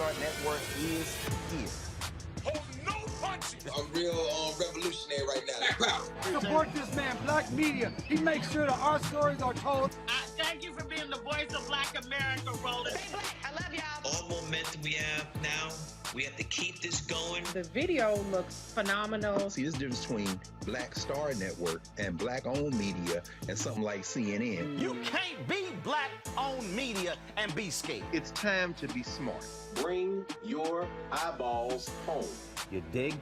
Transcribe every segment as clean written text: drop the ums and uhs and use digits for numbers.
Star Network is here. Hold no punches. I'm real revolutionary right now. Support this man, Black Media. He makes sure that our stories are told. Thank you for being the voice of Black America, Roland. Stay black. I love y'all. All momentum we have now, we have to keep this going. The video looks phenomenal. See, there's a difference between Black Star Network and Black-owned media and something like CNN. You can't be Black-owned media and be scared. It's time to be smart. Bring your eyeballs home. You dig?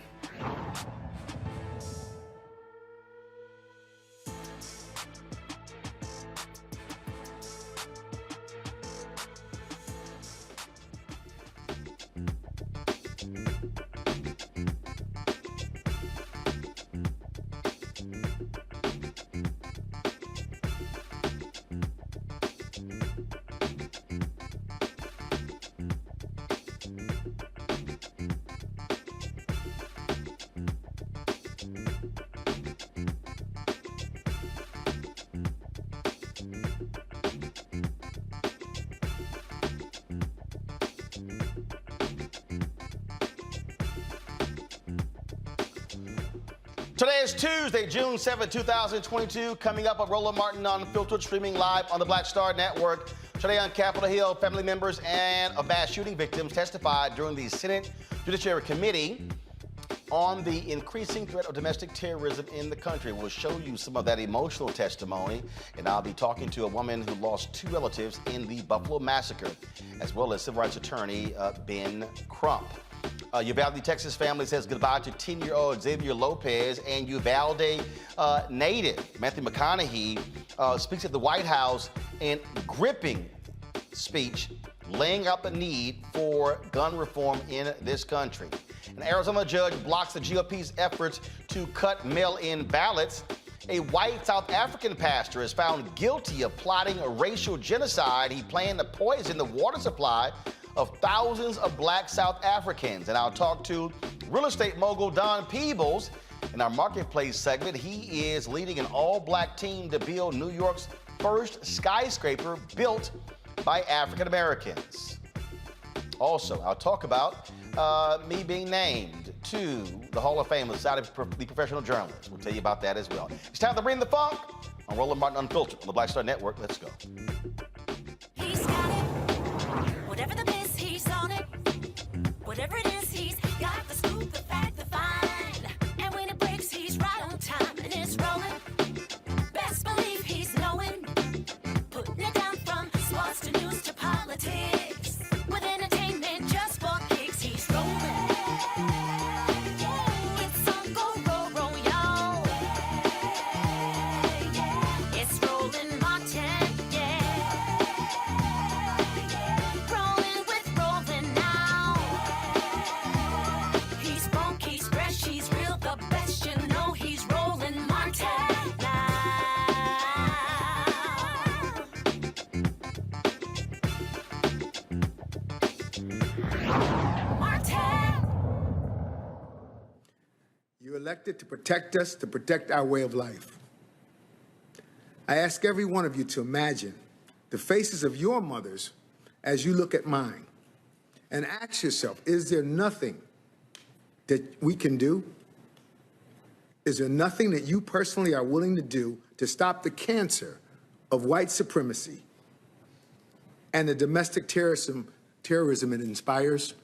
Today is Tuesday, June 7, 2022. Coming up on Roland Martin Unfiltered, streaming live on the Black Star Network. Today on Capitol Hill, family members of mass shooting victims testified during the Senate Judiciary Committee on the increasing threat of domestic terrorism in the country. We'll show you some of that emotional testimony, and I'll be talking to a woman who lost two relatives in the Buffalo massacre, as well as civil rights attorney Ben Crump. Uvalde, Texas family says goodbye to 10-year-old Xavier Lopez, and Uvalde native Matthew McConaughey speaks at the White House in gripping speech, laying out the need for gun reform in this country. An Arizona judge blocks the GOP's efforts to cut mail-in ballots. A white South African pastor is found guilty of plotting a racial genocide. He planned to poison the water supply of thousands of Black South Africans. And I'll talk to real estate mogul Don Peebles in our marketplace segment. He is leading an all-Black team to build New York's first skyscraper built by African Americans. Also, I'll talk about me being named to the Hall of Fame of the Society of the Professional Journalists. We'll tell you about that as well. It's time to bring the funk on Roland Martin Unfiltered on the Black Star Network. Let's go. He's got it. Whatever the biz, he's on it. Whatever it is, he's got the scoop, the fact, the find. And when it breaks, he's right on time and it's rolling. Best believe he's knowing. Putting it down from sports to news to politics. With entertainment just for kicks, he's rolling. It's on go, roll, y'all. It's Roland Martin, rolling with Roland now. He's funky, he's fresh, he's real, the best, you know he's Roland Martin now. You elected to protect us, to protect our way of life. I ask every one of you to imagine the faces of your mothers as you look at mine, and ask yourself, is there nothing that we can do? Is there nothing that you personally are willing to do to stop the cancer of white supremacy and the domestic terrorism it inspires?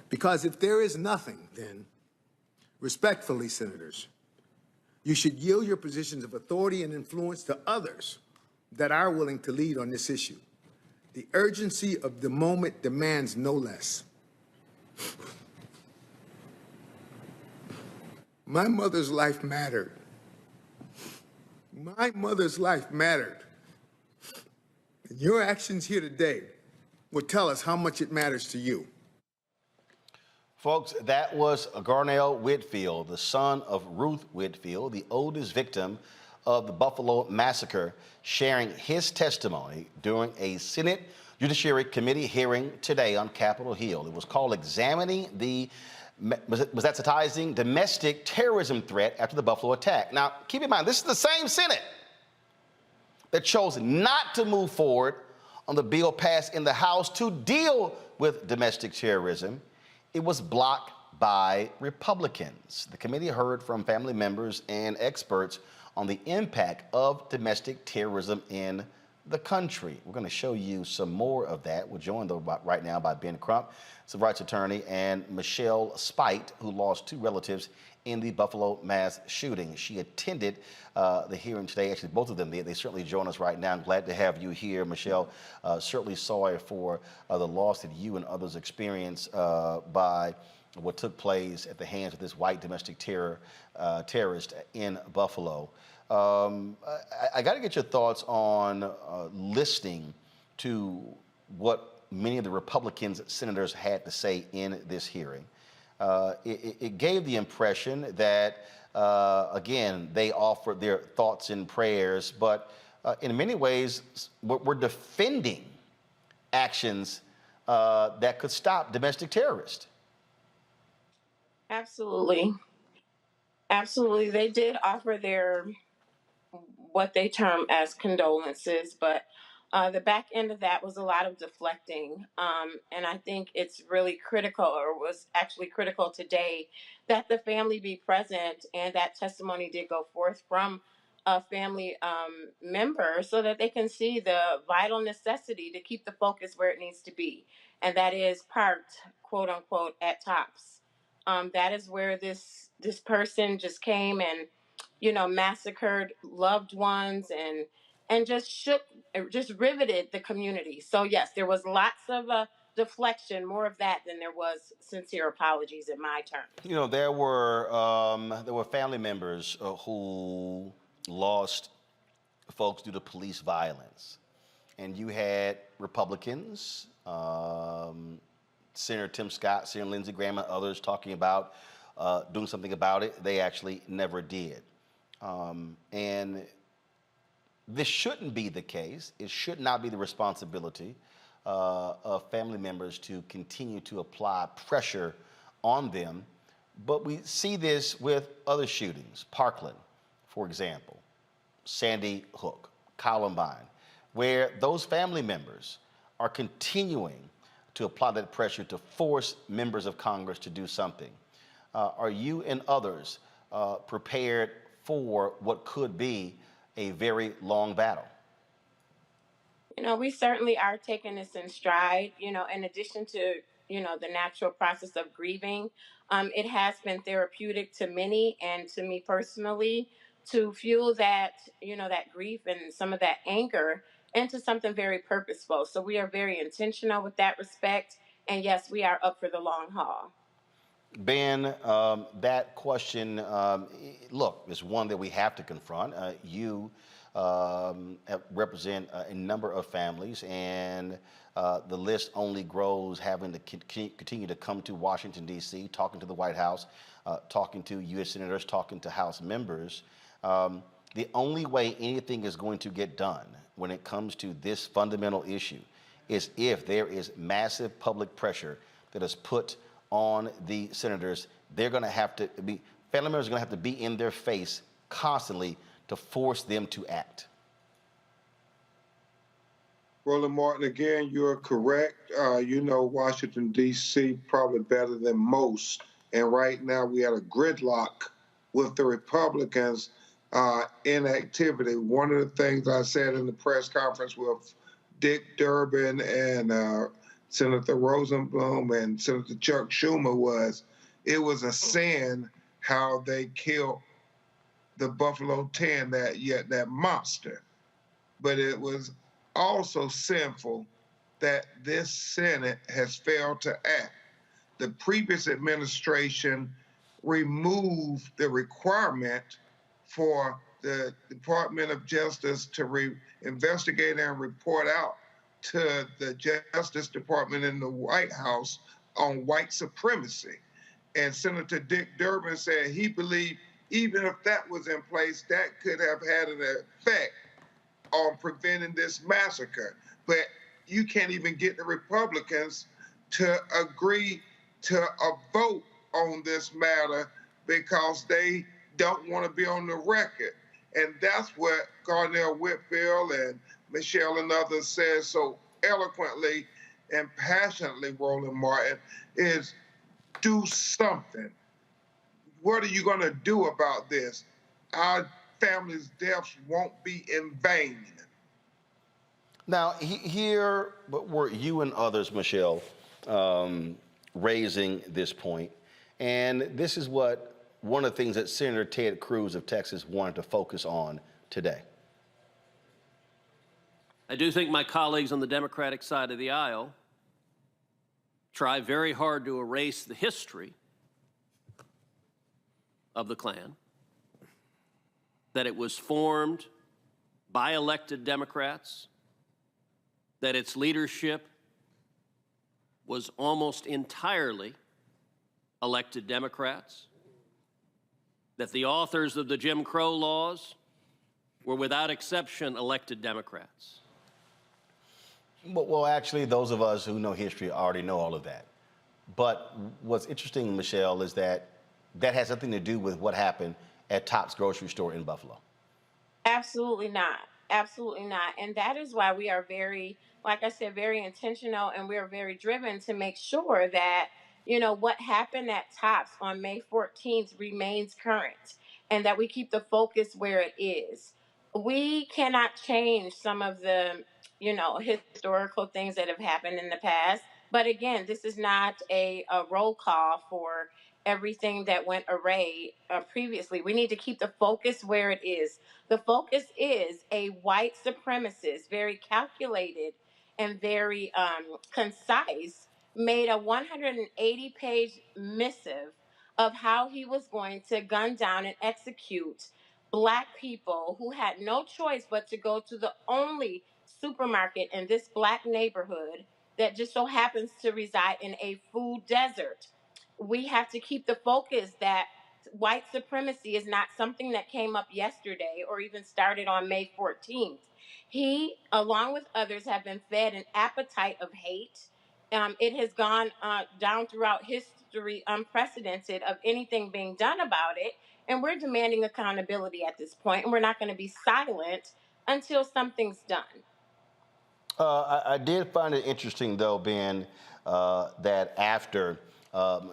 Because if there is nothing, then, respectfully, senators, you should yield your positions of authority and influence to others that are willing to lead on this issue. The urgency of the moment demands no less. My mother's life mattered. My mother's life mattered. And your actions here today will tell us how much it matters to you. Folks, that was Garnell Whitfield, the son of Ruth Whitfield, the oldest victim of the Buffalo massacre, sharing his testimony during a Senate Judiciary Committee hearing today on Capitol Hill. It was called Examining the Metastasizing Domestic Terrorism Threat After the Buffalo Attack. Now, keep in mind, this is the same Senate that chose not to move forward on the bill passed in the House to deal with domestic terrorism, it was blocked by Republicans. The committee heard from family members and experts on the impact of domestic terrorism in the country. We're going to show you some more of that. We're joined right now by Ben Crump, civil rights attorney, and Michelle Spite, who lost 2 relatives in the Buffalo mass shooting. She attended the hearing today. Actually, both of them, they certainly join us right now. I'm glad to have you here, Michelle. Certainly sorry for the loss that you and others experienced by what took place at the hands of this white domestic terrorist in Buffalo. I got to get your thoughts on listening to what many of the Republicans senators had to say in this hearing. It gave the impression that, again, they offered their thoughts and prayers, but in many ways, we're defending actions that could stop domestic terrorists. Absolutely. Absolutely. They did offer their, what they term as condolences, but the back end of that was a lot of deflecting. And I think it's really critical, or was actually critical today, that the family be present and that testimony did go forth from a family member so that they can see the vital necessity to keep the focus where it needs to be. And that is parked, quote unquote, at Tops. That is where this person just came and, massacred loved ones and just riveted the community. So yes, there was lots of deflection, more of that than there was sincere apologies in my terms. There were family members who lost folks due to police violence, and you had Republicans, Senator Tim Scott, Senator Lindsey Graham, and others talking about doing something about it. They actually never did. And this shouldn't be the case. It should not be the responsibility of family members to continue to apply pressure on them. But we see this with other shootings, Parkland, for example, Sandy Hook, Columbine, where those family members are continuing to apply that pressure to force members of Congress to do something. Are you and others prepared for what could be a very long battle? We certainly are taking this in stride, in addition to, the natural process of grieving. It has been therapeutic to many and to me personally to fuel that, that grief and some of that anger into something very purposeful. So we are very intentional with that respect. And yes, we are up for the long haul. Ben, that question, look, is one that we have to confront. You represent a number of families, and the list only grows, having to continue to come to Washington, D.C., talking to the White House, talking to U.S. senators, talking to House members. The only way anything is going to get done when it comes to this fundamental issue is if there is massive public pressure that is put on the senators. They're going to have to be, family members are going to have to be in their face constantly to force them to act. Roland Martin, again, you're correct. Washington, D.C. probably better than most. And right now we had a gridlock with the Republicans' inactivity. One of the things I said in the press conference with Dick Durbin and Senator Rosenblum and Senator Chuck Schumer was, it was a sin how they killed the Buffalo 10, that monster. But it was also sinful that this Senate has failed to act. The previous administration removed the requirement for the Department of Justice to investigate and report out to the Justice Department in the White House on white supremacy. And Senator Dick Durbin said he believed even if that was in place, that could have had an effect on preventing this massacre. But you can't even get the Republicans to agree to a vote on this matter because they don't want to be on the record. And that's what Garnell Whitfield and Michelle and others said so eloquently and passionately, Roland Martin, is do something. What are you going to do about this? Our families' deaths won't be in vain. Now, here were you and others, Michelle, raising this point, and this is what one of the things that Senator Ted Cruz of Texas wanted to focus on today. I do think my colleagues on the Democratic side of the aisle try very hard to erase the history of the Klan, that it was formed by elected Democrats, that its leadership was almost entirely elected Democrats, that the authors of the Jim Crow laws were without exception elected Democrats. Well, actually, those of us who know history already know all of that. But what's interesting, Michelle, is that that has nothing to do with what happened at Tops grocery store in Buffalo. Absolutely not. Absolutely not. And that is why we are very, like I said, very intentional, and we are very driven to make sure that, you know, what happened at Tops on May 14th remains current, and that we keep the focus where it is. We cannot change some of the, you know, historical things that have happened in the past. But again, this is not a roll call for everything that went array previously. We need to keep the focus where it is. The focus is a white supremacist, very calculated and very concise, made a 180-page missive of how he was going to gun down and execute Black people who had no choice but to go to the only supermarket in this Black neighborhood that just so happens to reside in a food desert. We have to keep the focus that white supremacy is not something that came up yesterday or even started on May 14th. He, along with others, have been fed an appetite of hate. It has gone down throughout history, unprecedented of anything being done about it. And we're demanding accountability at this point, and we're not going to be silent until something's done. I did find it interesting, though, Ben, that after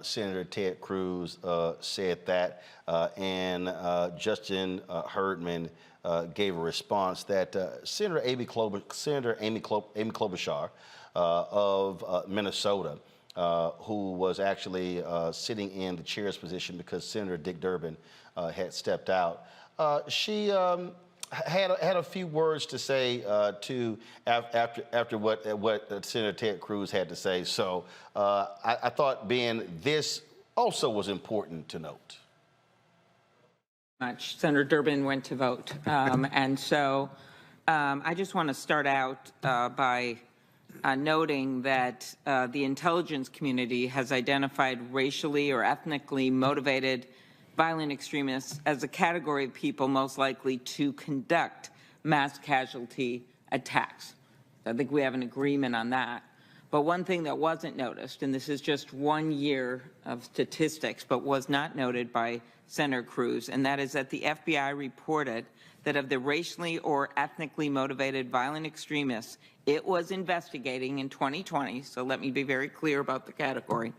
Senator Ted Cruz said that, and Justin Herdman gave a response, that Senator Amy Klobuchar of Minnesota, who was actually sitting in the chair's position because Senator Dick Durbin had stepped out, she had a few words to say after what Senator Ted Cruz had to say. So I thought, Ben, this also was important to note. Senator Durbin went to vote, and so I just want to start out by noting that the intelligence community has identified racially or ethnically motivated violent extremists as a category of people most likely to conduct mass casualty attacks. I think we have an agreement on that. But one thing that wasn't noticed, and this is just 1 year of statistics, but was not noted by Senator Cruz, and that is that the FBI reported that of the racially or ethnically motivated violent extremists it was investigating in 2020, so let me be very clear about the category,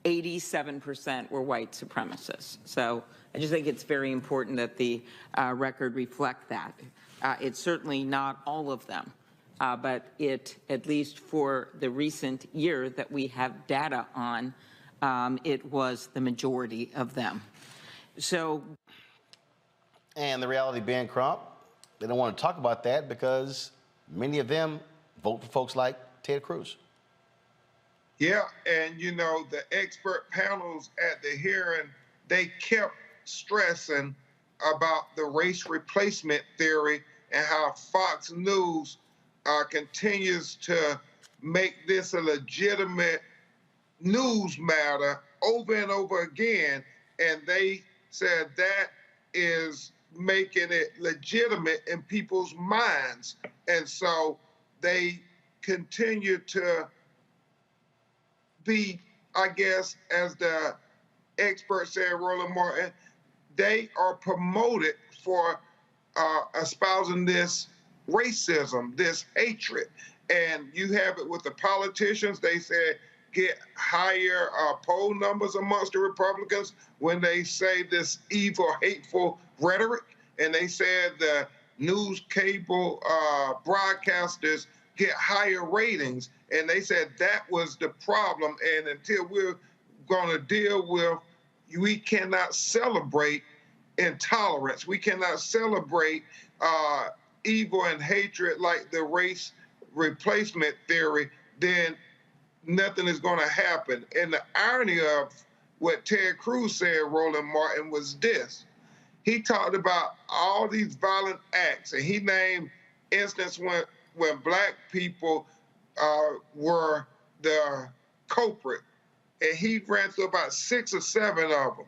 87% were white supremacists. So I just think it's very important that the record reflect that. It's certainly not all of them, but it, at least for the recent year that we have data on, it was the majority of them. So, and the reality, Ben Crump, they don't want to talk about that because many of them vote for folks like Ted Cruz. Yeah, and you know, the expert panels at the hearing, they kept stressing about the race replacement theory and how Fox News continues to make this a legitimate news matter over and over again. And they said that is making it legitimate in people's minds. And so they continue to be, I guess, as the expert said, Roland Martin, they are promoted for espousing this racism, this hatred. And you have it with the politicians. They said get higher poll numbers amongst the Republicans when they say this evil, hateful rhetoric. And they said the news cable broadcasters get higher ratings. And they said that was the problem. And until we're going to deal with, we cannot celebrate intolerance. We cannot celebrate evil and hatred like the race replacement theory, then nothing is going to happen. And the irony of what Ted Cruz said, Roland Martin, was this. He talked about all these violent acts, and he named instances when black people were the culprit. And he ran through about 6 or 7 of them.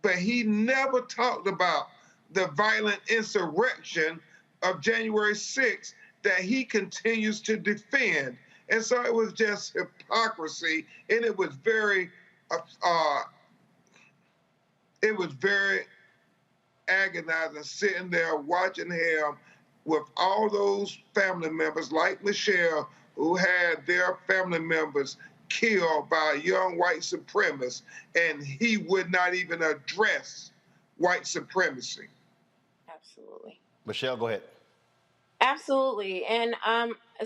But he never talked about the violent insurrection of January 6th that he continues to defend. And so it was just hypocrisy, and it was very agonizing sitting there watching him with all those family members like Michelle, who had their family members killed by a young white supremacist, and he would not even address white supremacy. Absolutely. Michelle, go ahead. Absolutely. And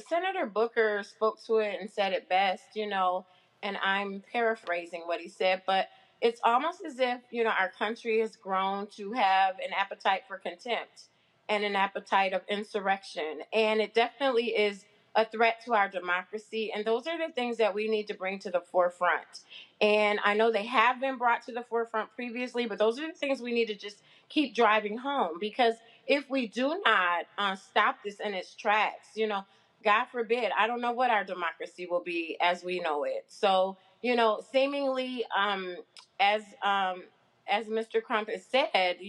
Senator Booker spoke to it and said it best, and I'm paraphrasing what he said, but it's almost as if, our country has grown to have an appetite for contempt and an appetite of insurrection. And it definitely is a threat to our democracy. And those are the things that we need to bring to the forefront. And I know they have been brought to the forefront previously, but those are the things we need to just keep driving home, because if we do not stop this in its tracks, God forbid, I don't know what our democracy will be as we know it. So, seemingly, as Mr. Crump has said,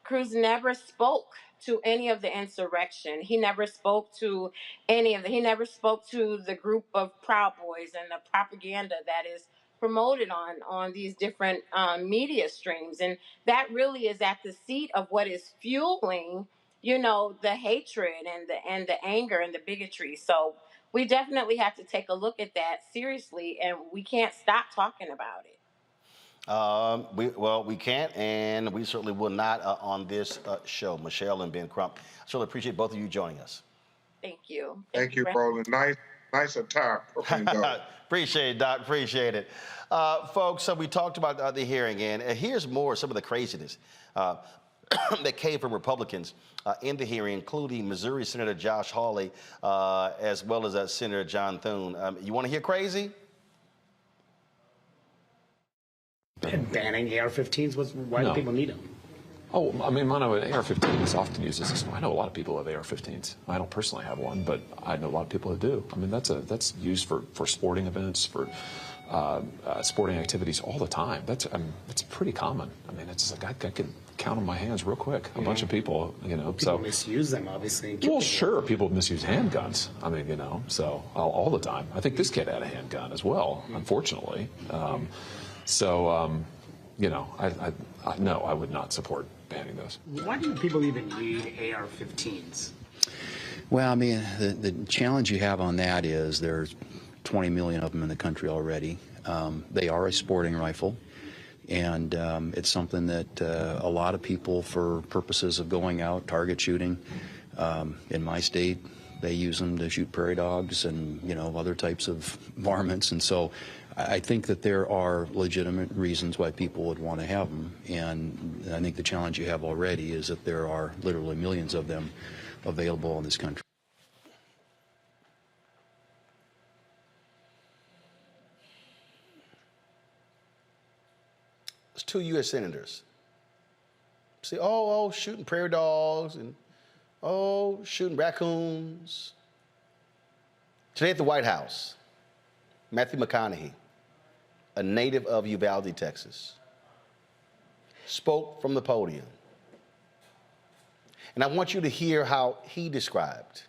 Cruz never spoke to any of the insurrection. He never spoke to he never spoke to the group of Proud Boys and the propaganda that is promoted on these different media streams. And that really is at the seat of what is fueling, the hatred and the anger and the bigotry. So we definitely have to take a look at that seriously, and we can't stop talking about it. We can't, and we certainly will not on this show. Michelle and Ben Crump, I certainly appreciate both of you joining us. Thank you. Thank you, Roland. Nice attire. Appreciate it, Doc. Appreciate it. Folks, so we talked about the hearing, and here's more, some of the craziness that came from Republicans in the hearing, including Missouri Senator Josh Hawley, as well as Senator John Thune. You want to hear crazy? Banning AR-15s, why do people need them? Oh, I mean, AR-15 is often used as I know a lot of people have AR-15s. I don't personally have one, but I know a lot of people that do. I mean, that's used for sporting events, for sporting activities all the time. That's pretty common. I mean, it's like I could count on my hands real quick. A bunch of people, People misuse them, obviously. Well, sure, people misuse handguns. I mean, so all the time. I think this kid had a handgun as well, unfortunately. No, I would not support banning those. Why do people even need AR-15s? Well, I mean, the challenge you have on that is there's 20 million of them in the country already. They are a sporting rifle, and it's something that a lot of people, for purposes of going out, target shooting, in my state, they use them to shoot prairie dogs and, other types of varmints. And so I think that there are legitimate reasons why people would want to have them. And I think the challenge you have already is that there are literally millions of them available in this country. It's 2 U.S. senators. See, shooting prairie dogs and shooting raccoons. Today at the White House, Matthew McConaughey, a native of Uvalde, Texas, spoke from the podium. And I want you to hear how he described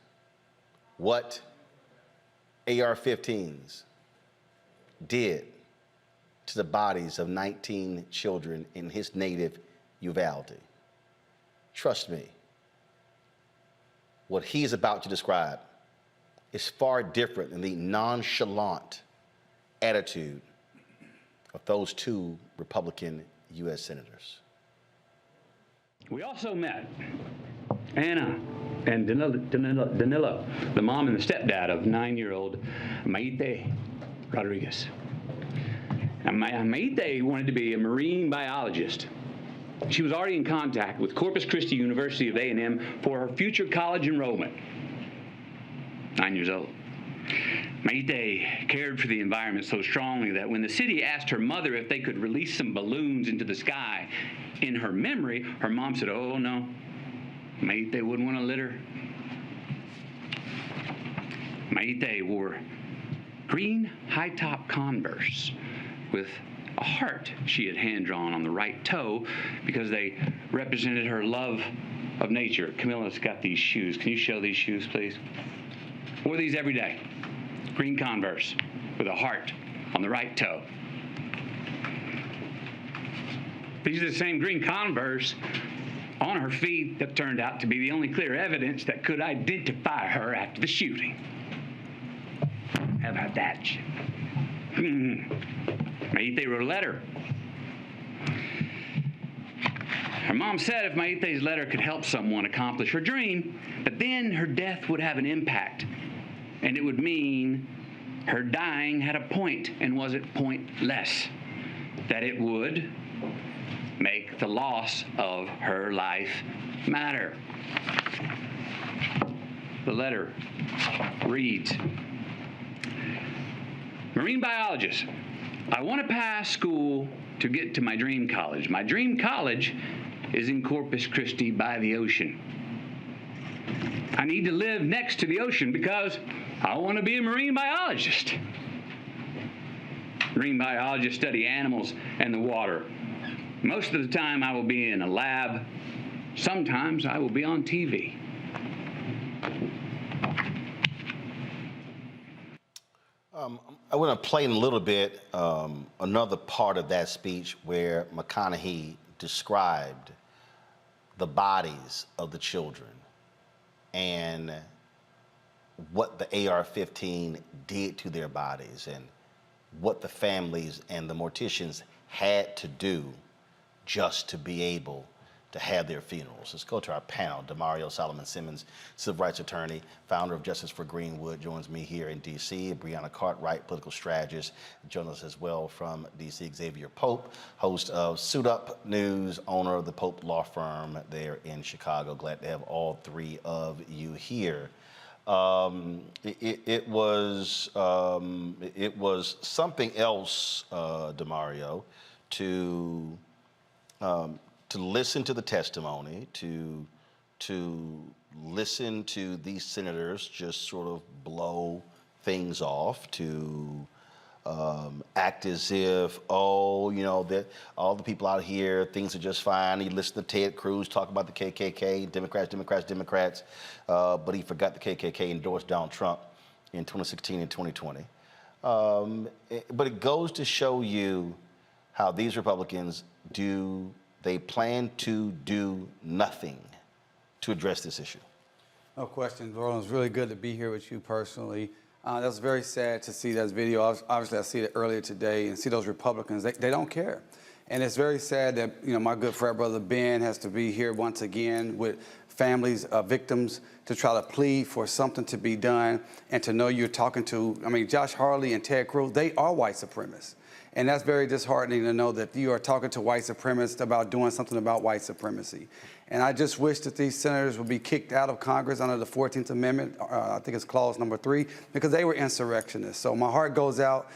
what AR-15s did to the bodies of 19 children in his native Uvalde. Trust me, what he's about to describe is far different than the nonchalant attitude of those two Republican U.S. senators. We also met Anna and Danilo, the mom and the stepdad of 9-year-old Maite Rodriguez. Now, Maite wanted to be a marine biologist. She was already in contact with Corpus Christi University of A&M for her future college enrollment. 9 years old. Maite cared for the environment so strongly that when the city asked her mother if they could release some balloons into the sky in her memory, her mom said, "Oh, no, Maite wouldn't want to litter." Maite wore green high-top Converse with a heart she had hand-drawn on the right toe because they represented her love of nature. Camilla's got these shoes. Can you show these shoes, please? Wore these every day. Green Converse with a heart on the right toe. These are the same green Converse on her feet that turned out to be the only clear evidence that could identify her after the shooting. How about that? Maite wrote a letter. Her mom said if Maite's letter could help someone accomplish her dream, but then her death would have an impact, and it would mean her dying had a point and wasn't pointless, that it would make the loss of her life matter. The letter reads, "Marine biologist, I want to pass school to get to my dream college. My dream college is in Corpus Christi by the ocean. I need to live next to the ocean because I want to be a marine biologist. Marine biologists study animals and the water. Most of the time I will be in a lab. Sometimes I will be on TV." I want to play in a little bit another part of that speech where McConaughey described the bodies of the children and what the AR-15 did to their bodies and what the families and the morticians had to do just to be able to have their funerals. Let's go to our panel. Demario Solomon Simmons, civil rights attorney, founder of Justice for Greenwood, joins me here in D.C. Breonna Cartwright, political strategist, journalist as well from D.C. Xavier Pope, host of Suit Up News, owner of the Pope Law Firm there in Chicago. Glad to have all three of you here. It was something else, Demario, to listen to the testimony, to listen to these senators just sort of blow things off, to act as if, oh, you know, that all the people out here, things are just fine. He listened to Ted Cruz talk about the KKK, Democrats, but he forgot the KKK endorsed Donald Trump in 2016 and 2020. But it goes to show you how these Republicans they plan to do nothing to address this issue. No question, Roland. It's really good to be here with you personally. That was very sad to see that video. Obviously, I see it earlier today and see those Republicans. They don't care. And it's very sad that, you know, my good frat brother Ben has to be here once again with families of victims to try to plead for something to be done and to know you're talking to, I mean, Josh Hawley and Ted Cruz, they are white supremacists. And that's very disheartening to know that you are talking to white supremacists about doing something about white supremacy. And I just wish that these senators would be kicked out of Congress under the 14th Amendment, I think it's clause number 3, because they were insurrectionists. So my heart goes out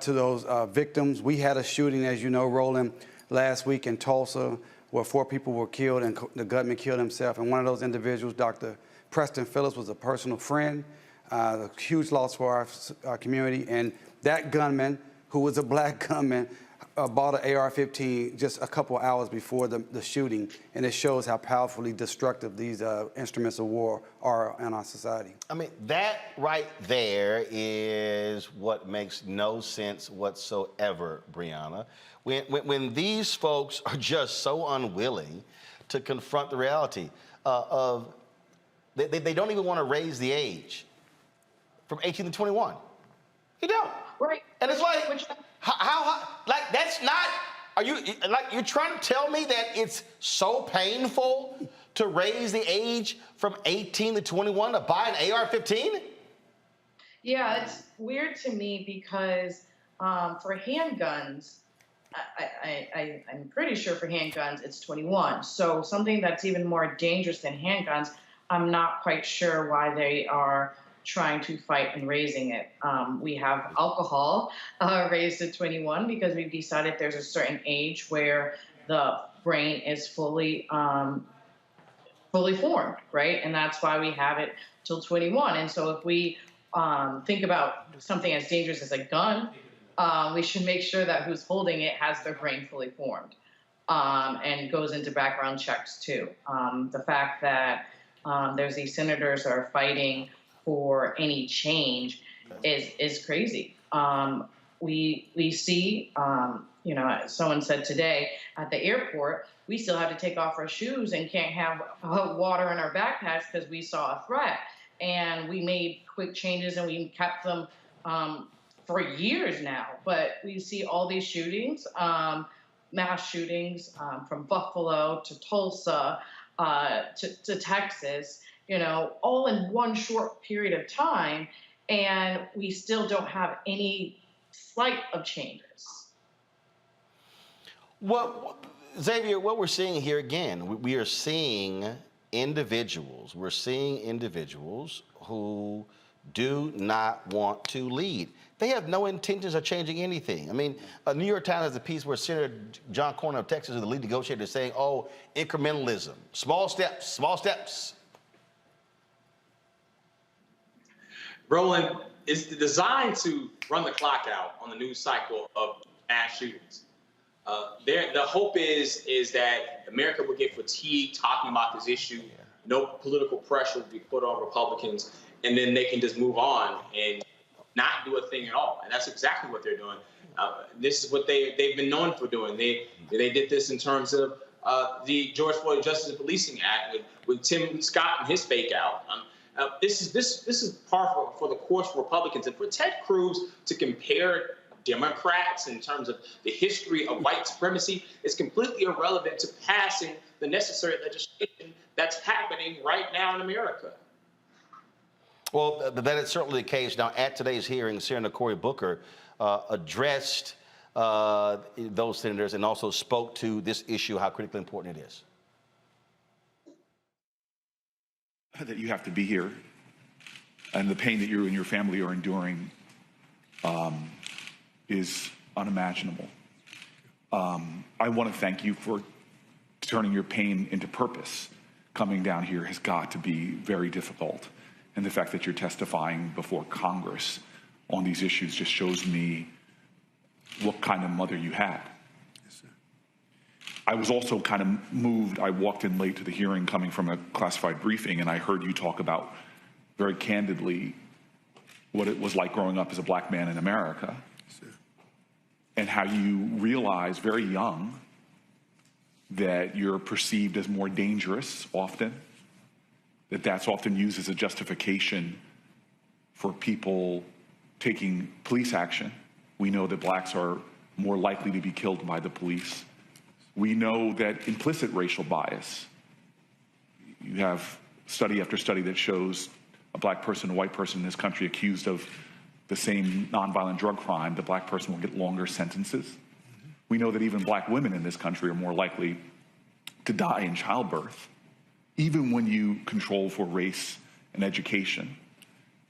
to those victims. We had a shooting, as you know, Roland, last week in Tulsa, where 4 people were killed and the gunman killed himself. And one of those individuals, Dr. Preston Phillips, was a personal friend, a huge loss for our community. And that gunman, who was a black gunman, bought an AR-15 just a couple hours before the shooting, and it shows how powerfully destructive these instruments of war are in our society. I mean, that right there is what makes no sense whatsoever, Breonna. When these folks are just so unwilling to confront the reality of They don't even want to raise the age from 18 to 21. You don't. Right. And it's like, how like, that's not, are you, like, you're trying to tell me that it's so painful to raise the age from 18 to 21 to buy an AR-15? Yeah, it's weird to me because for handguns, I'm pretty sure for handguns it's 21. So something that's even more dangerous than handguns, I'm not quite sure why they are trying to fight and raising it. We have alcohol raised to 21 because we've decided there's a certain age where the brain is fully formed, right? And that's why we have it till 21. And so if we think about something as dangerous as a gun, we should make sure that who's holding it has their brain fully formed and goes into background checks too. The fact that there's these senators that are fighting for any change is crazy. We see, you know, someone said today at the airport, we still have to take off our shoes and can't have water in our backpacks because we saw a threat. And we made quick changes and we kept them for years now. But we see all these shootings, mass shootings from Buffalo to Tulsa to Texas, you know, all in one short period of time. And we still don't have any slight of changes. Well, Xavier, what we're seeing here again, we are seeing individuals who do not want to lead. They have no intentions of changing anything. I mean, New York Times has a piece where Senator John Cornyn of Texas, the lead negotiator, is saying, oh, incrementalism, small steps, small steps. Roland, it's designed to run the clock out on the news cycle of mass shootings. The hope is that America will get fatigued talking about this issue. No political pressure will be put on Republicans, and then they can just move on and not do a thing at all. And that's exactly what they're doing. This is what they've been known for doing. They did this in terms of the George Floyd Justice and Policing Act with Tim Scott and his fake out. This is par for the course for Republicans. And for Ted Cruz to compare Democrats in terms of the history of white supremacy is completely irrelevant to passing the necessary legislation that's happening right now in America. Well, that is certainly the case. Now, at today's hearing, Senator Cory Booker addressed those senators and also spoke to this issue, how critically important it is. That you have to be here and the pain that you and your family are enduring is unimaginable. I want to thank you for turning your pain into purpose. Coming down here has got to be very difficult. And the fact that you're testifying before Congress on these issues just shows me what kind of mother you had. Yes, sir. I was also kind of moved. I walked in late to the hearing coming from a classified briefing, and I heard you talk about very candidly what it was like growing up as a black man in America. Yes, sir. And how you realize very young that you're perceived as more dangerous often, that's often used as a justification for people taking police action. We know that blacks are more likely to be killed by the police. We know that implicit racial bias. You have study after study that shows a black person, a white person in this country accused of the same nonviolent drug crime, the black person will get longer sentences. We know that even black women in this country are more likely to die in childbirth, even when you control for race and education,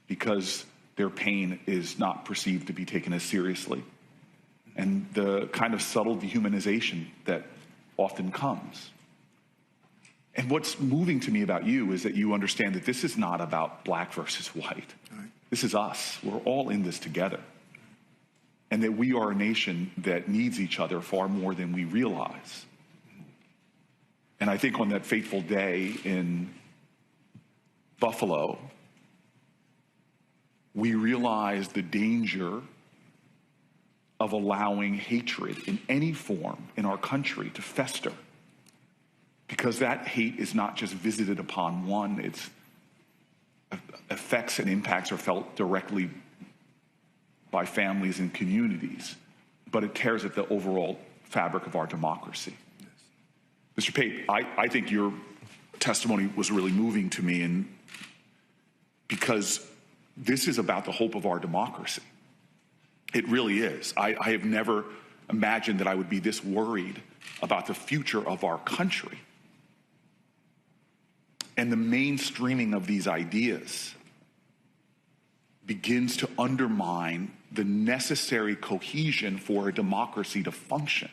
because their pain is not perceived to be taken as seriously. And the kind of subtle dehumanization that often comes. And what's moving to me about you is that you understand that this is not about black versus white. Right. This is us. We're all in this together. And that we are a nation that needs each other far more than we realize. And I think on that fateful day in Buffalo, we realized the danger of allowing hatred in any form in our country to fester. Because that hate is not just visited upon one, it's effects and impacts are felt directly by families and communities, but it tears at the overall fabric of our democracy. Yes. Mr. Pape, I think your testimony was really moving to me, and because this is about the hope of our democracy. It really is. I have never imagined that I would be this worried about the future of our country. And the mainstreaming of these ideas begins to undermine the necessary cohesion for a democracy to function.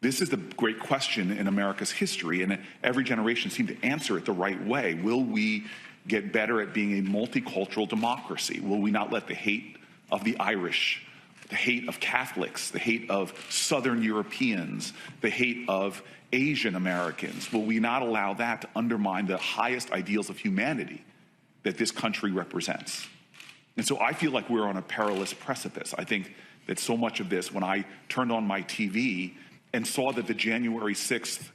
This is the great question in America's history, and every generation seemed to answer it the right way. Will we get better at being a multicultural democracy? Will we not let the hate of the Irish, the hate of Catholics, the hate of Southern Europeans, the hate of Asian Americans, will we not allow that to undermine the highest ideals of humanity that this country represents? And so I feel like we're on a perilous precipice. I think that so much of this, when I turned on my TV and saw that the January 6th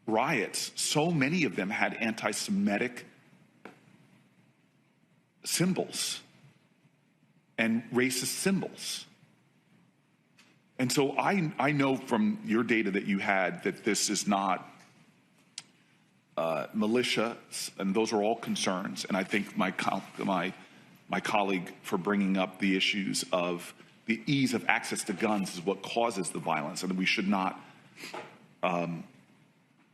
riots, so many of them had anti-Semitic symbols and racist symbols. And so I know from your data that you had that this is not militia, and those are all concerns. And I think my colleague for bringing up the issues of the ease of access to guns is what causes the violence, and we should not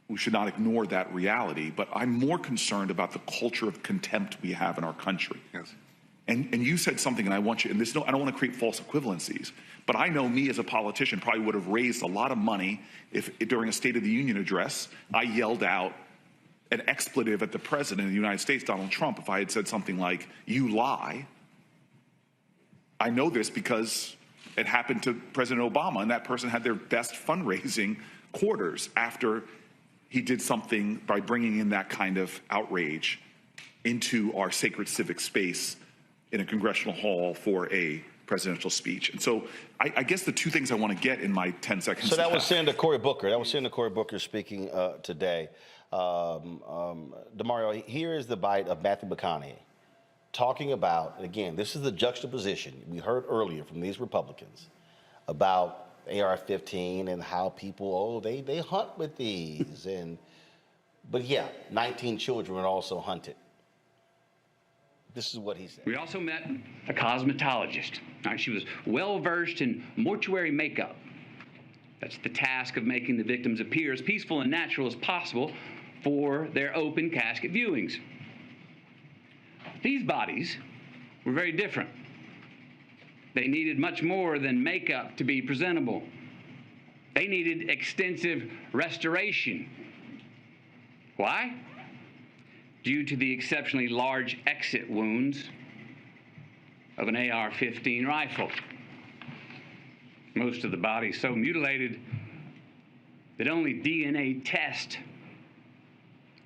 ignore that reality. But I'm more concerned about the culture of contempt we have in our country. Yes. And you said something, and I want you, and this, I don't want to create false equivalencies, but I know me as a politician probably would have raised a lot of money if during a State of the Union address, I yelled out an expletive at the president of the United States, Donald Trump, if I had said something like, "You lie." I know this because it happened to President Obama, and that person had their best fundraising quarters after he did something by bringing in that kind of outrage into our sacred civic space in a congressional hall for a presidential speech. And so I guess the two things I want to get in my 10 seconds. So that was Senator Cory Booker. That was Senator Cory Booker speaking today. DeMario, here is the bite of Matthew McConaughey talking about, and again, this is the juxtaposition we heard earlier from these Republicans about AR-15 and how people, they hunt with these. But yeah, 19 children were also hunted. This is what he said. We also met a cosmetologist. She was well-versed in mortuary makeup. That's the task of making the victims appear as peaceful and natural as possible for their open casket viewings. These bodies were very different. They needed much more than makeup to be presentable. They needed extensive restoration. Why? Due to the exceptionally large exit wounds of an AR-15 rifle. Most of the body so mutilated that only DNA test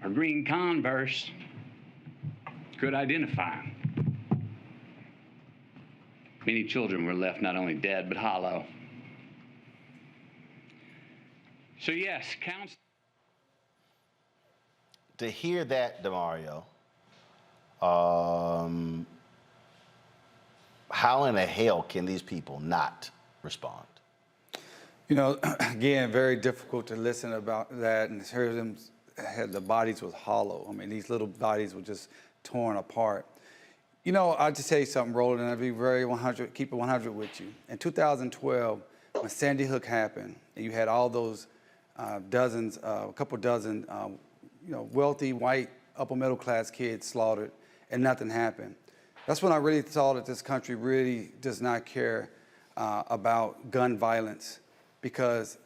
or green Converse could identify. Many children were left not only dead, but hollow. So yes, counsel. To hear that, DeMario, how in the hell can these people not respond? You know, again, very difficult to listen about that and hear them. The bodies was hollow. I mean, these little bodies were just torn apart. You know, I'll just tell you something, Roland, and I'll be very 100, keep it 100 with you. In 2012, when Sandy Hook happened, and you had all those a couple dozen, wealthy, white, upper middle class kids slaughtered, and nothing happened. That's when I really saw that this country really does not care about gun violence, because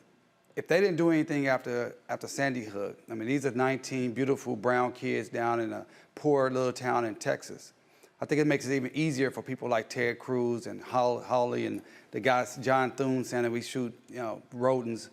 if they didn't do anything after Sandy Hook, I mean, these are 19 beautiful brown kids down in a poor little town in Texas. I think it makes it even easier for people like Ted Cruz and Hawley and the guys, John Thune, saying that we shoot, rodents,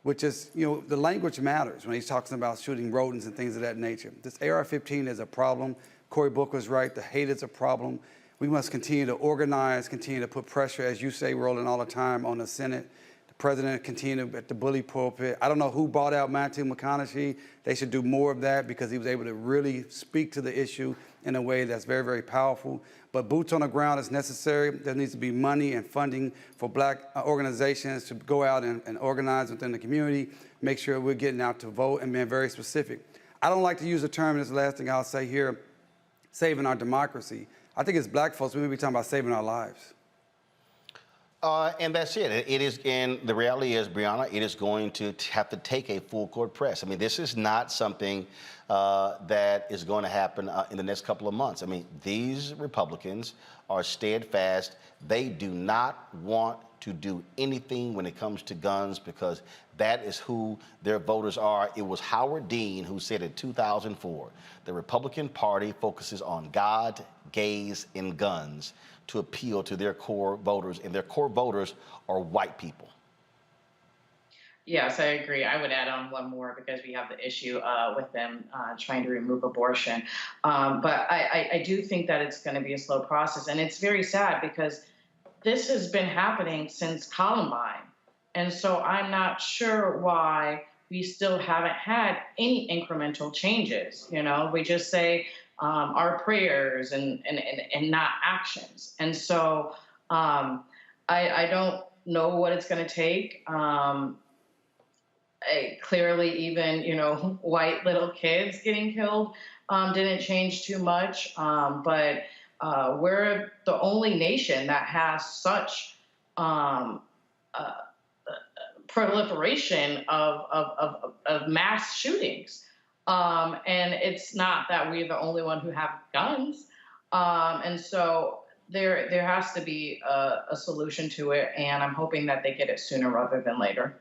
which is, the language matters when he's talking about shooting rodents and things of that nature. This AR-15 is a problem. Cory Booker's right. The hate is a problem. We must continue to organize, continue to put pressure, as you say, Roland, all the time on the Senate, to president continue at the bully pulpit. I don't know who bought out Matthew McConaughey. They should do more of that because he was able to really speak to the issue in a way that's very, very powerful. But boots on the ground is necessary. There needs to be money and funding for black organizations to go out and organize within the community, make sure we're getting out to vote and being very specific. I don't like to use the term, and this is the last thing I'll say here, saving our democracy. I think as black folks, we may be talking about saving our lives. And that's it. It is, and the reality is, Breonna, it is going to have to take a full court press. I mean, this is not something that is going to happen in the next couple of months. I mean, these Republicans are steadfast. They do not want to do anything when it comes to guns because that is who their voters are. It was Howard Dean who said in 2004, the Republican Party focuses on God, gays, and guns to appeal to their core voters, and their core voters are white people. Yes, I agree. I would add on one more because we have the issue with them trying to remove abortion. But I do think that it's going to be a slow process. And it's very sad because this has been happening since Columbine. And so I'm not sure why we still haven't had any incremental changes. You know, we just say our prayers and not actions. And so I don't know what it's going to take. Clearly, even, you know, white little kids getting killed didn't change too much. But we're the only nation that has such proliferation of mass shootings. And it's not that we're the only one who have guns. And so there has to be a solution to it. And I'm hoping that they get it sooner rather than later.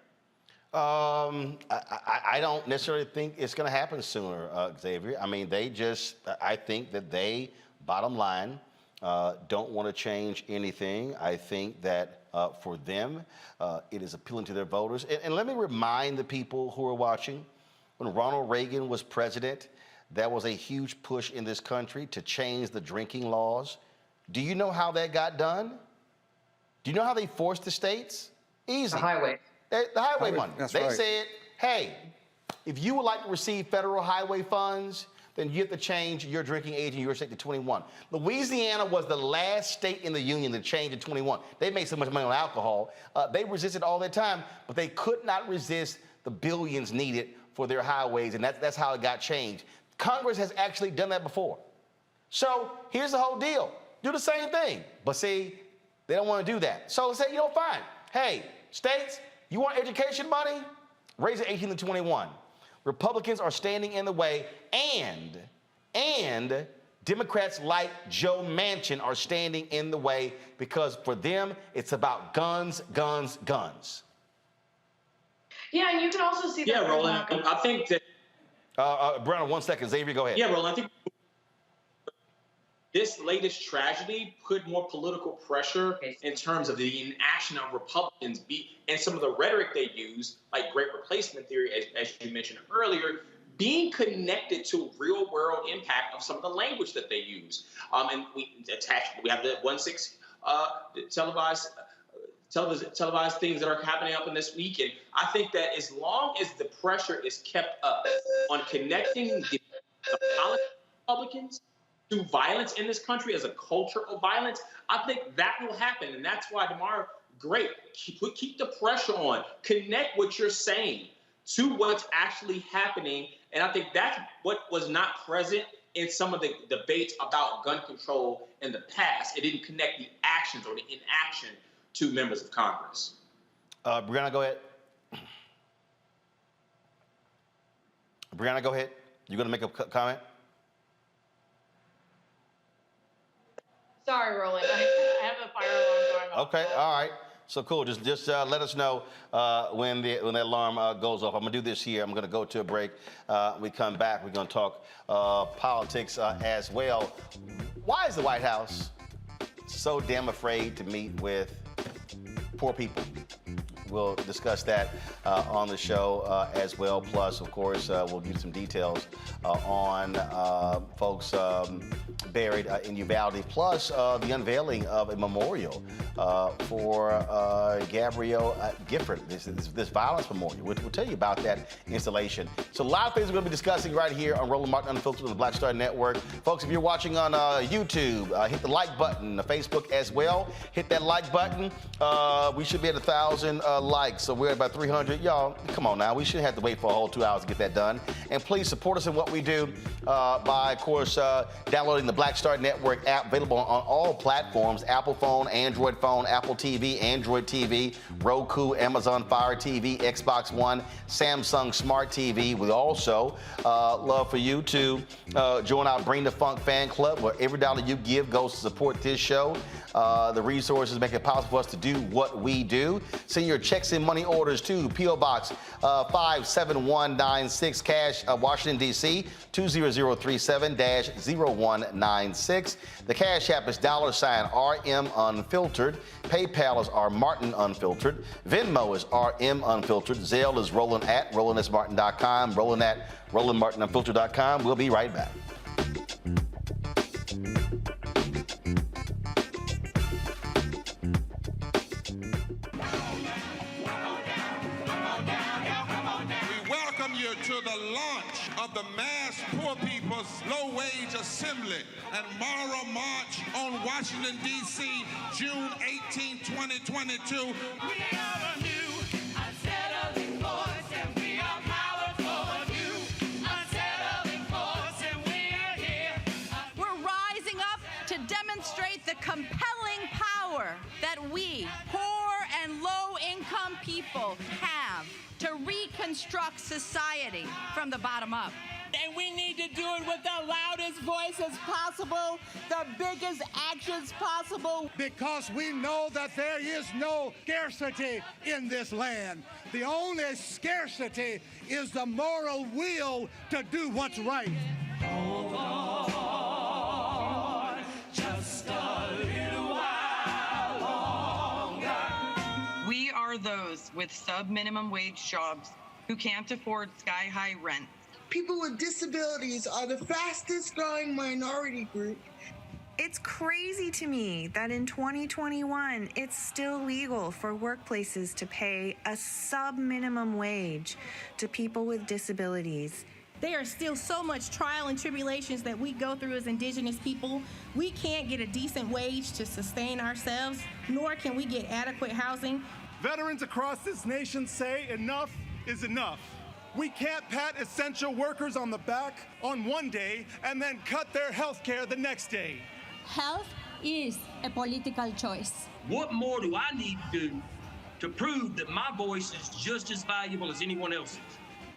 I don't necessarily think it's going to happen sooner, Xavier. I mean, I think that they, bottom line, don't want to change anything. I think that for them, it is appealing to their voters. And let me remind the people who are watching, when Ronald Reagan was president, that was a huge push in this country to change the drinking laws. Do you know how that got done? Do you know how they forced the states? Easy. The highway. The highway money. That's they right. said, hey, if you would like to receive federal highway funds, then you have to change your drinking age in your state to 21. Louisiana was the last state in the union to change to 21. They made so much money on alcohol. They resisted all that time, but they could not resist the billions needed for their highways, and that's how it got changed. Congress has actually done that before. So here's the whole deal. Do the same thing. But see, they don't want to do that. So say, you know, fine. Hey, states, you want education money? Raise it 18 to 21. Republicans are standing in the way, and Democrats like Joe Manchin are standing in the way because for them, it's about guns, guns, guns. Yeah, and you can also see that. Yeah, Roland, I think that. Brown, 1 second. Xavier, go ahead. Yeah, Roland, I think this latest tragedy put more political pressure in terms of the inaction of Republicans and some of the rhetoric they use, like great replacement theory, as you mentioned earlier, being connected to real world impact of some of the language that they use. And we have the 1/6 televised things that are happening up in this week. And I think that as long as the pressure is kept up on connecting the Republicans to violence in this country as a culture of violence, I think that will happen. And that's why tomorrow, great, keep the pressure on. Connect what you're saying to what's actually happening. And I think that's what was not present in some of the debates about gun control in the past. It didn't connect the actions or the inaction to members of Congress. Brianna, go ahead. Brianna, go ahead. You going to make a comment? Sorry, Roland. I have a fire alarm going off. Okay, all right. So cool. Just let us know when the alarm goes off. I'm gonna do this here. I'm gonna go to a break. We come back. We're gonna talk politics as well. Why is the White House so damn afraid to meet with poor people? We'll discuss that on the show as well. Plus, of course, we'll give some details on folks buried in Uvalde, plus the unveiling of a memorial for Gabrielle Gifford, this violence memorial. We'll tell you about that installation. So a lot of things we're going to be discussing right here on Roland Martin Unfiltered on the Black Star Network. Folks, if you're watching on YouTube, hit the like button, Facebook as well. Hit that like button. We should be at 1,000 likes, so we're at about 300. Y'all, come on now. We shouldn't have to wait for a whole 2 hours to get that done. And please support us in what we do by, of course, downloading the Black Star Network app, available on all platforms: Apple phone, Android phone, Apple TV, Android TV, Roku, Amazon Fire TV, Xbox One, Samsung Smart TV. We also love for you to join our Bring the Funk fan club, where every dollar you give goes to support this show. The resources make it possible for us to do what we do. Send your checks and money orders to P.O. Box 57196, Cash, Washington, D.C. 20037-0196. The Cash App is $RM Unfiltered. PayPal is R Martin Unfiltered. Venmo is RM Unfiltered. Zelle is Roland at RolandSMartin.com. Roland at RolandMartinUnfiltered.com. We'll be right back. To the launch of the Mass Poor People's Low Wage Assembly and Moral March on Washington, D.C., June 18, 2022. We are a new, unsettling force, and we are powerful. A new, unsettling force, and we are here. We're rising up to demonstrate the compelling power that we, poor and low-income people, have to reconstruct society from the bottom up. And we need to do it with the loudest voices possible, the biggest actions possible. Because we know that there is no scarcity in this land. The only scarcity is the moral will to do what's right. Hold on, just a little while longer. We are those with sub-minimum wage jobs who can't afford sky-high rent. People with disabilities are the fastest growing minority group. It's crazy to me that in 2021, it's still legal for workplaces to pay a sub-minimum wage to people with disabilities. There are still so much trial and tribulations that we go through as Indigenous people. We can't get a decent wage to sustain ourselves, nor can we get adequate housing. Veterans across this nation say enough is enough. We can't pat essential workers on the back on one day and then cut their health care the next day. Health is a political choice. What more do I need to do to prove that my voice is just as valuable as anyone else's?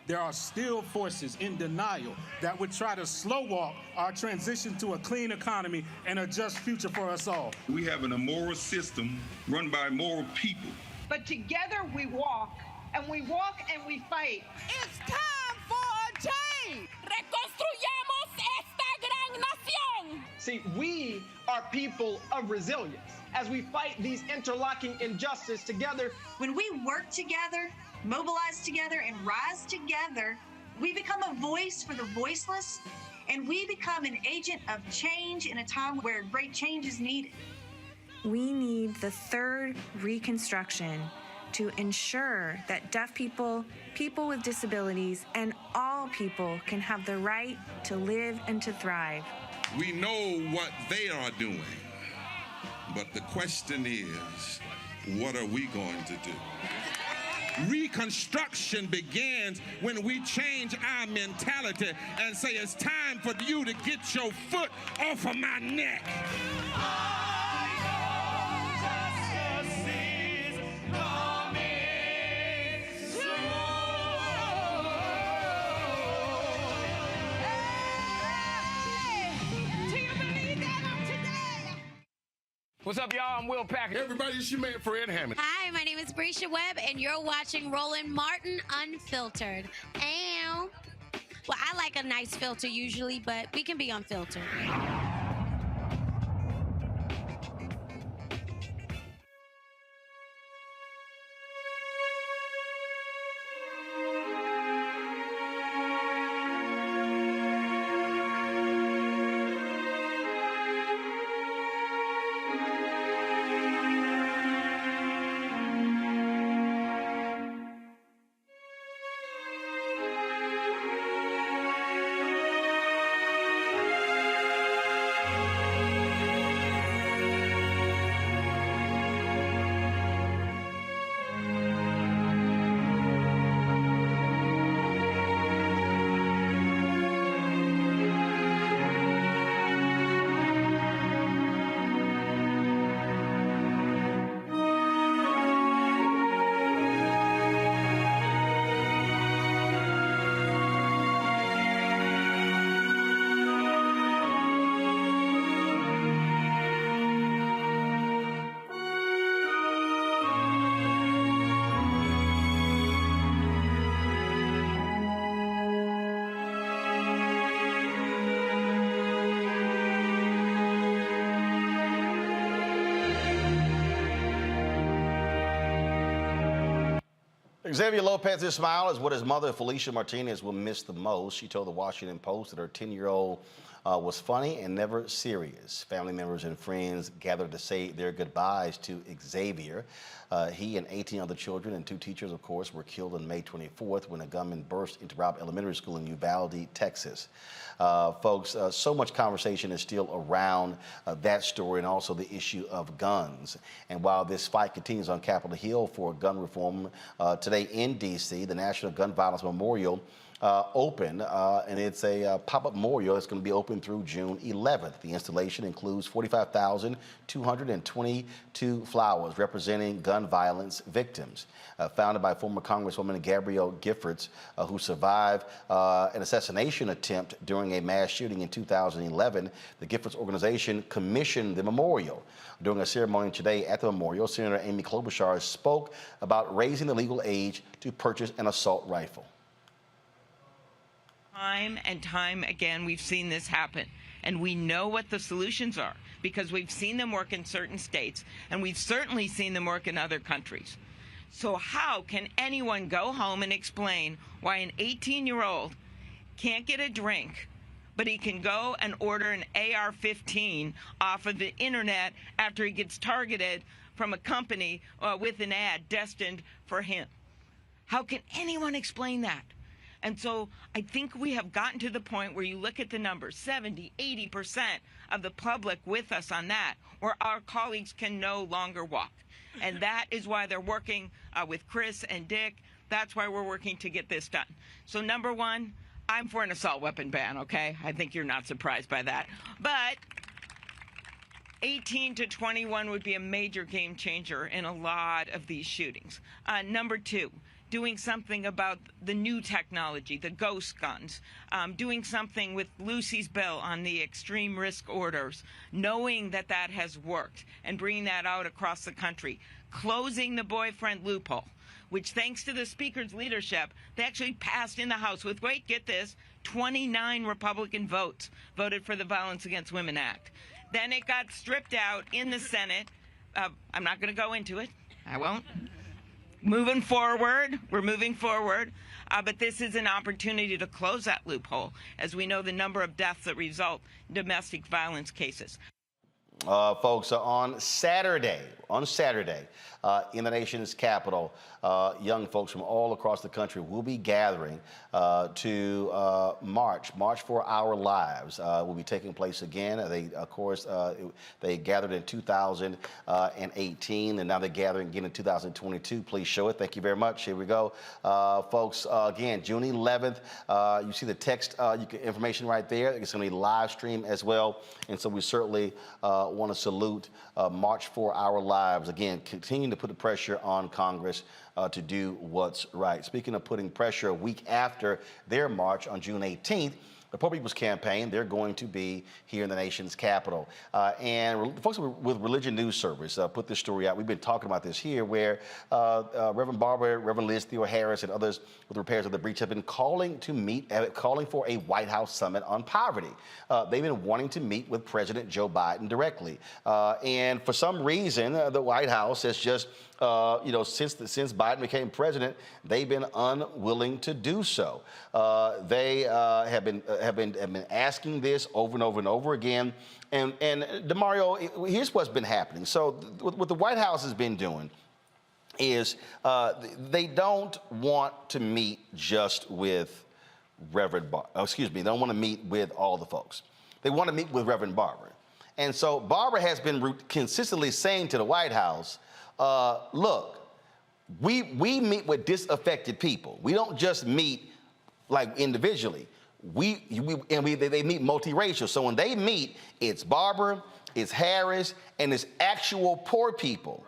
There are still forces in denial that would try to slow walk our transition to a clean economy and a just future for us all. We have an immoral system run by immoral people. But together we walk, and we walk and we fight. It's time for a change. Reconstruyamos esta gran nación. See, we are people of resilience as we fight these interlocking injustices together. When we work together, mobilize together, and rise together, we become a voice for the voiceless, and we become an agent of change in a time where great change is needed. We need the third Reconstruction to ensure that deaf people, people with disabilities, and all people can have the right to live and to thrive. We know what they are doing, but the question is, what are we going to do? Reconstruction begins when we change our mentality and say it's time for you to get your foot off of my neck. What's up, y'all? I'm Will Packer. Everybody, it's your man, Fred Hammond. Hi, my name is Brescia Webb, and you're watching Roland Martin Unfiltered. Ow. Well, I like a nice filter usually, but we can be unfiltered. Xavier Lopez's smile is what his mother, Felicia Martinez, will miss the most. She told the Washington Post that her 10-year-old was funny and never serious. Family members and friends gathered to say their goodbyes to Xavier. He and 18 other children and 2 teachers, of course, were killed on May 24th when a gunman burst into Robb Elementary School in Uvalde, Texas. Folks, so much conversation is still around that story and also the issue of guns. And while this fight continues on Capitol Hill for gun reform, today in D.C., the National Gun Violence Memorial open, and it's a pop-up memorial. It's going to be open through June 11th. The installation includes 45,222 flowers representing gun violence victims. Founded by former Congresswoman Gabrielle Giffords, who survived an assassination attempt during a mass shooting in 2011, the Giffords organization commissioned the memorial. During a ceremony today at the memorial, Senator Amy Klobuchar spoke about raising the legal age to purchase an assault rifle. Time and time again, we've seen this happen, and we know what the solutions are because we've seen them work in certain states, and we've certainly seen them work in other countries. So how can anyone go home and explain why an 18-year-old can't get a drink, but he can go and order an AR-15 off of the internet after he gets targeted from a company with an ad destined for him? How can anyone explain that? And so I think we have gotten to the point where you look at the numbers, 70, 80% of the public with us on that, where our colleagues can no longer walk. And that is why they're working with Chris and Dick. That's why we're working to get this done. So number one, I'm for an assault weapon ban, okay? I think you're not surprised by that. But 18 to 21 would be a major game changer in a lot of these shootings. Number two, doing something about the new technology, the ghost guns, doing something with Lucy's bill on the extreme risk orders, knowing that that has worked and bringing that out across the country, closing the boyfriend loophole, which thanks to the Speaker's leadership, they actually passed in the House with, wait, get this, 29 Republican votes voted for the Violence Against Women Act. Then it got stripped out in the Senate. I'm not going to go into it. I won't. Moving forward, we're moving forward, but this is an opportunity to close that loophole, as we know the number of deaths that result in domestic violence cases. Folks, on Saturday, in the nation's capital, young folks from all across the country will be gathering to March for Our Lives. Will be taking place again. They, of course, they gathered in 2018, and now they're gathering again in 2022. Please show it. Thank you very much. Here we go, folks. Again, June 11th. You see the text information right there. It's going to be live stream as well, and so we certainly want to salute March for Our Lives. Again, continuing to put the pressure on Congress to do what's right. Speaking of putting pressure, a week after their march on June 18th, the Poor People's Campaign, they're going to be here in the nation's capital. And folks with Religion News Service put this story out. We've been talking about this here, where Reverend Barber, Reverend Liz Theo Harris, and others with repairs of the breach have been calling for a White House summit on poverty. They've been wanting to meet with President Joe Biden directly. And for some reason, the White House has just since Biden became president, they've been unwilling to do so. They have been asking this over and over and over again. And DeMario, here's what's been happening. So what the White House has been doing is they don't want to meet just with Reverend Barber. They don't want to meet with all the folks. They want to meet with Reverend Barber. And so Barber has been consistently saying to the White House, look, we meet with disaffected people. We don't just meet like individually. They meet multiracial. So when they meet, it's Barber, it's Harris, and it's actual poor people.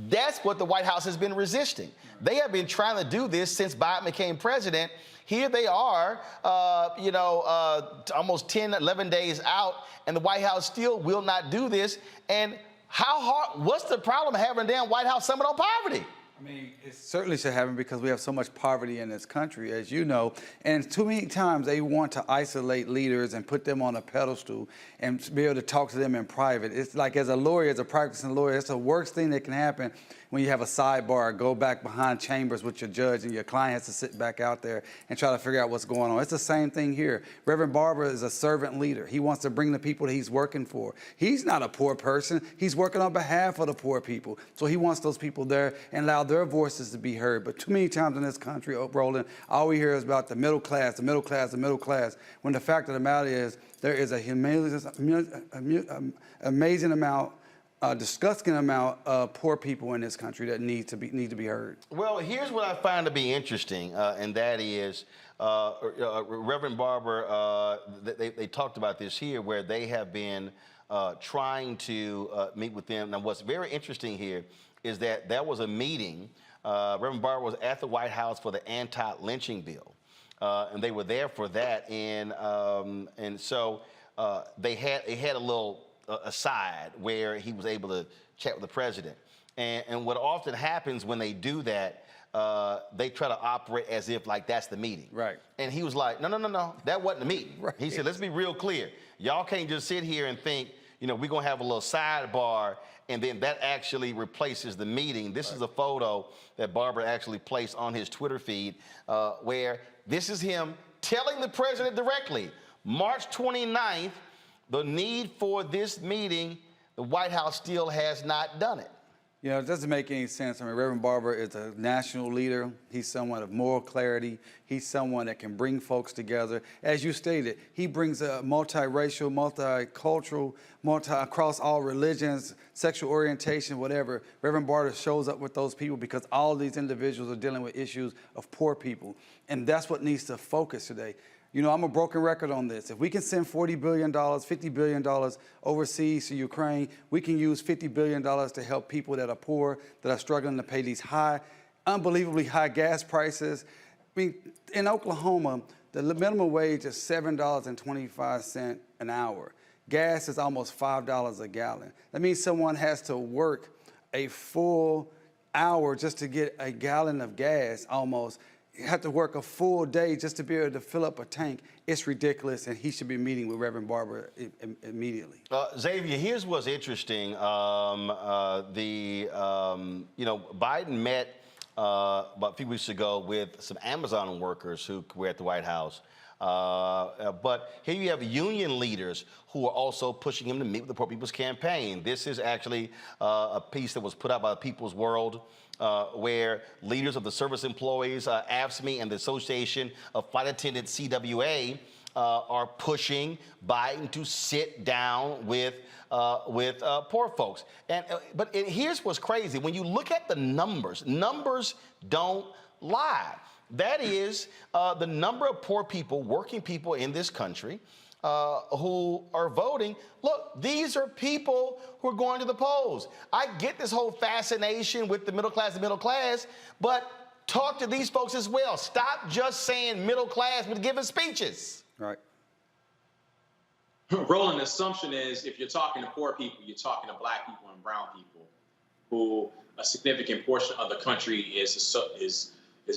That's what the White House has been resisting. They have been trying to do this since Biden became president. Here they are, almost 10, 11 days out, and the White House still will not do this. And how hard, what's the problem having a damn White House summit on poverty? I mean, it certainly should happen because we have so much poverty in this country, as you know. And too many times they want to isolate leaders and put them on a pedestal and be able to talk to them in private. It's like as a lawyer, as a practicing lawyer, it's the worst thing that can happen when you have a sidebar, go back behind chambers with your judge and your client has to sit back out there and try to figure out what's going on. It's the same thing here. Reverend Barber is a servant leader. He wants to bring the people that he's working for. He's not a poor person. He's working on behalf of the poor people. So he wants those people there and allow their voices to be heard. But too many times in this country, Roland, all we hear is about the middle class, the middle class, the middle class, when the fact of the matter is there is amazing amount, disgusting amount of poor people in this country that need to be heard. Well, here's what I find to be interesting, and that is Reverend Barber, they talked about this here, where they have been trying to meet with them. Now, what's very interesting here is that there was a meeting. Reverend Barber was at the White House for the anti-lynching bill, and they were there for that, and so they had a little aside where he was able to chat with the president. And what often happens when they do that, they try to operate as if like that's the meeting. Right. And he was like, no, that wasn't the meeting. Right. He said, let's be real clear. Y'all can't just sit here and think, we're going to have a little sidebar and then that actually replaces the meeting. This is a photo that Barber actually placed on his Twitter feed where this is him telling the president directly, March 29th, the need for this meeting, the White House still has not done it. It doesn't make any sense. I mean, Reverend Barber is a national leader. He's someone of moral clarity. He's someone that can bring folks together. As you stated, he brings a multiracial, multicultural, across all religions, sexual orientation, whatever. Reverend Barber shows up with those people because all of these individuals are dealing with issues of poor people. And that's what needs to focus today. I'm a broken record on this. If we can send $40 billion, $50 billion overseas to Ukraine, we can use $50 billion to help people that are poor, that are struggling to pay these unbelievably high gas prices. I mean, in Oklahoma, the minimum wage is $7.25 an hour. Gas is almost $5 a gallon. That means someone has to work a full hour just to get a gallon of gas almost. You have to work a full day just to be able to fill up a tank. It's ridiculous, and he should be meeting with Reverend Barber immediately. Xavier, here's what's interesting. Biden met about a few weeks ago with some Amazon workers who were at the White House. But here you have union leaders who are also pushing him to meet with the Poor People's Campaign. This is actually a piece that was put out by the People's World, where leaders of the service employees, AFSCME, and the Association of Flight Attendants, CWA, are pushing Biden to sit down with poor folks. But here's what's crazy. When you look at the numbers don't lie. That is the number of poor people, working people in this country who are voting. Look, these are people who are going to the polls. I get this whole fascination with the middle class, but talk to these folks as well. Stop just saying middle class with giving speeches. Right. Roland, the assumption is if you're talking to poor people, you're talking to black people and brown people, who a significant portion of the country is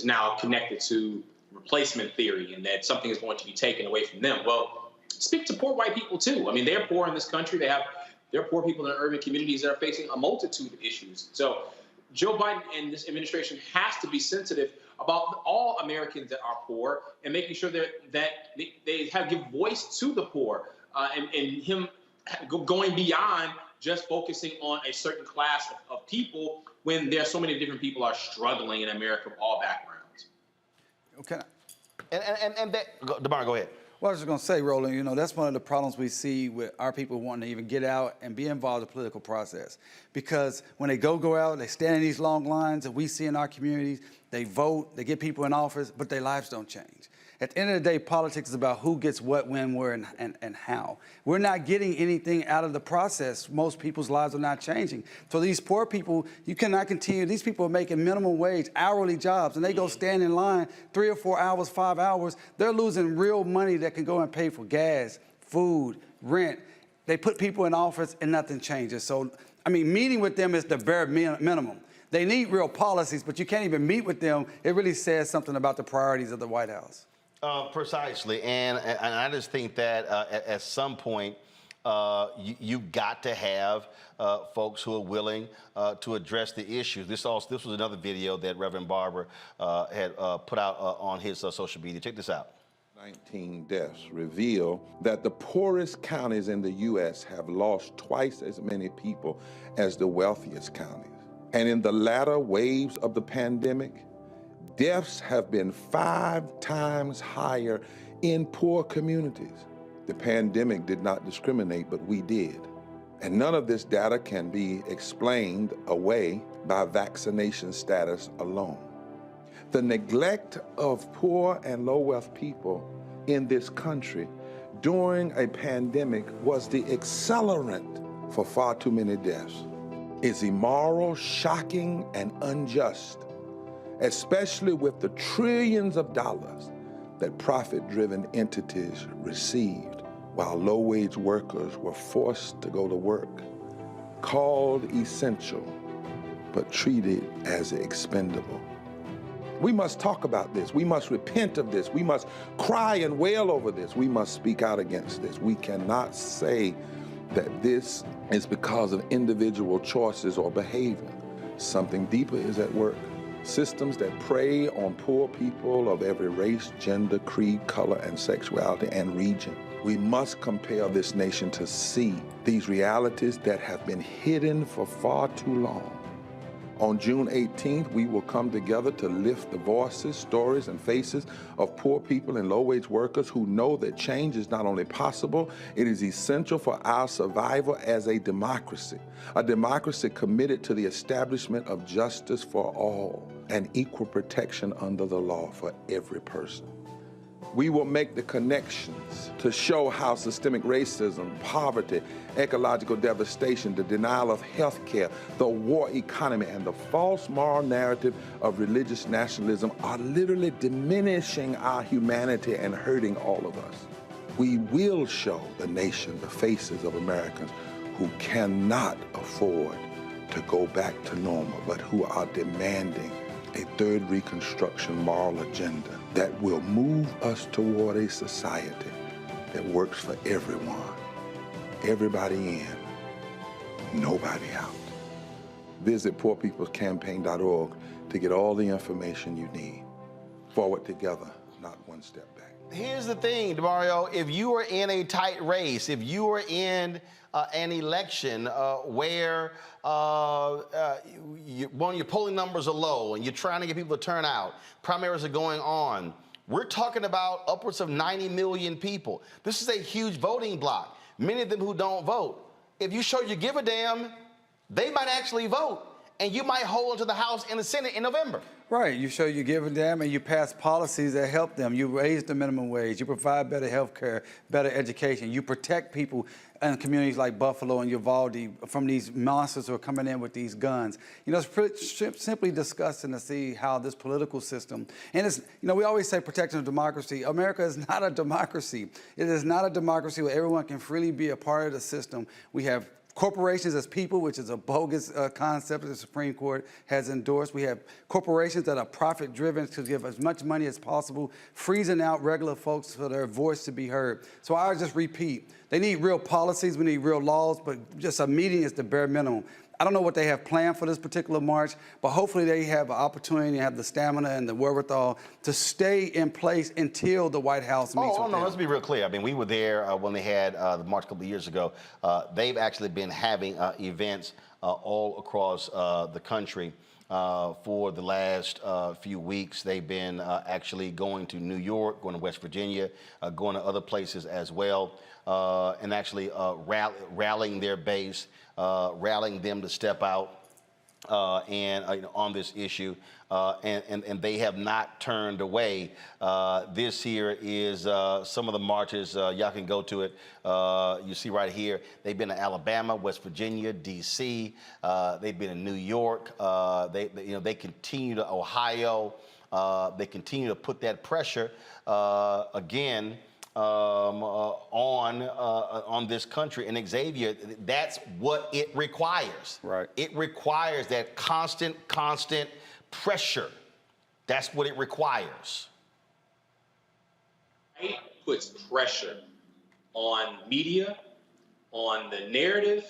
now connected to replacement theory, and that something is going to be taken away from them. Well, speak to poor white people too. I mean, they're poor in this country. There are poor people in urban communities that are facing a multitude of issues. So Joe Biden and this administration has to be sensitive about all Americans that are poor and making sure that they give voice to the poor, and him going beyond just focusing on a certain class of people when there are so many different people are struggling in America of all backgrounds. Okay. DeMar, go ahead. Well, I was just going to say, Roland, that's one of the problems we see with our people wanting to even get out and be involved in the political process. Because when they go out, they stand in these long lines that we see in our communities, they vote, they get people in office, but their lives don't change. At the end of the day, politics is about who gets what, when, where, and how. We're not getting anything out of the process. Most people's lives are not changing. So these poor people, you cannot continue. These people are making minimum wage, hourly jobs, and they go stand in line 3 or 4 hours, 5 hours. They're losing real money that can go and pay for gas, food, rent. They put people in office and nothing changes. So, meeting with them is the bare minimum. They need real policies, but you can't even meet with them. It really says something about the priorities of the White House. Precisely, and I just think that at some point, you've got to have folks who are willing to address the issues. This was another video that Reverend Barber had put out on his social media. Check this out. 19 deaths reveal that the poorest counties in the U.S. have lost twice as many people as the wealthiest counties. And in the latter waves of the pandemic, deaths have been 5 times higher in poor communities. The pandemic did not discriminate, but we did. And none of this data can be explained away by vaccination status alone. The neglect of poor and low-wealth people in this country during a pandemic was the accelerant for far too many deaths. It's immoral, shocking, and unjust, especially with the trillions of dollars that profit-driven entities received while low-wage workers were forced to go to work, called essential, but treated as expendable. We must talk about this. We must repent of this. We must cry and wail over this. We must speak out against this. We cannot say that this is because of individual choices or behavior. Something deeper is at work. Systems that prey on poor people of every race, gender, creed, color, and sexuality and region. We must compel this nation to see these realities that have been hidden for far too long. On June 18th, we will come together to lift the voices, stories, and faces of poor people and low-wage workers who know that change is not only possible, it is essential for our survival as a democracy committed to the establishment of justice for all and equal protection under the law for every person. We will make the connections to show how systemic racism, poverty, ecological devastation, the denial of health care, the war economy, and the false moral narrative of religious nationalism are literally diminishing our humanity and hurting all of us. We will show the nation the faces of Americans who cannot afford to go back to normal, but who are demanding a third Reconstruction moral agenda that will move us toward a society that works for everyone. Everybody in, nobody out. Visit poorpeoplescampaign.org to get all the information you need. Forward together, not one step back. Here's the thing, DeMario, if you are in a tight race, if you are in an election where your polling numbers are low and you're trying to get people to turn out, primaries are going on, we're talking about upwards of 90 million people. This is a huge voting bloc, many of them who don't vote. If you show you give a damn, they might actually vote, and you might hold onto the House and the Senate in November. Right, you show you give a damn and you pass policies that help them. You raise the minimum wage, you provide better health care, better education, you protect people in communities like Buffalo and Uvalde from these monsters who are coming in with these guns. You know, it's simply disgusting to see how this political system, and it's, you know, we always say protection of democracy. America is not a democracy. It is not a democracy where everyone can freely be a part of the system. We have corporations as people, which is a bogus concept that the Supreme Court has endorsed. We have corporations that are profit-driven to give as much money as possible, freezing out regular folks for their voice to be heard. So I just repeat, they need real policies, we need real laws, but just a meeting is the bare minimum. I don't know what they have planned for this particular march, but hopefully they have an opportunity to have the stamina and the wherewithal to stay in place until the White House meets with them. Let's be real clear. I mean, we were there when they had the march a couple of years ago. They've actually been having events all across the country for the last few weeks. They've been actually going to New York, going to West Virginia, going to other places as well, and actually rallying their base, rallying them to step out on this issue, and they have not turned away. This here is some of the marches. Y'all can go to it. You see right here, they've been to Alabama, West Virginia, D.C. They've been in New York. They continue to Ohio. They continue to put that pressure again on this country. And Xavier, that's what it requires. Right. It requires that constant pressure. That's what it requires. It puts pressure on media, on the narrative,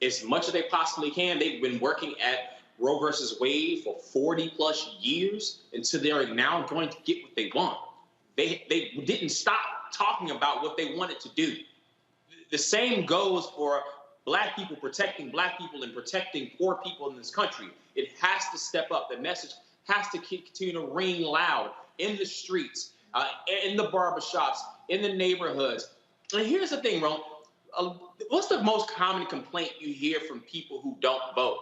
as much as they possibly can. They've been working at Roe versus Wade for 40 plus years until they're now going to get what they want. They didn't stop talking about what they wanted to do. The same goes for Black people, protecting Black people and protecting poor people in this country. It has to step up. The message has to continue to ring loud in the streets, in the barbershops, in the neighborhoods. And here's the thing, Roland. What's the most common complaint you hear from people who don't vote?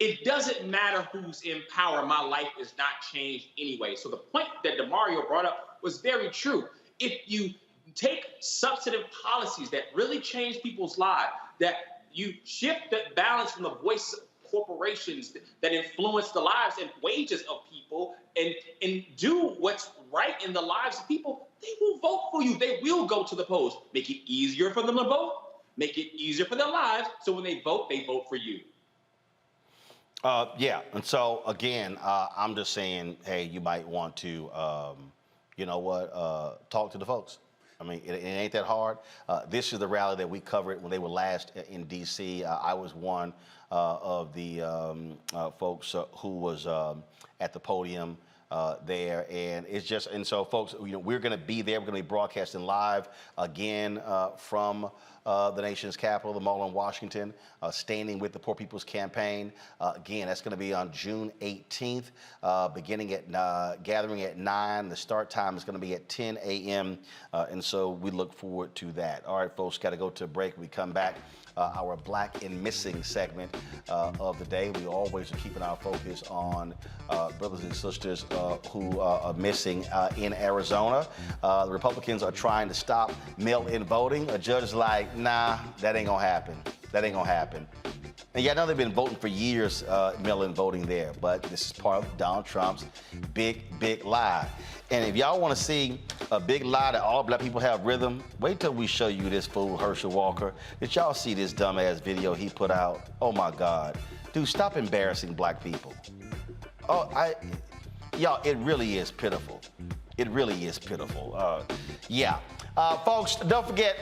It doesn't matter who's in power. My life is not changed anyway. So the point that DeMario brought up was very true. If you take substantive policies that really change people's lives, that you shift the balance from the voice of corporations that influence the lives and wages of people, and do what's right in the lives of people, they will vote for you. They will go to the polls. Make it easier for them to vote. Make it easier for their lives. So when they vote for you. Yeah, and so again, I'm just saying, hey, you might want to, talk to the folks. I mean, it ain't that hard. This is the rally that we covered when they were last in D.C. I was one of the folks who was at the podium there, and it's just, and so folks, we're going to be there. We're going to be broadcasting live again from the nation's capital, the Mall in Washington, standing with the Poor People's Campaign. Again, that's going to be on June 18th, beginning at gathering at 9. The start time is going to be at 10 a.m. And so we look forward to that. All right, folks, got to go to a break. We come back. Our Black and Missing segment of the day. We always are keeping our focus on brothers and sisters who are missing in Arizona. The Republicans are trying to stop mail-in voting. A judge is like, nah, that ain't gonna happen. That ain't gonna happen. And yeah, I know they've been voting for years, mail-in voting there, but this is part of Donald Trump's big lie. And if y'all want to see a big lie that all Black people have rhythm, wait till we show you this fool, Herschel Walker. Did y'all see this dumbass video he put out? Oh my God. Dude, stop embarrassing Black people. Y'all, it really is pitiful. It really is pitiful. Yeah. Folks, don't forget,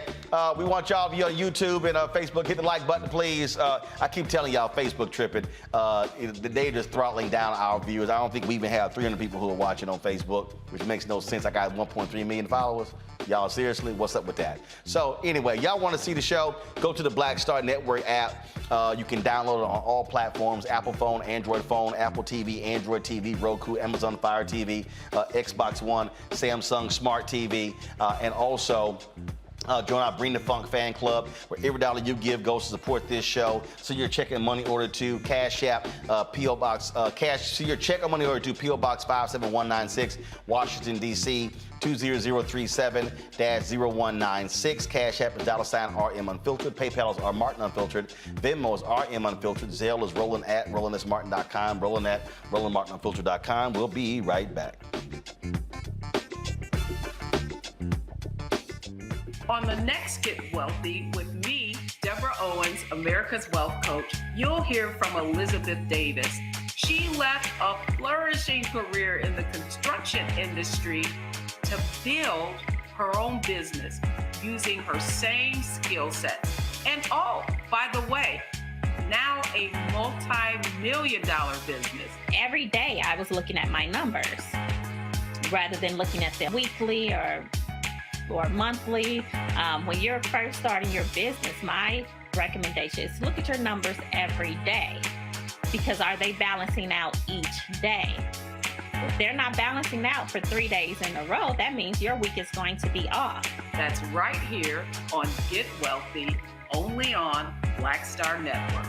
we want y'all to be on YouTube and Facebook. Hit the like button, please. I keep telling y'all, Facebook tripping. They're just throttling down our viewers. I don't think we even have 300 people who are watching on Facebook, which makes no sense. I got 1.3 million followers. Y'all, seriously, what's up with that? So anyway, y'all want to see the show, go to the Black Star Network app. You can download it on all platforms: Apple phone, Android phone, Apple TV, Android TV, Roku, Amazon Fire TV, Xbox One, Samsung Smart TV, and also join our Bring the Funk fan club, where every dollar you give goes to support this show. So your check and money order to Cash App, P.O. Box, so your check or money order to P.O. Box 57196, Washington, D.C., 20037-0196. Cash App is $RM Unfiltered. PayPal is R Martin Unfiltered. Venmo is RM Unfiltered. Zelle is Roland at RolandSMartin.com. Roland at RolandMartinUnfiltered.com. We'll be right back. On the next Get Wealthy with me, Deborah Owens, America's Wealth Coach, you'll hear from Elizabeth Davis. She left a flourishing career in the construction industry to build her own business using her same skill sets. And oh, by the way, now a multi-million-dollar business. Every day I was looking at my numbers rather than looking at them weekly or monthly. When you're first starting your business, my recommendation is look at your numbers every day, because are they balancing out each day? If they're not balancing out for 3 days in a row, that means your week is going to be off. That's right here on Get Wealthy, only on Black Star Network.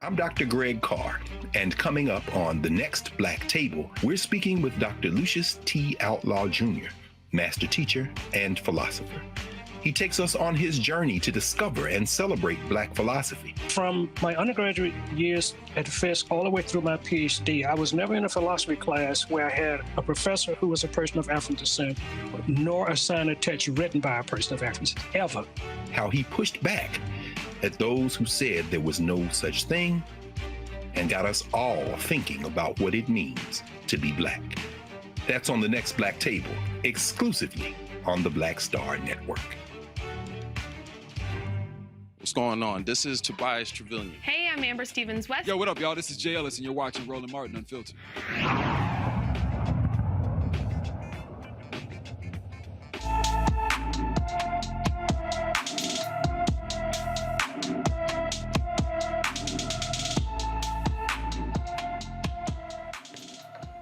I'm Dr. Greg Carr, and coming up on the next Black Table, we're speaking with Dr. Lucius T. Outlaw Jr., master teacher and philosopher. He takes us on his journey to discover and celebrate Black philosophy. From my undergraduate years at Fisk all the way through my PhD, I was never in a philosophy class where I had a professor who was a person of African descent, nor assigned a text written by a person of African descent, ever. How he pushed back at those who said there was no such thing and got us all thinking about what it means to be Black. That's on the next Black Table, exclusively on the Black Star Network. What's going on? This is Tobias Trevelyan. Hey, I'm Amber Stevens-West. Yo, what up, y'all? This is Jay Ellis, and you're watching Roland Martin Unfiltered.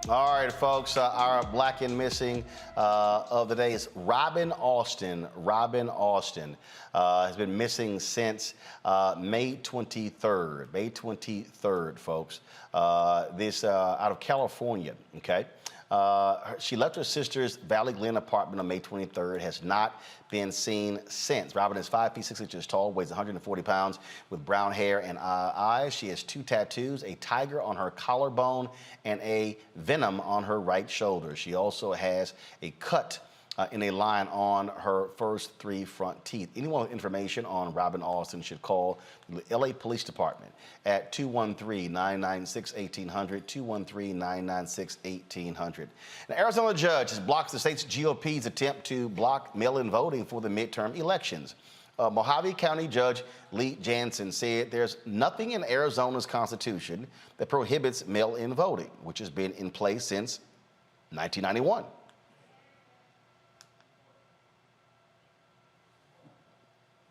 All right, folks, our Black and Missing of the day is Robin Austin. Robin Austin has been missing since May 23rd. May 23rd, folks. This out of California, okay? She left her sister's Valley Glen apartment on May 23rd, has not been seen since. Robin is 5 feet 6 inches tall, weighs 140 pounds, with brown hair and eyes. She has 2 tattoos, a tiger on her collarbone and a venom on her right shoulder. She also has a cut in a line on her first 3 front teeth. Anyone with information on Robin Austin should call the LA Police Department at 213-996-1800, 213-996-1800. An Arizona judge has blocked the state's GOP's attempt to block mail-in voting for the midterm elections. Mojave County Judge Lee Jansen said there's nothing in Arizona's constitution that prohibits mail-in voting, which has been in place since 1991.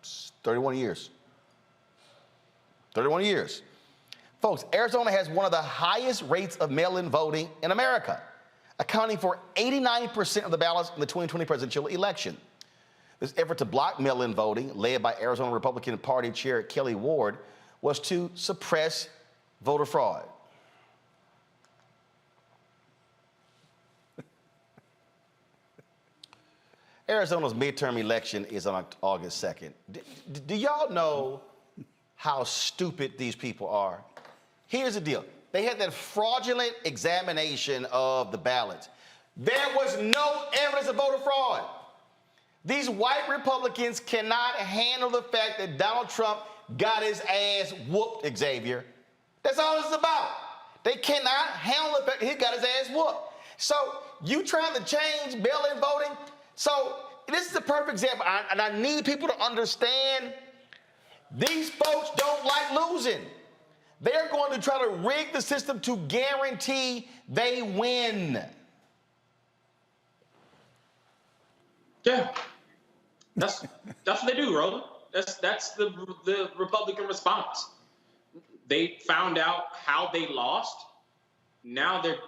It's 31 years. 31 years. Folks, Arizona has one of the highest rates of mail-in voting in America, accounting for 89% of the ballots in the 2020 presidential election. This effort to block mail-in voting, led by Arizona Republican Party Chair Kelly Ward, was to suppress voter fraud. Arizona's midterm election is on August 2nd. Do y'all know how stupid these people are? Here's the deal. They had that fraudulent examination of the ballots. There was no evidence of voter fraud. These white Republicans cannot handle the fact that Donald Trump got his ass whooped, Xavier. That's all this is about. They cannot handle the fact that he got his ass whooped. So you trying to change mail-in voting? So this is a perfect example, and I need people to understand these folks don't like losing. They're going to try to rig the system to guarantee they win. Yeah, that's what they do, Roland. That's the Republican response. They found out how they lost. Now they're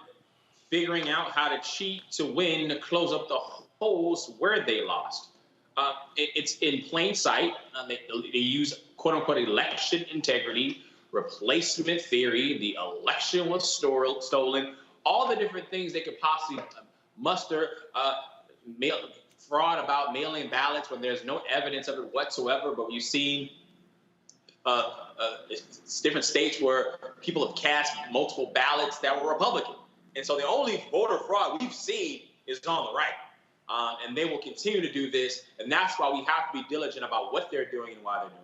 figuring out how to cheat to win, to close up the holes where they lost. It's in plain sight. They use quote-unquote election integrity, replacement theory, the election was stolen, all the different things they could possibly muster, fraud about mail-in ballots when there's no evidence of it whatsoever. But we've seen different states where people have cast multiple ballots that were Republican. And so the only voter fraud we've seen is on the right. And they will continue to do this. And that's why we have to be diligent about what they're doing and why they're doing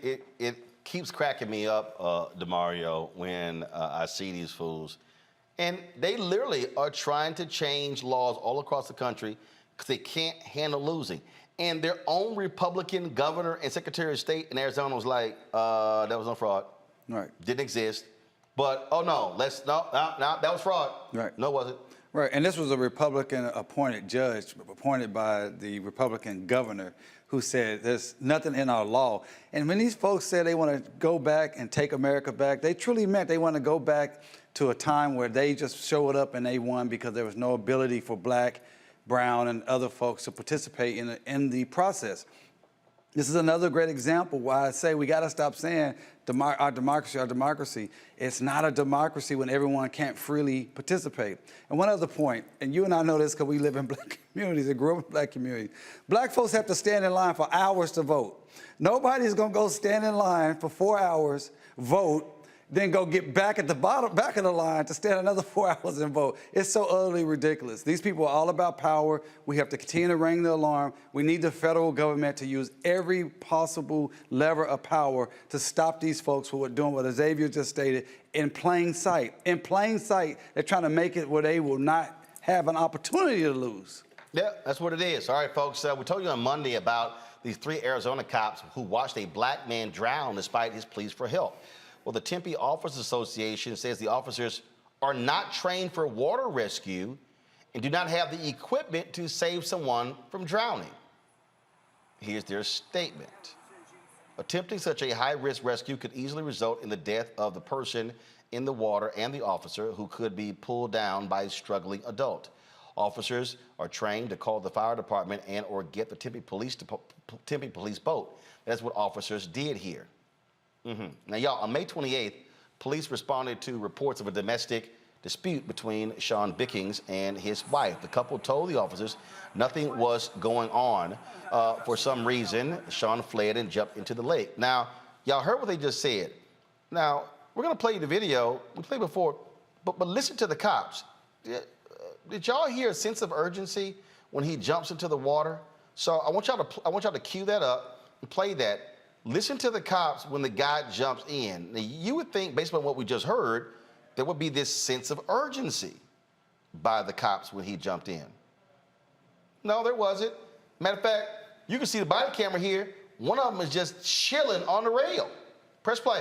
it. It keeps cracking me up, DeMario, when I see these fools. And they literally are trying to change laws all across the country because they can't handle losing. And their own Republican governor and Secretary of State in Arizona was like, that was no fraud. Right. Didn't exist. But, oh, no, no, that was fraud. Right. No, it wasn't. Right, and this was a Republican-appointed judge, appointed by the Republican governor, who said there's nothing in our law. And when these folks said they want to go back and take America back, they truly meant they want to go back to a time where they just showed up and they won because there was no ability for black, brown, and other folks to participate in the process. This is another great example why I say we got to stop saying our democracy. It's not a democracy when everyone can't freely participate. And one other point, and you and I know this because we live in black communities and grew up in black communities. Black folks have to stand in line for hours to vote. Nobody's going to go stand in line for 4 hours, vote, then go get back at the back of the line to stand another 4 hours and vote. It's so utterly ridiculous. These people are all about power. We have to continue to ring the alarm. We need the federal government to use every possible lever of power to stop these folks who are doing what Xavier just stated in plain sight. In plain sight, they're trying to make it where they will not have an opportunity to lose. Yeah, that's what it is. All right, folks, we told you on Monday about these 3 Arizona cops who watched a black man drown despite his pleas for help. Well, the Tempe Officers Association says the officers are not trained for water rescue and do not have the equipment to save someone from drowning. Here's their statement. Attempting such a high-risk rescue could easily result in the death of the person in the water and the officer, who could be pulled down by a struggling adult. Officers are trained to call the fire department and or get the Tempe police boat. That's what officers did here. Now, y'all, on May 28th, police responded to reports of a domestic dispute between Sean Bickings and his wife. The couple told the officers nothing was going on. For some reason, Sean fled and jumped into the lake. Now, y'all heard what they just said. Now, we're going to play you the video. We played before, but listen to the cops. Did y'all hear a sense of urgency when he jumps into the water? So I want y'all to cue that up and play that. Listen to the cops when the guy jumps in. Now, you would think, based on what we just heard, there would be this sense of urgency by the cops when he jumped in. No, there wasn't. Matter of fact, you can see the body camera here. One of them is just chilling on the rail. Press play.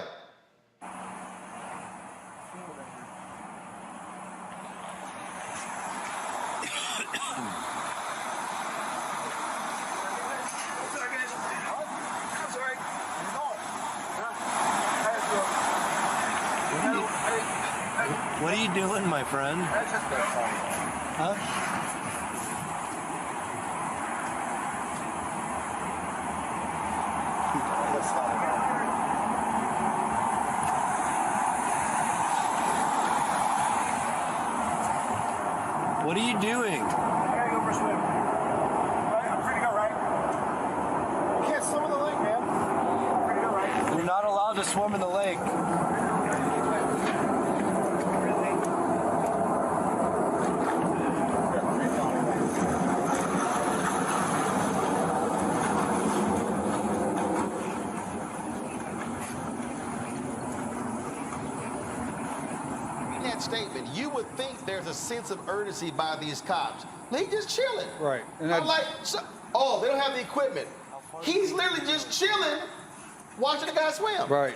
What are you doing, my friend? Huh? What are you doing? I gotta go for a swim. Right? I'm free to go, right? You can't swim in the lake, man. I'm free to go, right? You're not allowed to swim in the lake. Statement, you would think there's a sense of urgency by these cops. They just chilling. Right. And I'm like, oh, they don't have the equipment. He's literally just chilling, watching the guy swim. Right.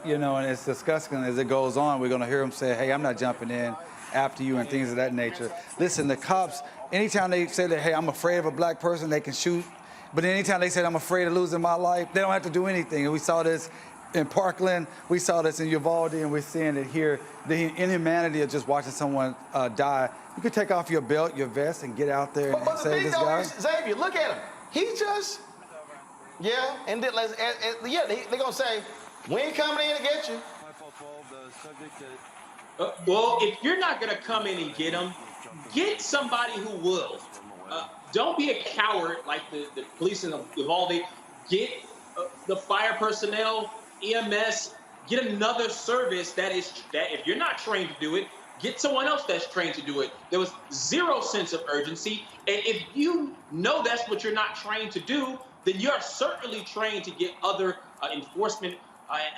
You know, and it's disgusting as it goes on. We're going to hear him say, hey, I'm not jumping in after you and things of that nature. Listen, the cops, anytime they say that, hey, I'm afraid of a black person, they can shoot. But anytime they say I'm afraid of losing my life, they don't have to do anything. And we saw this in Parkland, we saw this in Uvalde, and we're seeing it here. The inhumanity of just watching someone die. You could take off your belt, your vest, and get out there and save this guy. Xavier, look at him. He's just, yeah, and they're gonna say, we ain't coming in to get you. Well, if you're not gonna come in and get him, get somebody who will. Don't be a coward like the police in Uvalde. Get the fire personnel, EMS, get another service that if you're not trained to do it, get someone else that's trained to do it. There was zero sense of urgency. And if you know that's what you're not trained to do, then you're certainly trained to get other enforcement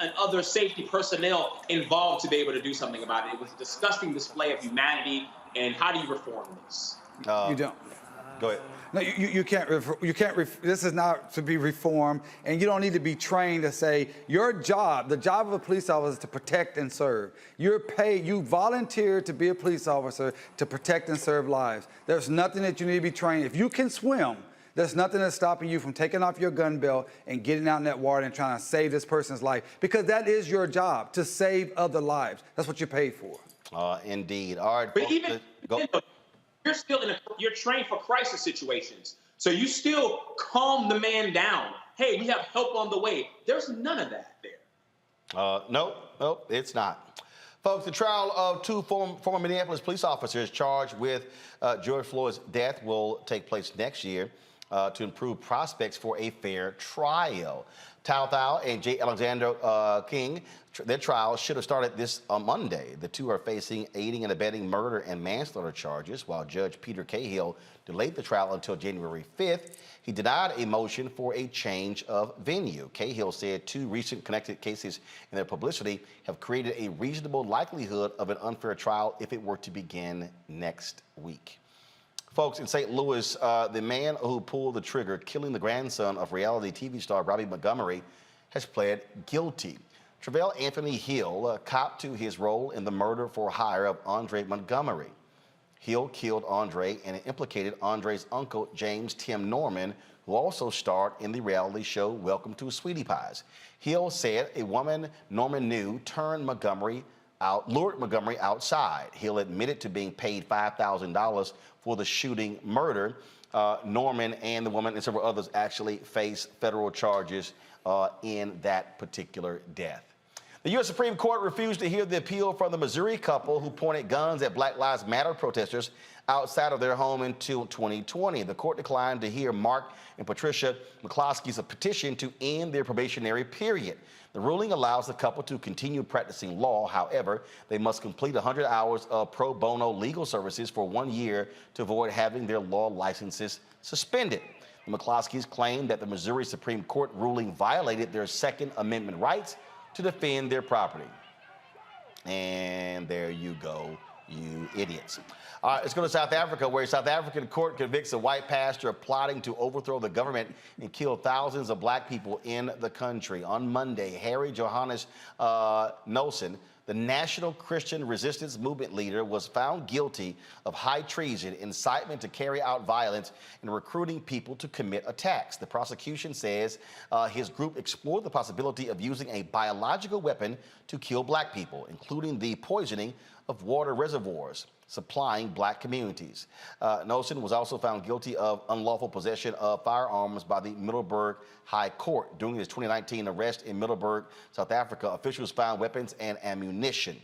and other safety personnel involved to be able to do something about it. It was a disgusting display of humanity. And how do you reform this? You don't. Go ahead. No, you can't. This is not to be reformed, and you don't need to be trained to say your job. The job of a police officer is to protect and serve. You're paid. You volunteer to be a police officer to protect and serve lives. There's nothing that you need to be trained. If you can swim, there's nothing that's stopping you from taking off your gun belt and getting out in that water and trying to save this person's life, because that is your job, to save other lives. That's what you're paid for. Indeed. All right. But even you're still you're trained for crisis situations. So you still calm the man down. Hey, we have help on the way. There's none of that there. Nope, it's not. Folks, the trial of two former Minneapolis police officers charged with George Floyd's death will take place next year to improve prospects for a fair trial. Tao Thao and J. Alexander King, their trial should have started this Monday. The two are facing aiding and abetting murder and manslaughter charges, while Judge Peter Cahill delayed the trial until January 5th. He denied a motion for a change of venue. Cahill said two recent connected cases and their publicity have created a reasonable likelihood of an unfair trial if it were to begin next week. Folks, in St. Louis, the man who pulled the trigger, killing the grandson of reality TV star Robbie Montgomery, has pled guilty. Travell Anthony Hill copped to his role in the murder for hire of Andre Montgomery. Hill killed Andre and implicated Andre's uncle, James Tim Norman, who also starred in the reality show Welcome to Sweetie Pies. Hill said a woman Norman knew lured Montgomery outside. Hill admitted to being paid $5,000 for the shooting murder. Norman and the woman and several others actually face federal charges in that particular death. The U.S. Supreme Court refused to hear the appeal from the Missouri couple who pointed guns at Black Lives Matter protesters outside of their home until 2020. The court declined to hear Mark and Patricia McCloskey's petition to end their probationary period. The ruling allows the couple to continue practicing law. However, they must complete 100 hours of pro bono legal services for 1 year to avoid having their law licenses suspended. The McCloskeys claim that the Missouri Supreme Court ruling violated their Second Amendment rights to defend their property. And there you go, you idiots. All right, let's go to South Africa, where a South African court convicts a white pastor of plotting to overthrow the government and kill thousands of black people in the country. On Monday, Harry Johannes Nelson, the National Christian Resistance Movement leader, was found guilty of high treason, incitement to carry out violence, and recruiting people to commit attacks. The prosecution says his group explored the possibility of using a biological weapon to kill black people, including the poisoning of water reservoirs supplying black communities. Nelson was also found guilty of unlawful possession of firearms by the Middelburg High Court. During his 2019 arrest in Middelburg, South Africa, officials found weapons and ammunition.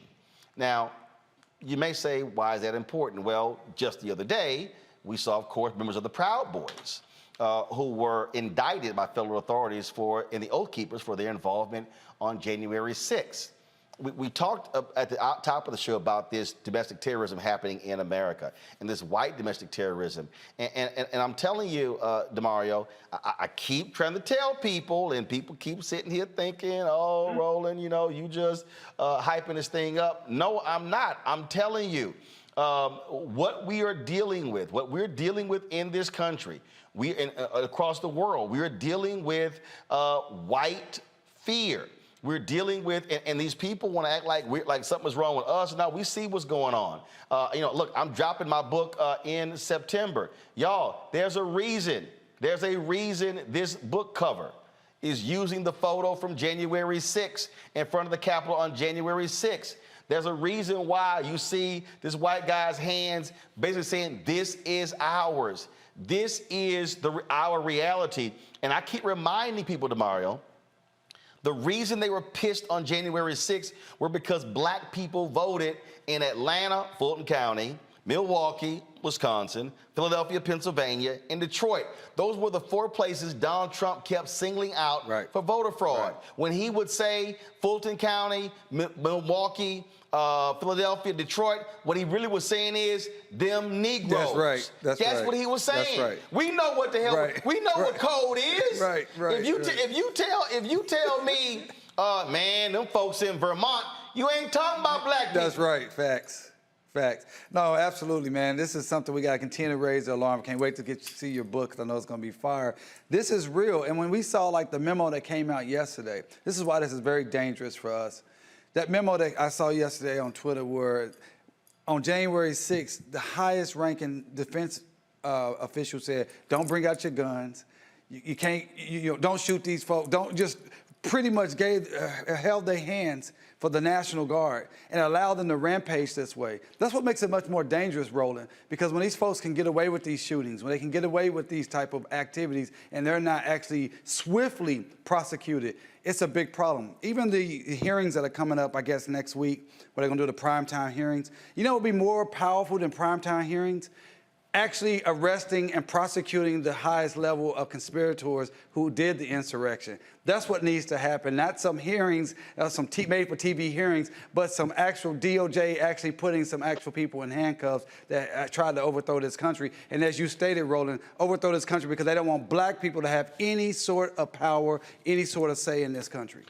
Now, you may say, why is that important? Well, just the other day, we saw, of course, members of the Proud Boys who were indicted by federal authorities in the Oath Keepers for their involvement on January 6th. We talked at the top of the show about this domestic terrorism happening in America and this white domestic terrorism. And I'm telling you, DeMario, I keep trying to tell people, and people keep sitting here thinking, oh, Roland, you just hyping this thing up. No, I'm not. I'm telling you, what we're dealing with in this country, across the world, we're dealing with white fear. We're dealing with, and these people want to act like something's wrong with us. Now we see what's going on. Look, I'm dropping my book in September. Y'all, there's a reason this book cover is using the photo from January 6th in front of the Capitol on January 6th. There's a reason why you see this white guy's hands basically saying, this is ours. This is our reality. And I keep reminding people, DeMario, the reason they were pissed on January 6th were because black people voted in Atlanta, Fulton County, Milwaukee, Wisconsin, Philadelphia, Pennsylvania, and Detroit. Those were the 4 places Donald Trump kept singling out for voter fraud. Right. When he would say Fulton County, Milwaukee, Philadelphia, Detroit, what he really was saying is them Negroes. That's right. That's what he was saying. That's right. We know what the hell. Right. We know what code is. Right. If you tell me, man, them folks in Vermont, you ain't talking about black people. That's right. Facts. No, absolutely, man. This is something we got to continue to raise the alarm. Can't wait to see your book, because I know it's going to be fire. This is real. And when we saw the memo that came out yesterday, this is why this is very dangerous for us. That memo that I saw yesterday on Twitter, where on January 6th, the highest ranking defense official said, don't bring out your guns. You can't, don't shoot these folks. Don't just pretty much held their hands for the National Guard and allowed them to rampage this way. That's what makes it much more dangerous, Roland, because when these folks can get away with these shootings, when they can get away with these type of activities and they're not actually swiftly prosecuted, it's a big problem. Even the hearings that are coming up, I guess, next week, where they're going to do the primetime hearings, you know what would be more powerful than primetime hearings? Actually arresting and prosecuting the highest level of conspirators who did the insurrection. That's what needs to happen, not some hearings, some made-for-TV hearings, but some actual DOJ actually putting some actual people in handcuffs that tried to overthrow this country. And as you stated, Roland, overthrow this country because they don't want black people to have any sort of power, any sort of say in this country.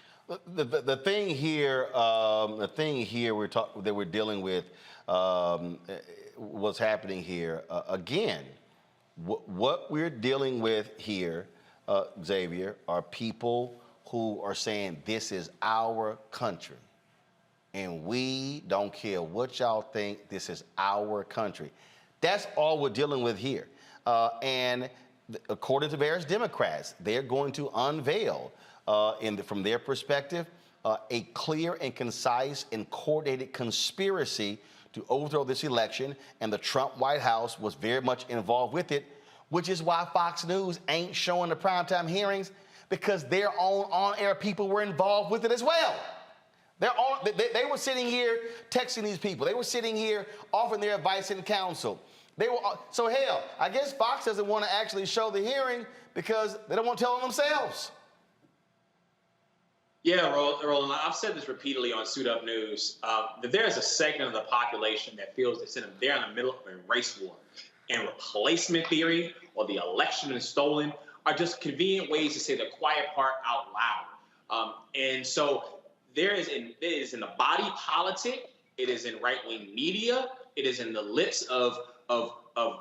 The thing here, that we're dealing with, what's happening here, again, what we're dealing with here, Xavier, are people who are saying this is our country and we don't care what y'all think, this is our country. That's all we're dealing with here. And according to various Democrats, they're going to unveil, from their perspective, a clear and concise and coordinated conspiracy to overthrow this election, and the Trump White House was very much involved with it, which is why Fox News ain't showing the primetime hearings, because their own on-air people were involved with it as well. They were sitting here texting these people. They were sitting here offering their advice and counsel. So hell, I guess Fox doesn't want to actually show the hearing because they don't want to tell them themselves. Yeah, Roland, I've said this repeatedly on Suit Up News, that there is a segment of the population that feels that they're in the middle of a race war. And replacement theory or the election is stolen are just convenient ways to say the quiet part out loud. And so it is in the body politic, it is in right-wing media, it is in the lips of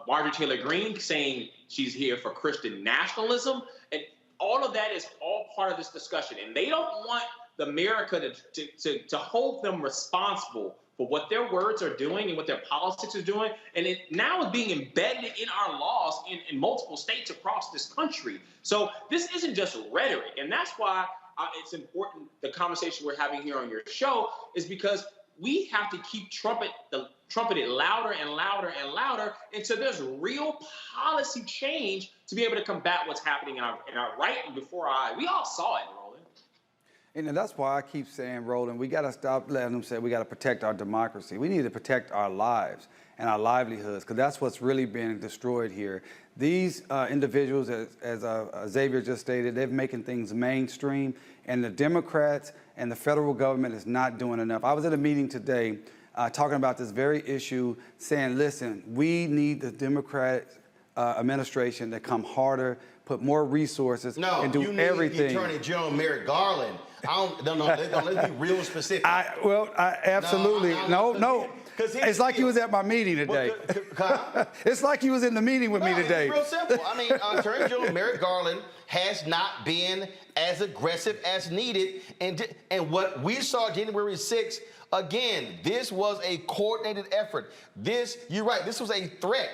Marjorie Taylor Greene saying she's here for Christian nationalism. And all of that is all part of this discussion. And they don't want America to hold them responsible for what their words are doing and what their politics are doing. And it now is being embedded in our laws in multiple states across this country. So this isn't just rhetoric. And that's why it's important, the conversation we're having here on your show, is because we have to keep trumpeted louder and louder and louder until there's real policy change to be able to combat what's happening in our right and before our eyes. We all saw it, Roland. And that's why I keep saying, Roland, we got to stop letting them say we got to protect our democracy. We need to protect our lives and our livelihoods, because that's what's really being destroyed here. These individuals, as Xavier just stated, they're making things mainstream, and the Democrats and the federal government is not doing enough. I was at a meeting today talking about this very issue, saying, listen, we need the Democratic administration to come harder, put more resources, and do everything. No, you need Attorney General Merrick Garland. Let's be real specific. Absolutely. No. It's like you was at my meeting today. It's like you was in the meeting with me today. It's real simple. I mean, Attorney General Merrick Garland has not been as aggressive as needed. And what we saw January 6th, again, this was a coordinated effort. You're right, this was a threat.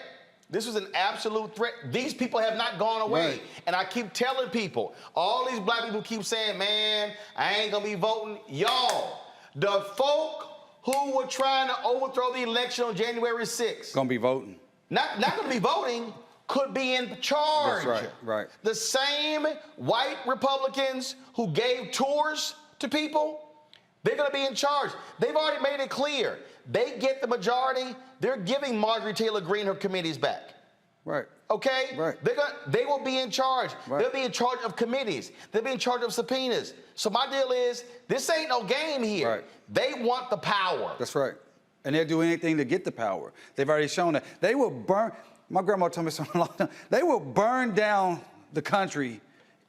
This was an absolute threat. These people have not gone away. Right. And I keep telling people, all these black people keep saying, man, I ain't gonna be voting. Y'all, the folk who were trying to overthrow the election on January 6th. Gonna be voting. Not gonna be voting, could be in charge. That's right. The same white Republicans who gave tours to people, they're gonna be in charge. They've already made it clear. They get the majority, they're giving Marjorie Taylor Greene her committees back. Right. Okay? Right. They will be in charge. Right. They'll be in charge of committees. They'll be in charge of subpoenas. So my deal is, this ain't no game here. Right. They want the power. That's right. And they'll do anything to get the power. They've already shown that. They will burn, my grandma told me something like that, they will burn down the country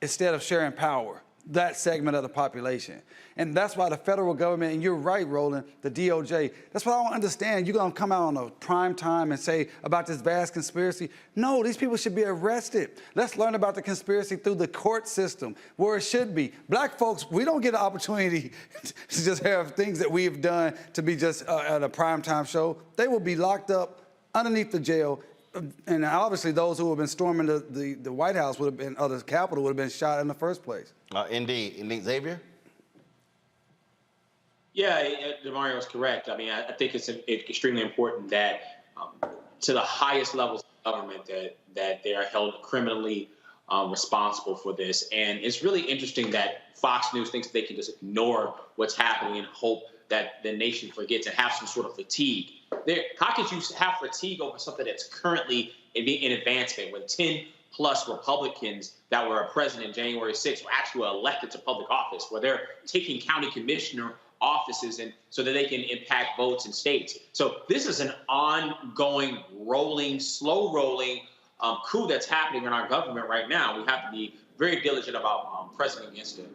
instead of sharing power, that segment of the population. And that's why the federal government, and you're right, Roland, the DOJ, that's what I don't understand. You're gonna come out on a prime time and say about this vast conspiracy. No, these people should be arrested. Let's learn about the conspiracy through the court system, where it should be. Black folks, we don't get an opportunity to just have things that we've done to be just at a prime time show. They will be locked up underneath the jail And obviously those who have been storming the White House would have been, or the Capitol would have been shot in the first place. Indeed. Xavier? Yeah, DeMario is correct. I mean, I think it's extremely important that to the highest levels of government that they are held criminally responsible for this. And it's really interesting that Fox News thinks they can just ignore what's happening and hope that the nation forgets and have some sort of fatigue. How could you have fatigue over something that's currently in advancement when 10 plus Republicans that were president January 6th were actually elected to public office, where they're taking county commissioner offices and so that they can impact votes in states. So this is an ongoing, slow rolling coup that's happening in our government right now. We have to be very diligent about pressing against it.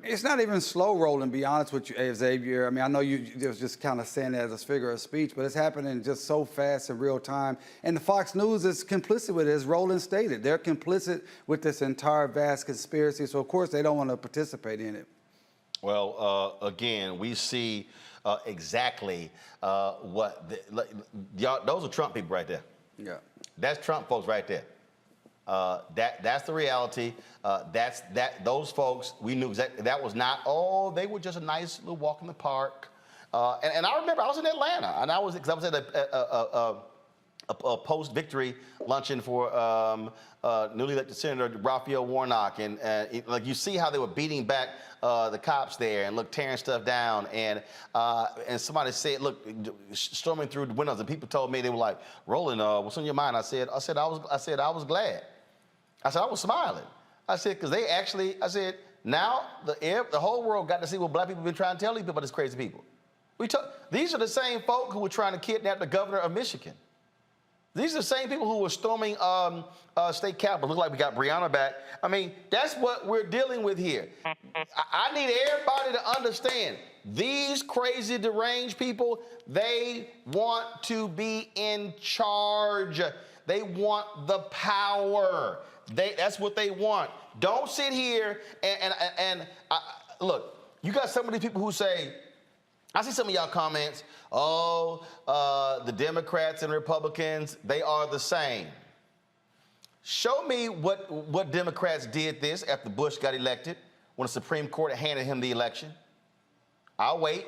It's not even slow rolling, to be honest with you, Xavier. I mean, I know you was just kind of saying that as a figure of speech, but it's happening just so fast in real time. And the Fox News is complicit with it, as Roland stated. They're complicit with this entire vast conspiracy, so of course they don't want to participate in it. Well, again, we see exactly those are Trump people right there. Yeah. That's Trump folks right there. That's the reality. Those folks, we knew exactly, that was not, they were just a nice little walk in the park. And I remember I was in Atlanta, and I was at a post-victory luncheon for newly elected Senator Raphael Warnock, and like you see how they were beating back the cops there and tearing stuff down, and somebody said, look, storming through the windows, and people told me, they were like, Roland, what's on your mind? I said I was glad. I said I was smiling. I said because they actually, I said now the whole world got to see what black people have been trying to tell these people about these crazy people. These are the same folk who were trying to kidnap the governor of Michigan. These are the same people who were storming state capitol. Look like we got Breonna back. I mean, that's what we're dealing with here. I need everybody to understand, these crazy, deranged people, they want to be in charge. They want the power. That's what they want. Don't sit here and look, you got some of these people who say, I see some of y'all comments, the Democrats and Republicans, they are the same. Show me what Democrats did this after Bush got elected, when the Supreme Court handed him the election. I'll wait.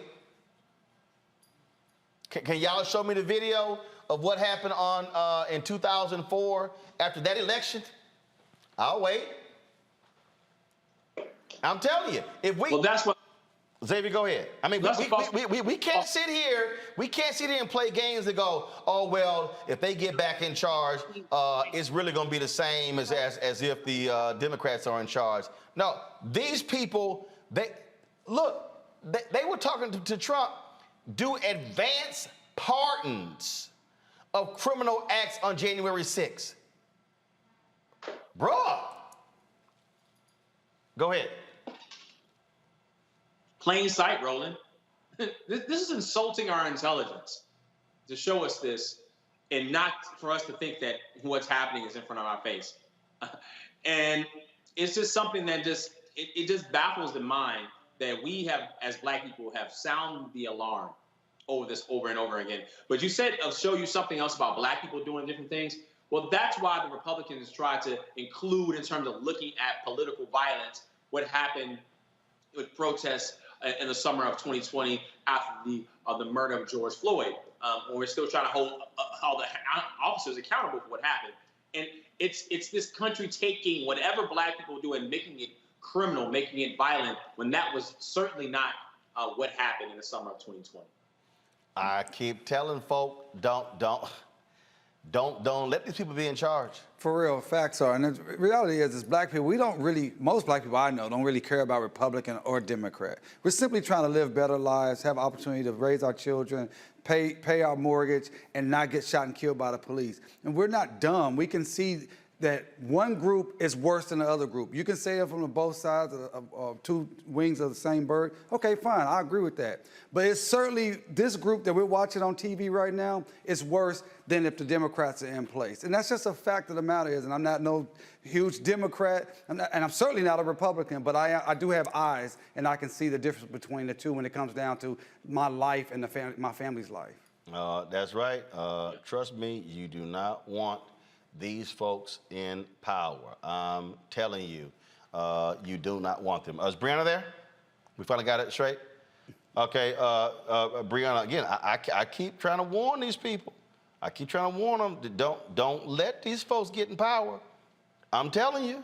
Can y'all show me the video of what happened in 2004 after that election? I'll wait. I'm telling you, if we... Well, that's what... Xavier, go ahead. I mean, we can't sit here. We can't sit here and play games and go, oh well, if they get back in charge, it's really going to be the same as if the Democrats are in charge. No, these people, they were talking to Trump. Do advance pardons of criminal acts on January 6th. Bruh. Go ahead. Plain sight, Roland. This is insulting our intelligence to show us this and not for us to think that what's happening is in front of our face. And it's just something that it just baffles the mind that we have, as black people, have sounded the alarm over this over and over again. But you said I'll show you something else about black people doing different things. Well, that's why the Republicans try to include, in terms of looking at political violence, what happened with protests in the summer of 2020 after the murder of George Floyd. We're still trying to hold all the officers accountable for what happened. And it's this country taking whatever black people do and making it criminal, making it violent, when that was certainly not what happened in the summer of 2020. I keep telling folk, don't let these people be in charge. For real, facts are. And the reality is black people, most black people I know don't really care about Republican or Democrat. We're simply trying to live better lives, have opportunity to raise our children, pay our mortgage, and not get shot and killed by the police. And we're not dumb. We can see that one group is worse than the other group. You can say it from both sides of two wings of the same bird. Okay, fine, I agree with that. But it's certainly, this group that we're watching on TV right now is worse than if the Democrats are in place. And that's just a fact of the matter is, and I'm not no huge Democrat, and I'm certainly not a Republican, but I do have eyes, and I can see the difference between the two when it comes down to my life and my family's life. That's right. Trust me, you do not want these folks in power. I'm telling you, you do not want them. Is Brianna there? We finally got it straight? Okay, Brianna, again, I keep trying to warn these people. I keep trying to warn them that don't let these folks get in power. I'm telling you.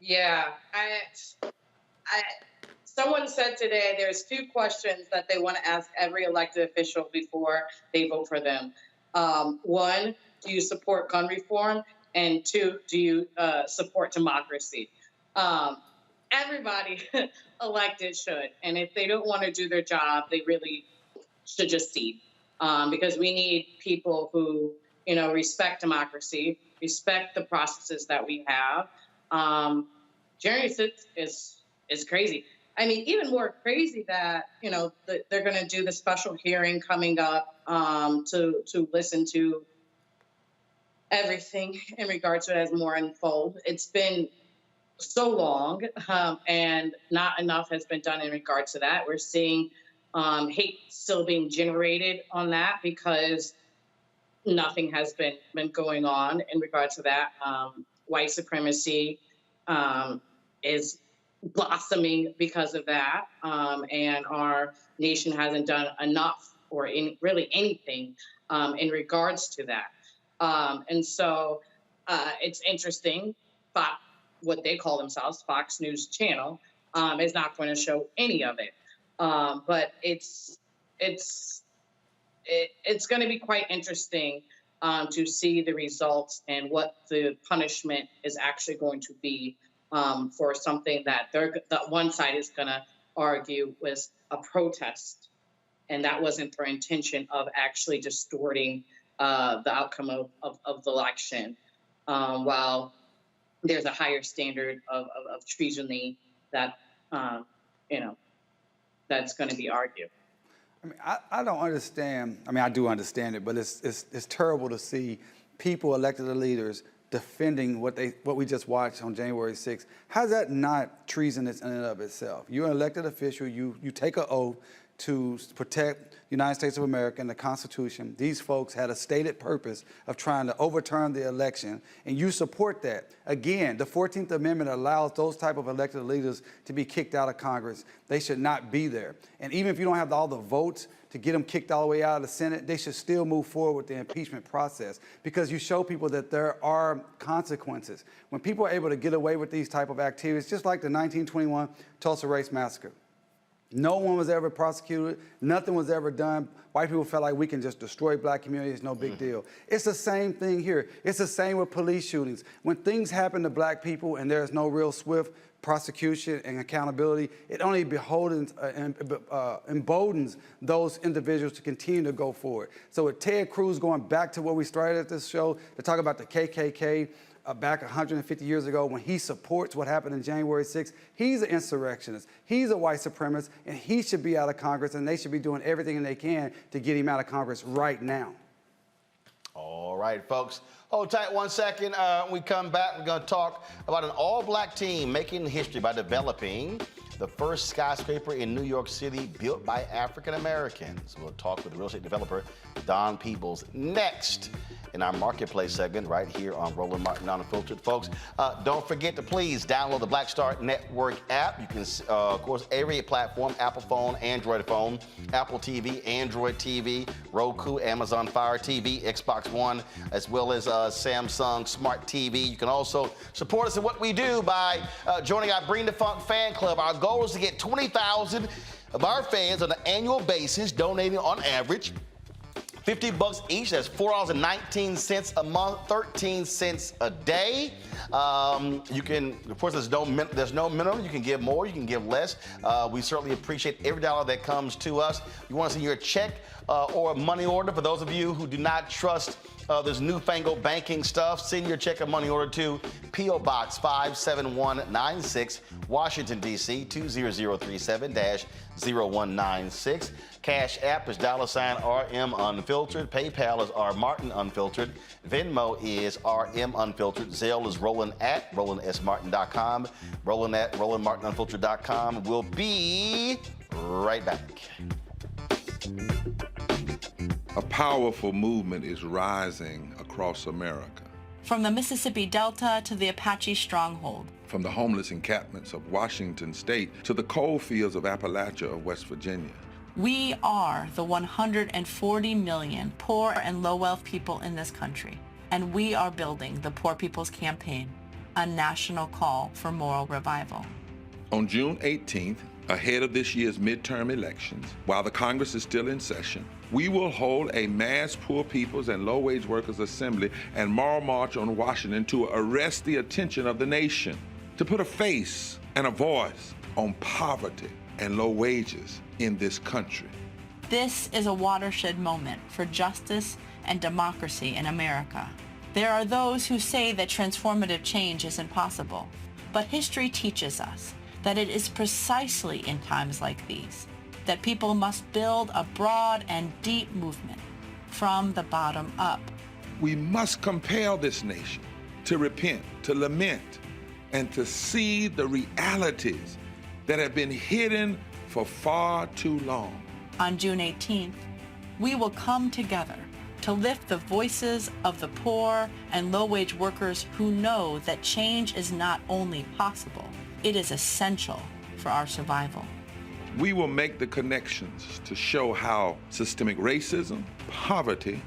Yeah, someone said today there's 2 questions that they want to ask every elected official before they vote for them. 1, do you support gun reform? And 2, do you support democracy? Everybody elected should. And if they don't want to do their job, they really should just cede. Because we need people who, respect democracy, respect the processes that we have. January 6th is crazy. I mean, even more crazy that, they're going to do the special hearing coming up to listen to everything in regards to it as more unfold. It's been so long and not enough has been done in regards to that. We're seeing hate still being generated on that because nothing has been going on in regards to that. White supremacy is blossoming because of that, and our nation hasn't done enough or really anything in regards to that. And so it's interesting, what they call themselves, Fox News Channel, is not going to show any of it. But it's going to be quite interesting to see the results and what the punishment is actually going to be for something that one side is going to argue was a protest, and that wasn't their intention of actually distorting the outcome of the election, while there's a higher standard of treasonry that that's going to be argued. I mean, I don't understand. I mean, I do understand it, but it's terrible to see people, elected leaders, defending what we just watched on January 6th. How's that not treasonous in and of itself? You're an elected official. You take an oath to protect the United States of America and the Constitution. These folks had a stated purpose of trying to overturn the election, and you support that. Again, the 14th Amendment allows those type of elected leaders to be kicked out of Congress. They should not be there. And even if you don't have all the votes to get them kicked all the way out of the Senate, they should still move forward with the impeachment process, because you show people that there are consequences. When people are able to get away with these type of activities, just like the 1921 Tulsa Race Massacre, no one was ever prosecuted. Nothing was ever done. White people felt like we can just destroy black communities, no big deal. It's the same thing here. It's the same with police shootings. When things happen to black people and there's no real swift prosecution and accountability, it only emboldens those individuals to continue to go forward. So with Ted Cruz, going back to what we started at this show, to talk about the KKK, back 150 years ago, when he supports what happened in January 6th, he's an insurrectionist, he's a white supremacist, and he should be out of Congress, and they should be doing everything they can to get him out of Congress right now. All right, folks. Hold tight 1 second. When we come back, we're going to talk about an all-black team making history by developing the first skyscraper in New York City built by African Americans. We'll talk with the real estate developer, Don Peebles, next in our marketplace segment right here on Roland Martin Unfiltered. Folks, don't forget to please download the Black Star Network app. You can, of course, every platform, Apple phone, Android phone, Apple TV, Android TV, Roku, Amazon Fire TV, Xbox One, as well as Samsung Smart TV. You can also support us in what we do by joining our Bring the Funk fan club. Our goal is to get 20,000 of our fans on an annual basis, donating on average $50 each. That's $4.19 a month, 13 cents a day. You can, of course, there's no minimum. You can give more, you can give less. We certainly appreciate every dollar that comes to us. You want to send your check or a money order. For those of you who do not trust this newfangled banking stuff, send your check or money order to P.O. Box 57196, Washington, D.C. 20037-0196. Cash App is $RM Unfiltered. PayPal is R Martin Unfiltered. Venmo is RM Unfiltered. Zelle is Roland at RolandSMartin.com. Roland at RolandMartinUnfiltered.com. We'll be right back. A powerful movement is rising across America. From the Mississippi Delta to the Apache stronghold. From the homeless encampments of Washington State to the coal fields of Appalachia of West Virginia. We are the 140 million poor and low-wealth people in this country, and we are building the Poor People's Campaign, a national call for moral revival. On June 18th, ahead of this year's midterm elections, while the Congress is still in session, we will hold a mass poor people's and low-wage workers assembly and moral march on Washington to arrest the attention of the nation, to put a face and a voice on poverty and low wages in this country. This is a watershed moment for justice and democracy in America. There are those who say that transformative change is impossible, but history teaches us that it is precisely in times like these that people must build a broad and deep movement from the bottom up. We must compel this nation to repent, to lament, and to see the realities that have been hidden for far too long. On June 18th, we will come together to lift the voices of the poor and low-wage workers who know that change is not only possible, it is essential for our survival. We will make the connections to show how systemic racism, poverty,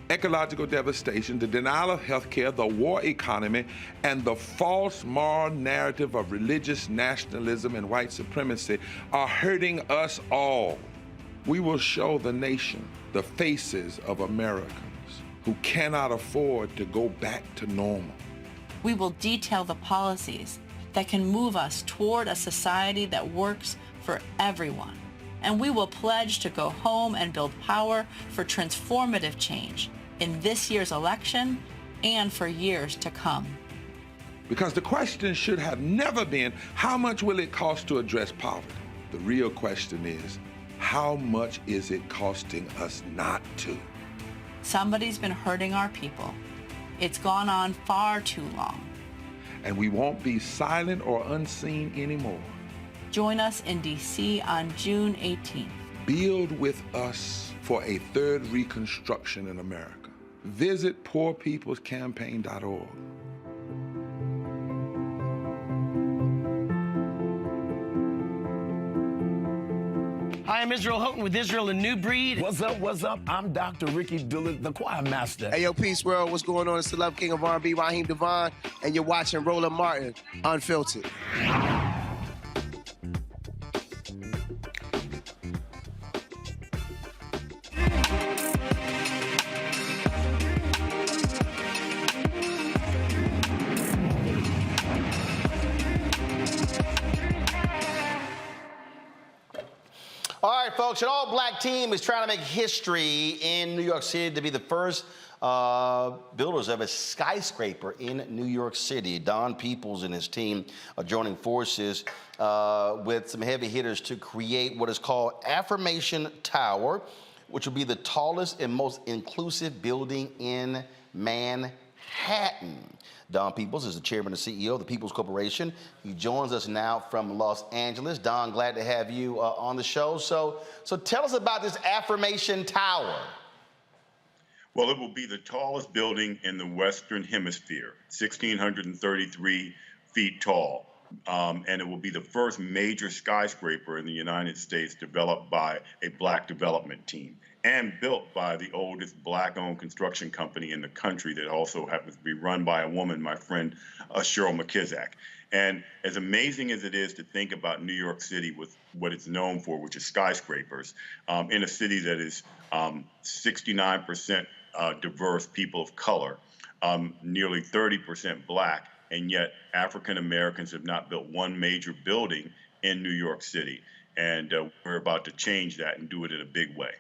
ecological devastation, the denial of health care, the war economy, and the false moral narrative of religious nationalism and white supremacy are hurting us all. We will show the nation the faces of Americans who cannot afford to go back to normal. We will detail the policies that can move us toward a society that works for everyone. And we will pledge to go home and build power for transformative change in this year's election and for years to come. Because the question should have never been, how much will it cost to address poverty? The real question is, how much is it costing us not to? Somebody's been hurting our people. It's gone on far too long. And we won't be silent or unseen anymore. Join us in D.C. on June 18th. Build with us for a third reconstruction in America. Visit poorpeoplescampaign.org. Hi, I'm Israel Houghton with Israel and New Breed. What's up, what's up? I'm Dr. Ricky Dillard, the choir master. Hey, yo, Peace World, what's going on? It's the Love King of R&B, Raheem Devon, and you're watching Roland Martin, Unfiltered. All right, folks, an all-black team is trying to make history in New York City to be the first builders of a skyscraper in New York City. Don Peebles and his team are joining forces with some heavy hitters to create what is called Affirmation Tower, which will be the tallest and most inclusive building in Manhattan. Don Peebles is the chairman and CEO of the People's Corporation. He joins us now from Los Angeles. Don, glad to have you on the show. So tell us about this Affirmation Tower. Well, it will be the tallest building in the Western Hemisphere, 1,633 feet tall. And it will be the first major skyscraper in the United States developed by a Black development team and built by the oldest Black-owned construction company in the country that also happens to be run by a woman, my friend Cheryl McKissick. And as amazing as it is to think about New York City with what it's known for, which is skyscrapers, in a city that is 69% diverse people of color, nearly 30% Black, and yet African Americans have not built one major building in New York City. And we're about to change that and do it in a big way.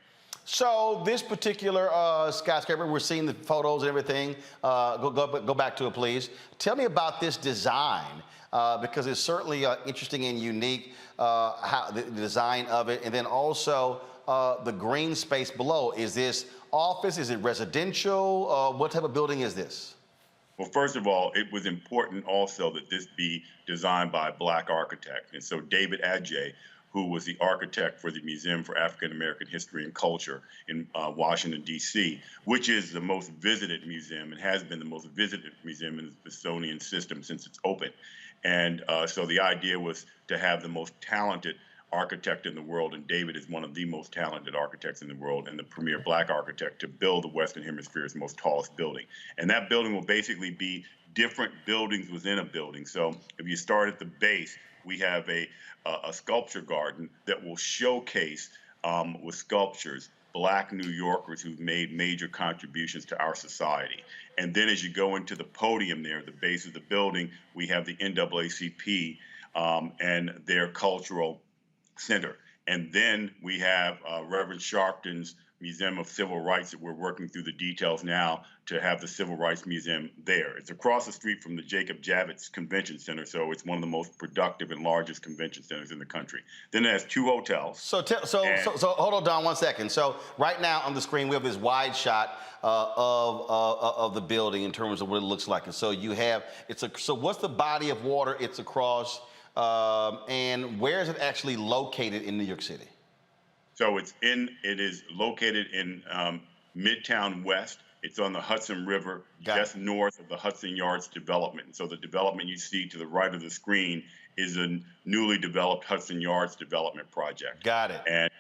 So this particular skyscraper, we're seeing the photos and everything. Go back to it, please. Tell me about this design, because it's certainly interesting and unique, how the design of it, and then also the green space below. Is this office? Is it residential? What type of building is this? Well, first of all, it was important also that this be designed by a Black architect. And so David Adjaye, who was the architect for the Museum for African American History and Culture in Washington, D.C., which is the most visited museum and has been the most visited museum in the Smithsonian system since it's opened. And so the idea was to have the most talented architect in the world, and David is one of the most talented architects in the world and the premier Black architect, to build the Western Hemisphere's most tallest building. And that building will basically be different buildings within a building. So if you start at the base, we have a sculpture garden that will showcase with sculptures Black New Yorkers who've made major contributions to our society. And then as you go into the podium there, the base of the building, we have the NAACP and their cultural center. And then we have Reverend Sharpton's Museum of Civil Rights that we're working through the details now to have the Civil Rights Museum there. It's across the street from the Jacob Javits Convention Center, so it's one of the most productive and largest convention centers in the country. Then it has 2 hotels. So hold on, Don, 1 second. So right now on the screen we have this wide shot of the building in terms of what it looks like. And so you have so what's the body of water it's across, and where is it actually located in New York City? So it is located in Midtown West. It's on the Hudson River, just north of the Hudson Yards development. So the development you see to the right of the screen is a newly developed Hudson Yards development project. Got it.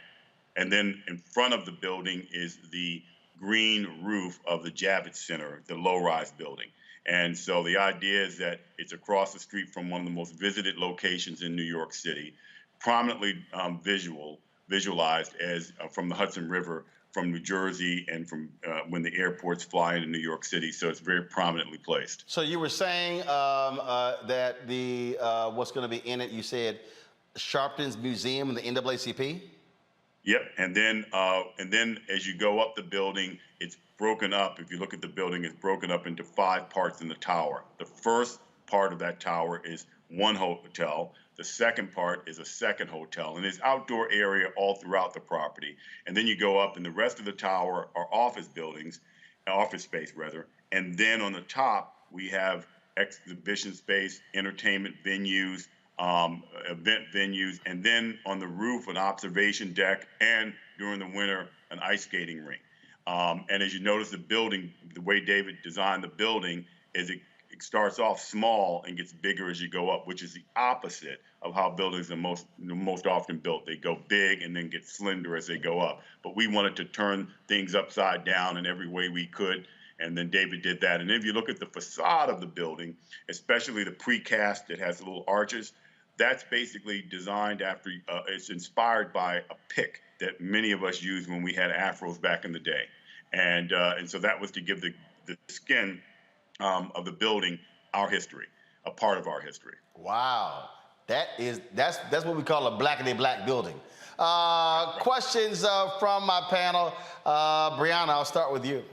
And then in front of the building is the green roof of the Javits Center, the low-rise building. And so the idea is that it's across the street from one of the most visited locations in New York City, prominently visualized as from the Hudson River, from New Jersey, and from when the airports fly into New York City. So it's very prominently placed. So you were saying that the what's going to be in it, you said Sharpton's Museum and the NAACP? Yep, and then as you go up the building, it's broken up. If you look at the building, it's broken up into 5 parts in the tower. The first part of that tower is one hotel. The second part is a second hotel, and there's outdoor area all throughout the property. And then you go up, and the rest of the tower are office buildings, office space rather. And then on the top, we have exhibition space, entertainment venues, event venues, and then on the roof, an observation deck, and during the winter, an ice skating rink. And as you notice, the building, the way David designed the building, is it starts off small and gets bigger as you go up, which is the opposite of how buildings are most often built. They go big and then get slender as they go up. But we wanted to turn things upside down in every way we could, and then David did that. And if you look at the facade of the building, especially the precast that has little arches, that's basically designed after, it's inspired by a pick that many of us used when we had afros back in the day. And so that was to give the skin of the building our history, a part of our history. Wow, that's what we call a blackity-black building. Questions from my panel. Brianna, I'll start with you.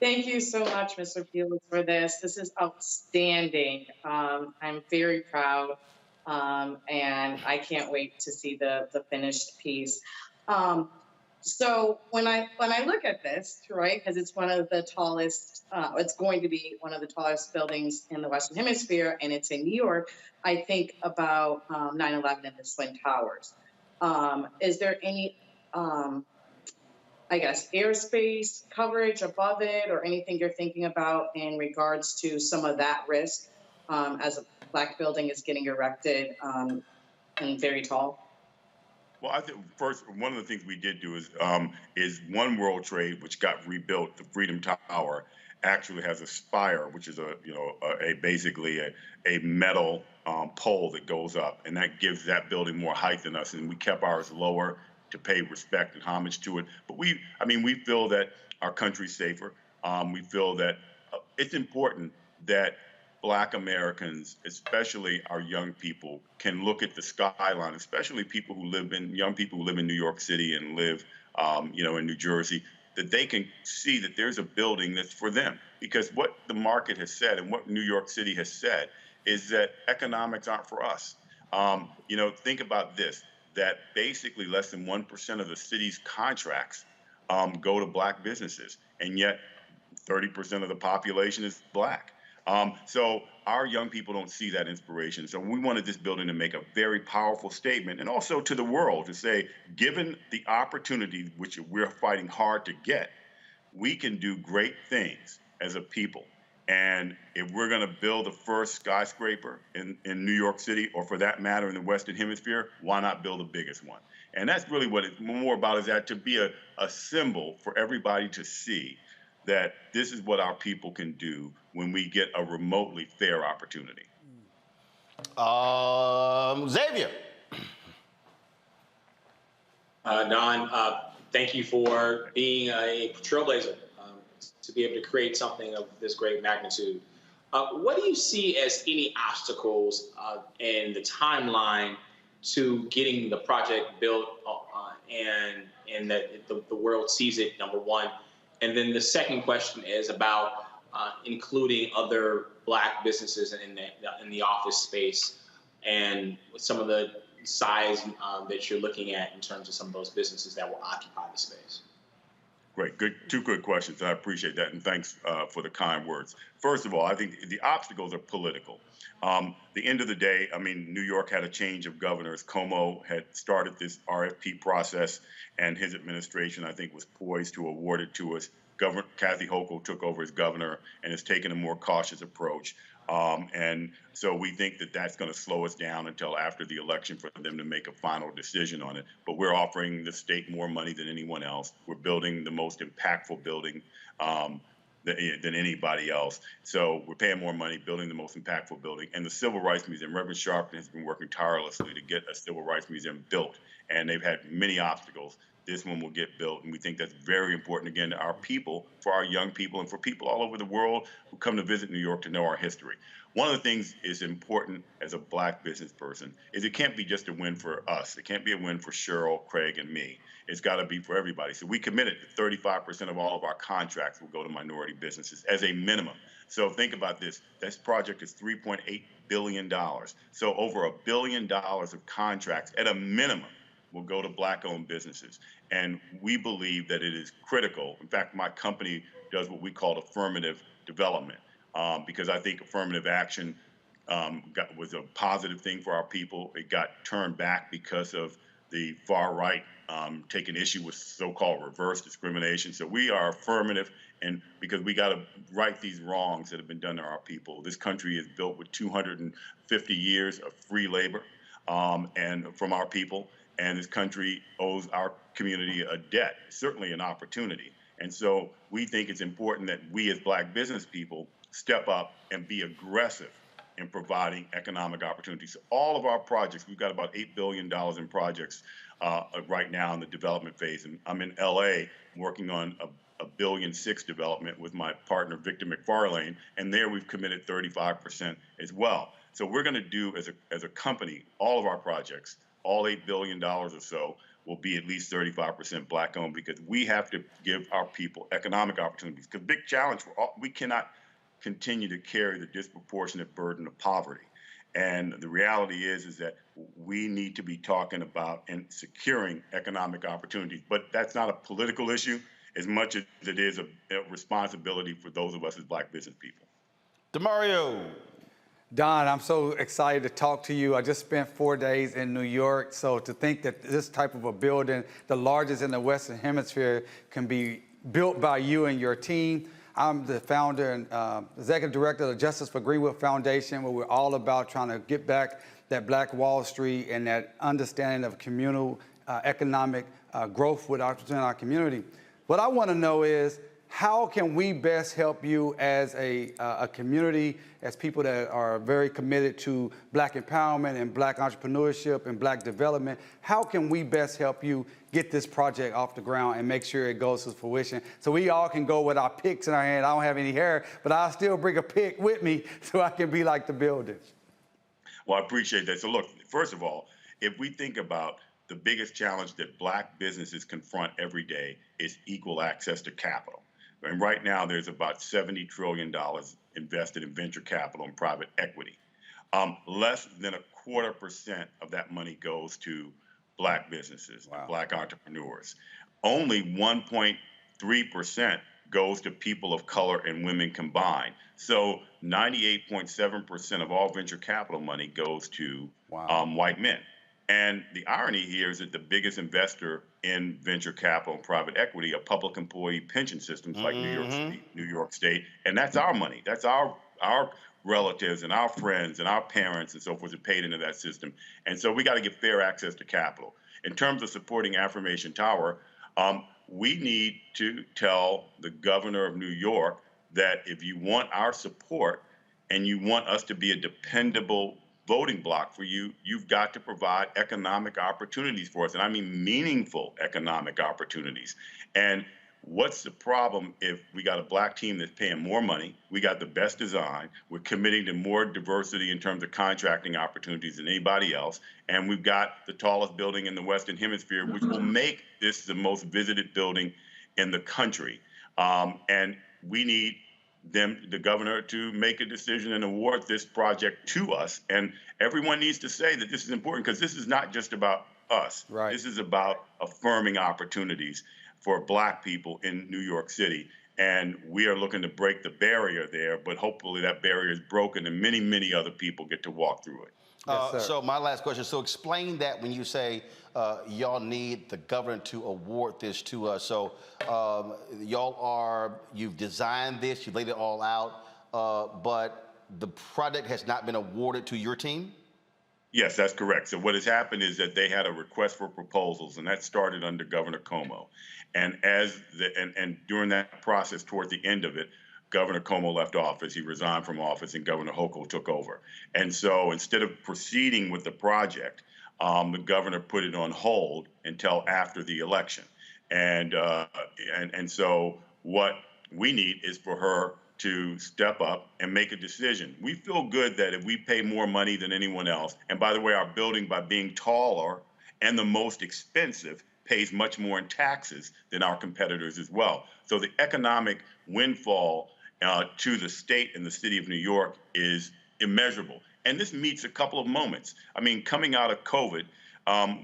Thank you so much, Mr. Peebles, for this. This is outstanding. I'm very proud, and I can't wait to see the finished piece. So when I look at this, right, because it's one of the tallest, it's going to be one of the tallest buildings in the Western Hemisphere, and it's in New York, I think about 9/11 and the Twin Towers. Is there any, I guess, airspace coverage above it, or anything you're thinking about in regards to some of that risk as a Black building is getting erected and very tall? Well, I think first, one of the things we did do is One World Trade, which got rebuilt, the Freedom Tower, actually has a spire, which is basically a metal pole that goes up, and that gives that building more height than us, and we kept ours lower to pay respect and homage to it. But we feel that our country's safer. We feel that it's important that Black Americans, especially our young people, can look at the skyline, especially young people who live in New York City and live, in New Jersey, that they can see that there's a building that's for them. Because what the market has said and what New York City has said is that economics aren't for us. Think about this, that basically less than 1% of the city's contracts go to Black businesses, and yet 30% of the population is Black. So our young people don't see that inspiration. So we wanted this building to make a very powerful statement, and also to the world to say, given the opportunity which we're fighting hard to get, we can do great things as a people. And if we're going to build the first skyscraper in New York City, or for that matter in the Western Hemisphere, why not build the biggest one? And that's really what it's more about, is that to be a symbol for everybody to see that this is what our people can do when we get a remotely fair opportunity. Xavier. Don, thank you for being a trailblazer to be able to create something of this great magnitude. What do you see as any obstacles in the timeline to getting the project built and that the world sees it, number one? And then the second question is about including other Black businesses in the office space, and some of the size that you're looking at in terms of some of those businesses that will occupy the space. Great, two good questions. I appreciate that, and thanks for the kind words. First of all, I think the obstacles are political. The end of the day, I mean, New York had a change of governors. Cuomo had started this RFP process, and his administration, I think, was poised to award it to us. Governor Kathy Hochul took over as governor and has taken a more cautious approach. And so we think that that's going to slow us down until after the election for them to make a final decision on it. But we're offering the state more money than anyone else. We're building the most impactful building than anybody else. So we're paying more money, building the most impactful building. And the Civil Rights Museum, Reverend Sharpton has been working tirelessly to get a Civil Rights Museum built. And they've had many obstacles. This one will get built, and we think that's very important, again, to our people, for our young people, and for people all over the world who come to visit New York to know our history. One of the things is important as a Black business person is it can't be just a win for us. It can't be a win for Cheryl, Craig, and me. It's got to be for everybody. So we committed that 35% of all of our contracts will go to minority businesses as a minimum. So think about this. This project is $3.8 billion. So over $1 billion of contracts at a minimum will go to Black-owned businesses. And we believe that it is critical. In fact, my company does what we call affirmative development, because I think affirmative action was a positive thing for our people. It got turned back because of the far right taking issue with so-called reverse discrimination. So we are affirmative, and because we got to right these wrongs that have been done to our people. This country is built with 250 years of free labor and from our people. And this country owes our community a debt, certainly an opportunity. And so we think it's important that we as Black business people step up and be aggressive in providing economic opportunities. So all of our projects, we've got about $8 billion in projects right now in the development phase. And I'm in LA working on a $1.6 billion development with my partner, Victor McFarlane. And there we've committed 35% as well. So we're going to do as a company, all of our projects, all $8 billion or so will be at least 35% Black-owned, because we have to give our people economic opportunities. Because big challenge for all, we cannot continue to carry the disproportionate burden of poverty. And the reality is that we need to be talking about and securing economic opportunities. But that's not a political issue as much as it is a responsibility for those of us as Black business people. DeMario. Don, I'm so excited to talk to you. I just spent 4 days in New York, so to think that this type of a building, the largest in the Western Hemisphere, can be built by you and your team. I'm the founder and executive director of the Justice for Greenwood Foundation, where we're all about trying to get back that Black Wall Street and that understanding of communal economic growth within our community. What I want to know is, how can we best help you as a community, as people that are very committed to Black empowerment and Black entrepreneurship and Black development? How can we best help you get this project off the ground and make sure it goes to fruition, so we all can go with our picks in our hand? I don't have any hair, but I'll still bring a pick with me so I can be like the builders. Well, I appreciate that. So look, first of all, if we think about the biggest challenge that Black businesses confront every day is equal access to capital. And right now, there's about $70 trillion invested in venture capital and private equity. Less than 0.25% of that money goes to Black businesses, Black entrepreneurs. Only 1.3% goes to people of color and women combined. So 98.7% of all venture capital money goes to white men. And the irony here is that the biggest investor in venture capital and private equity are public employee pension systems like New York State, and that's our money. That's our relatives and our friends and our parents and so forth are paid into that system. And so we got to get fair access to capital. In terms of supporting Affirmation Tower, we need to tell the governor of New York that if you want our support and you want us to be a dependable voting block for you, you've got to provide economic opportunities for us. And I mean meaningful economic opportunities. And what's the problem if we got a black team that's paying more money, we got the best design, we're committing to more diversity in terms of contracting opportunities than anybody else, and we've got the tallest building in the Western Hemisphere, which will make this the most visited building in the country. And we need the governor to make a decision and award this project to us. And everyone needs to say that this is important because this is not just about us. Right. This is about affirming opportunities for black people in New York City. And we are looking to break the barrier there, but hopefully that barrier is broken and many, many other people get to walk through it. So my last question, so explain that when you say y'all need the governor to award this to us. So you've designed this, you've laid it all out, but the project has not been awarded to your team? Yes, that's correct. So what has happened is that they had a request for proposals, and that started under Governor Cuomo. And during that process, toward the end of it, Governor Cuomo left office, he resigned from office, and Governor Hochul took over. And so instead of proceeding with the project, the governor put it on hold until after the election. And so what we need is for her to step up and make a decision. We feel good that if we pay more money than anyone else, and by the way, our building, by being taller and the most expensive, pays much more in taxes than our competitors as well. So the economic windfall to the state and the city of New York is immeasurable. And this meets a couple of moments. I mean, coming out of COVID,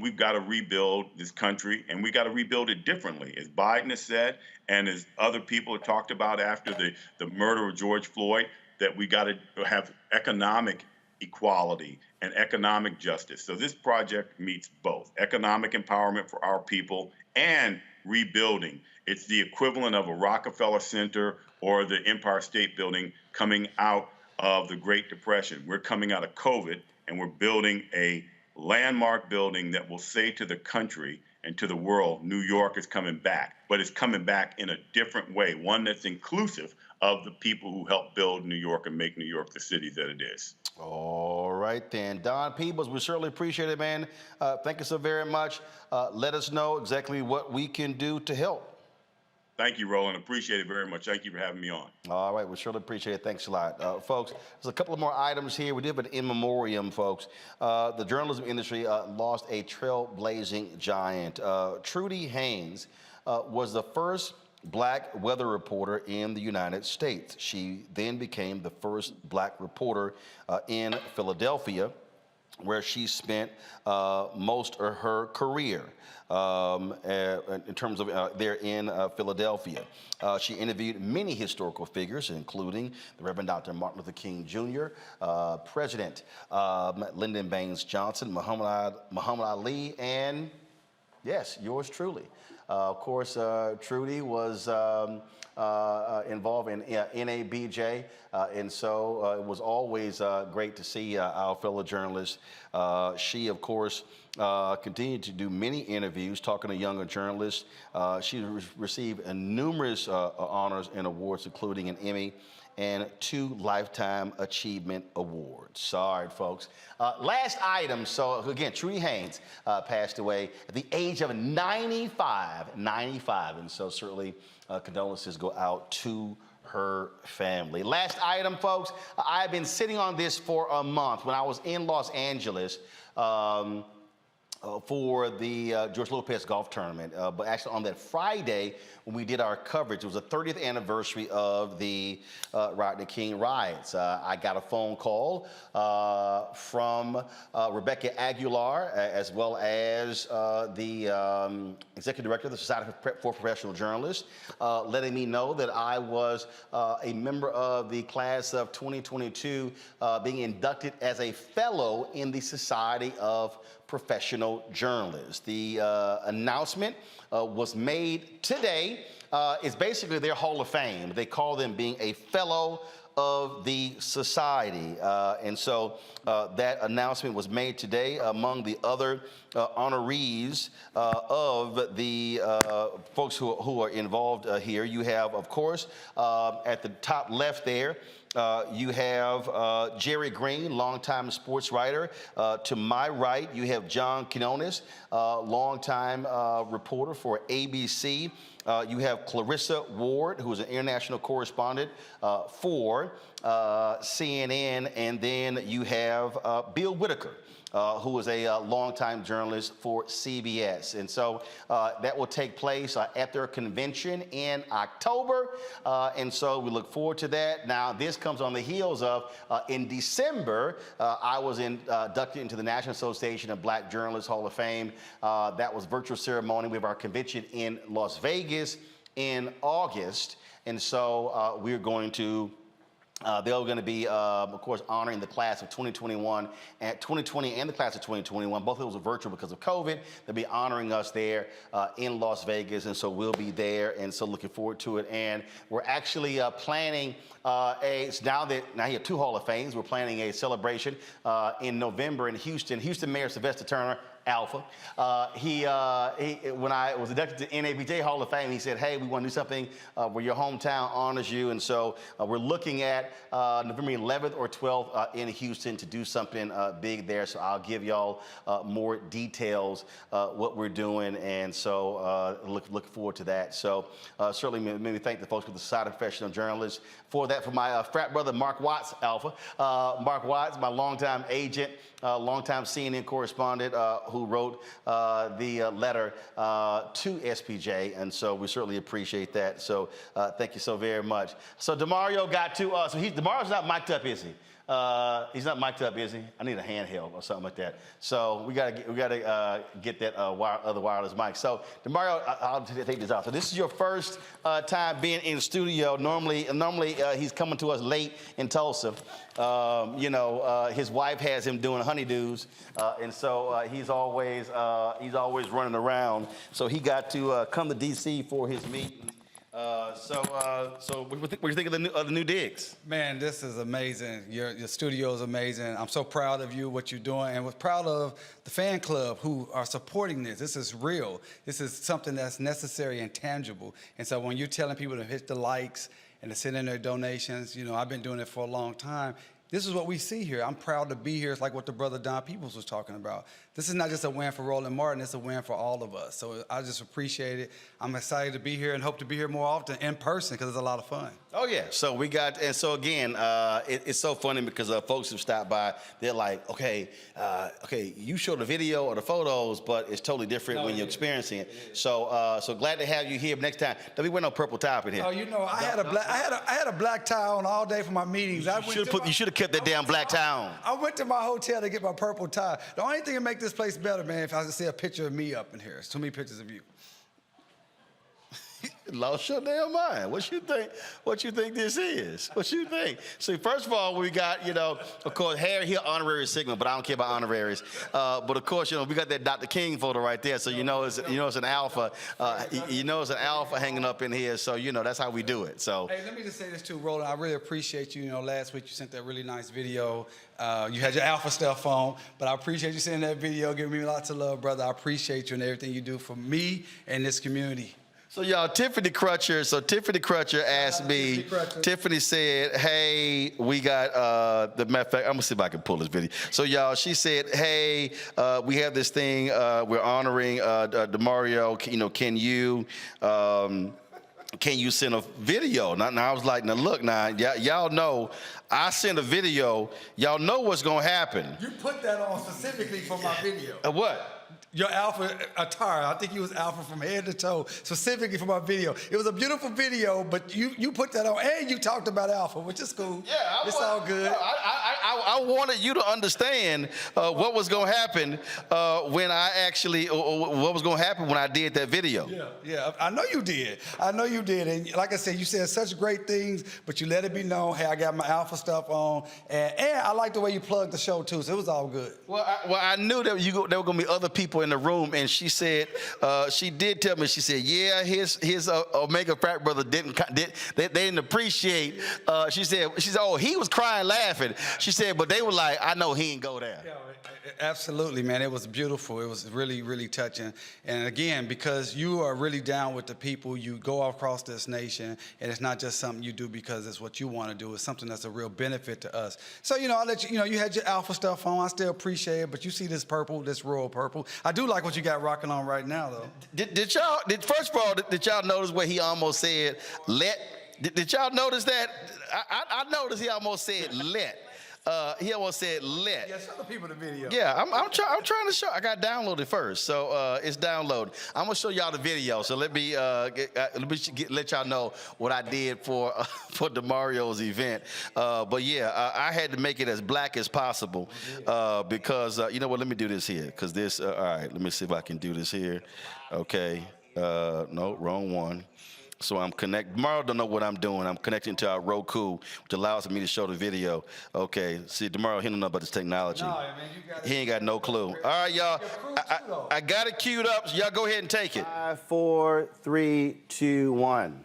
we've got to rebuild this country, and we got to rebuild it differently. As Biden has said, and as other people have talked about after the murder of George Floyd, that we got to have economic equality and economic justice. So this project meets both economic empowerment for our people and rebuilding. It's the equivalent of a Rockefeller Center or the Empire State Building coming out of the Great Depression. We're coming out of COVID, and we're building a landmark building that will say to the country and to the world, New York is coming back, but it's coming back in a different way, one that's inclusive of the people who helped build New York and make New York the city that it is. All right, then. Don Peebles, we certainly appreciate it, man. Thank you so very much. Let us know exactly what we can do to help. Thank you, Roland. Appreciate it very much. Thank you for having me on. All right, we surely appreciate it. Thanks a lot. Folks, there's a couple of more items here. We did an in memoriam, folks. The journalism industry lost a trailblazing giant. Trudy Haynes was the first black weather reporter in the United States. She then became the first black reporter in Philadelphia, where she spent most of her career in terms of there in Philadelphia. She interviewed many historical figures, including the Reverend Dr. Martin Luther King Jr., President Lyndon Baines Johnson, Muhammad Ali, and yes, yours truly. Of course, Trudy was involved in NABJ, and so it was always great to see our fellow journalists. She, of course, continued to do many interviews talking to younger journalists. She received numerous honors and awards, including an Emmy and 2 Lifetime Achievement Awards. Sorry, folks. Last item. So again, Trudy Haynes passed away at the age of 95. And so certainly condolences go out to her family. Last item, folks. I've been sitting on this for a month. When I was in Los Angeles, for the George Lopez golf tournament. But actually on that Friday, when we did our coverage, it was the 30th anniversary of the Rodney King riots. I got a phone call from Rebecca Aguilar, as well as the executive director of the Society for Professional Journalists, letting me know that I was a member of the class of 2022 being inducted as a fellow in the Society of Professional Journalists. The announcement was made today. It's basically their Hall of Fame. They call them being a fellow of the society. And so that announcement was made today. Among the other honorees of the folks who are involved here, you have, of course, at the top left there, you have Jerry Green, longtime sports writer. To my right, you have John Quinones, longtime reporter for ABC. You have Clarissa Ward, who is an international correspondent for CNN. And then you have Bill Whitaker, who is a longtime journalist for CBS. And so that will take place at their convention in October. And so we look forward to that. Now, this comes on the heels of, in December, I was inducted into the National Association of Black Journalists Hall of Fame. That was a virtual ceremony. We have our convention in Las Vegas in August. And so we're going to they're going to be, of course, honoring the class of 2021 and 2020 and the class of 2021. Both of those are virtual because of COVID. They'll be honoring us there in Las Vegas, and so we'll be there, and so looking forward to it. And we're actually planning now you have two Hall of Fames. We're planning a celebration in November in Houston. Houston Mayor Sylvester Turner, Alpha. When I was inducted to NABJ Hall of Fame, he said, hey, we want to do something where your hometown honors you. And so we're looking at November 11th or 12th in Houston to do something big there. So I'll give y'all more details what we're doing. And so look forward to that. So certainly maybe thank the folks with the Society of Professional Journalists for that. For my frat brother, Mark Watts, Alpha. Mark Watts, my longtime agent, longtime CNN correspondent who wrote the letter to SPJ, and so we certainly appreciate that. So thank you so very much. So DeMario got to us. So DeMario's not mic'd up, is he? He's not mic'd up, is he? I need a handheld or something like that. So we gotta get that other wireless mic. So DeMario, I'll take this off. So this is your first time being in the studio. Normally he's coming to us late in Tulsa. His wife has him doing honeydews, and so he's always running around. So he got to come to DC for his meeting. So what do you think of the new digs? Man, this is amazing. Your studio is amazing. I'm so proud of you, what you're doing, and was proud of the fan club who are supporting this. This is real. This is something that's necessary and tangible. And so when you're telling people to hit the likes and to send in their donations, I've been doing it for a long time. This is what we see here. I'm proud to be here. It's like what the brother Don Peebles was talking about. This is not just a win for Roland Martin, it's a win for all of us. So I just appreciate it. I'm excited to be here and hope to be here more often in person because it's a lot of fun. Oh yeah, so again, it's so funny because folks who stop by, they're like, okay, you show the video or the photos, but it's totally different when you're experiencing it. So glad to have you here. Next time, don't be wearing no purple tie up in here. Oh, I had a black tie on all day for my meetings. You should have kept that damn black tie on. I went to my hotel to get my purple tie. The only thing that make this place better, man, if I could see a picture of me up in here. It's too many pictures of you. Lost your damn mind. What you think this is? What you think? See, first of all, we got, of course, Harry here, honorary Sigma, but I don't care about honoraries. But of course, we got that Dr. King photo right there, so it's an alpha. It's an alpha hanging up in here, so that's how we do it. So hey, let me just say this too, Roland. I really appreciate you. Last week you sent that really nice video. You had your alpha stuff on, but I appreciate you sending that video, giving me lots of love, brother. I appreciate you and everything you do for me and this community. So y'all, Tiffany Crutcher asked me, Tiffany said, hey, we got, the matter of fact, I'm gonna see if I can pull this video. So y'all, she said, hey, we have this thing, we're honoring DeMario, can you send a video? Now I was like, now look, y'all know, I send a video, y'all know what's gonna happen. You put that on specifically for my video. What? your Alpha attire. I think you was Alpha from head to toe, specifically for my video. It was a beautiful video, but you put that on, and you talked about Alpha, which is cool. Yeah, it's all good. I wanted you to understand what was going to happen when I actually, what was going to happen when I did that video. Yeah, I know you did. I know you did. And like I said, you said such great things, but you let it be known, hey, I got my Alpha stuff on. And I like the way you plugged the show, too, so it was all good. Well, I knew that there were going to be other people in the room, and she said, she did tell me, she said, yeah, his Omega frat brother didn't appreciate, she said, oh, he was crying laughing. She said, but they were like, I know he ain't go there. Yeah, absolutely, man. It was beautiful. It was really, really touching. And again, because you are really down with the people, you go across this nation, and it's not just something you do because it's what you want to do. It's something that's a real benefit to us. So, I let you, you had your Alpha stuff on. I still appreciate it, but you see this purple, this royal purple. I do like what you got rocking on right now, though. First of all, did y'all notice where he almost said, let? Did y'all notice that? I noticed he almost said, let. He almost said let. Yeah, show the people the video. Yeah, I'm trying to show. I got downloaded first, so it's downloaded. I'm gonna show y'all the video. So let me let y'all know what I did for DeMario's event. But yeah, I had to make it as black as possible because you know what? Let me do this here because this. All right, let me see if I can do this here. Okay. No, wrong one. So I'm connected. DeMario don't know what I'm doing. I'm connecting to our Roku, which allows me to show the video. Okay, see, DeMario, he don't know about this technology. No, man, he ain't got no clue. All right, y'all. I got it queued up, so y'all go ahead and take it. 5, 4, 3, 2, 1.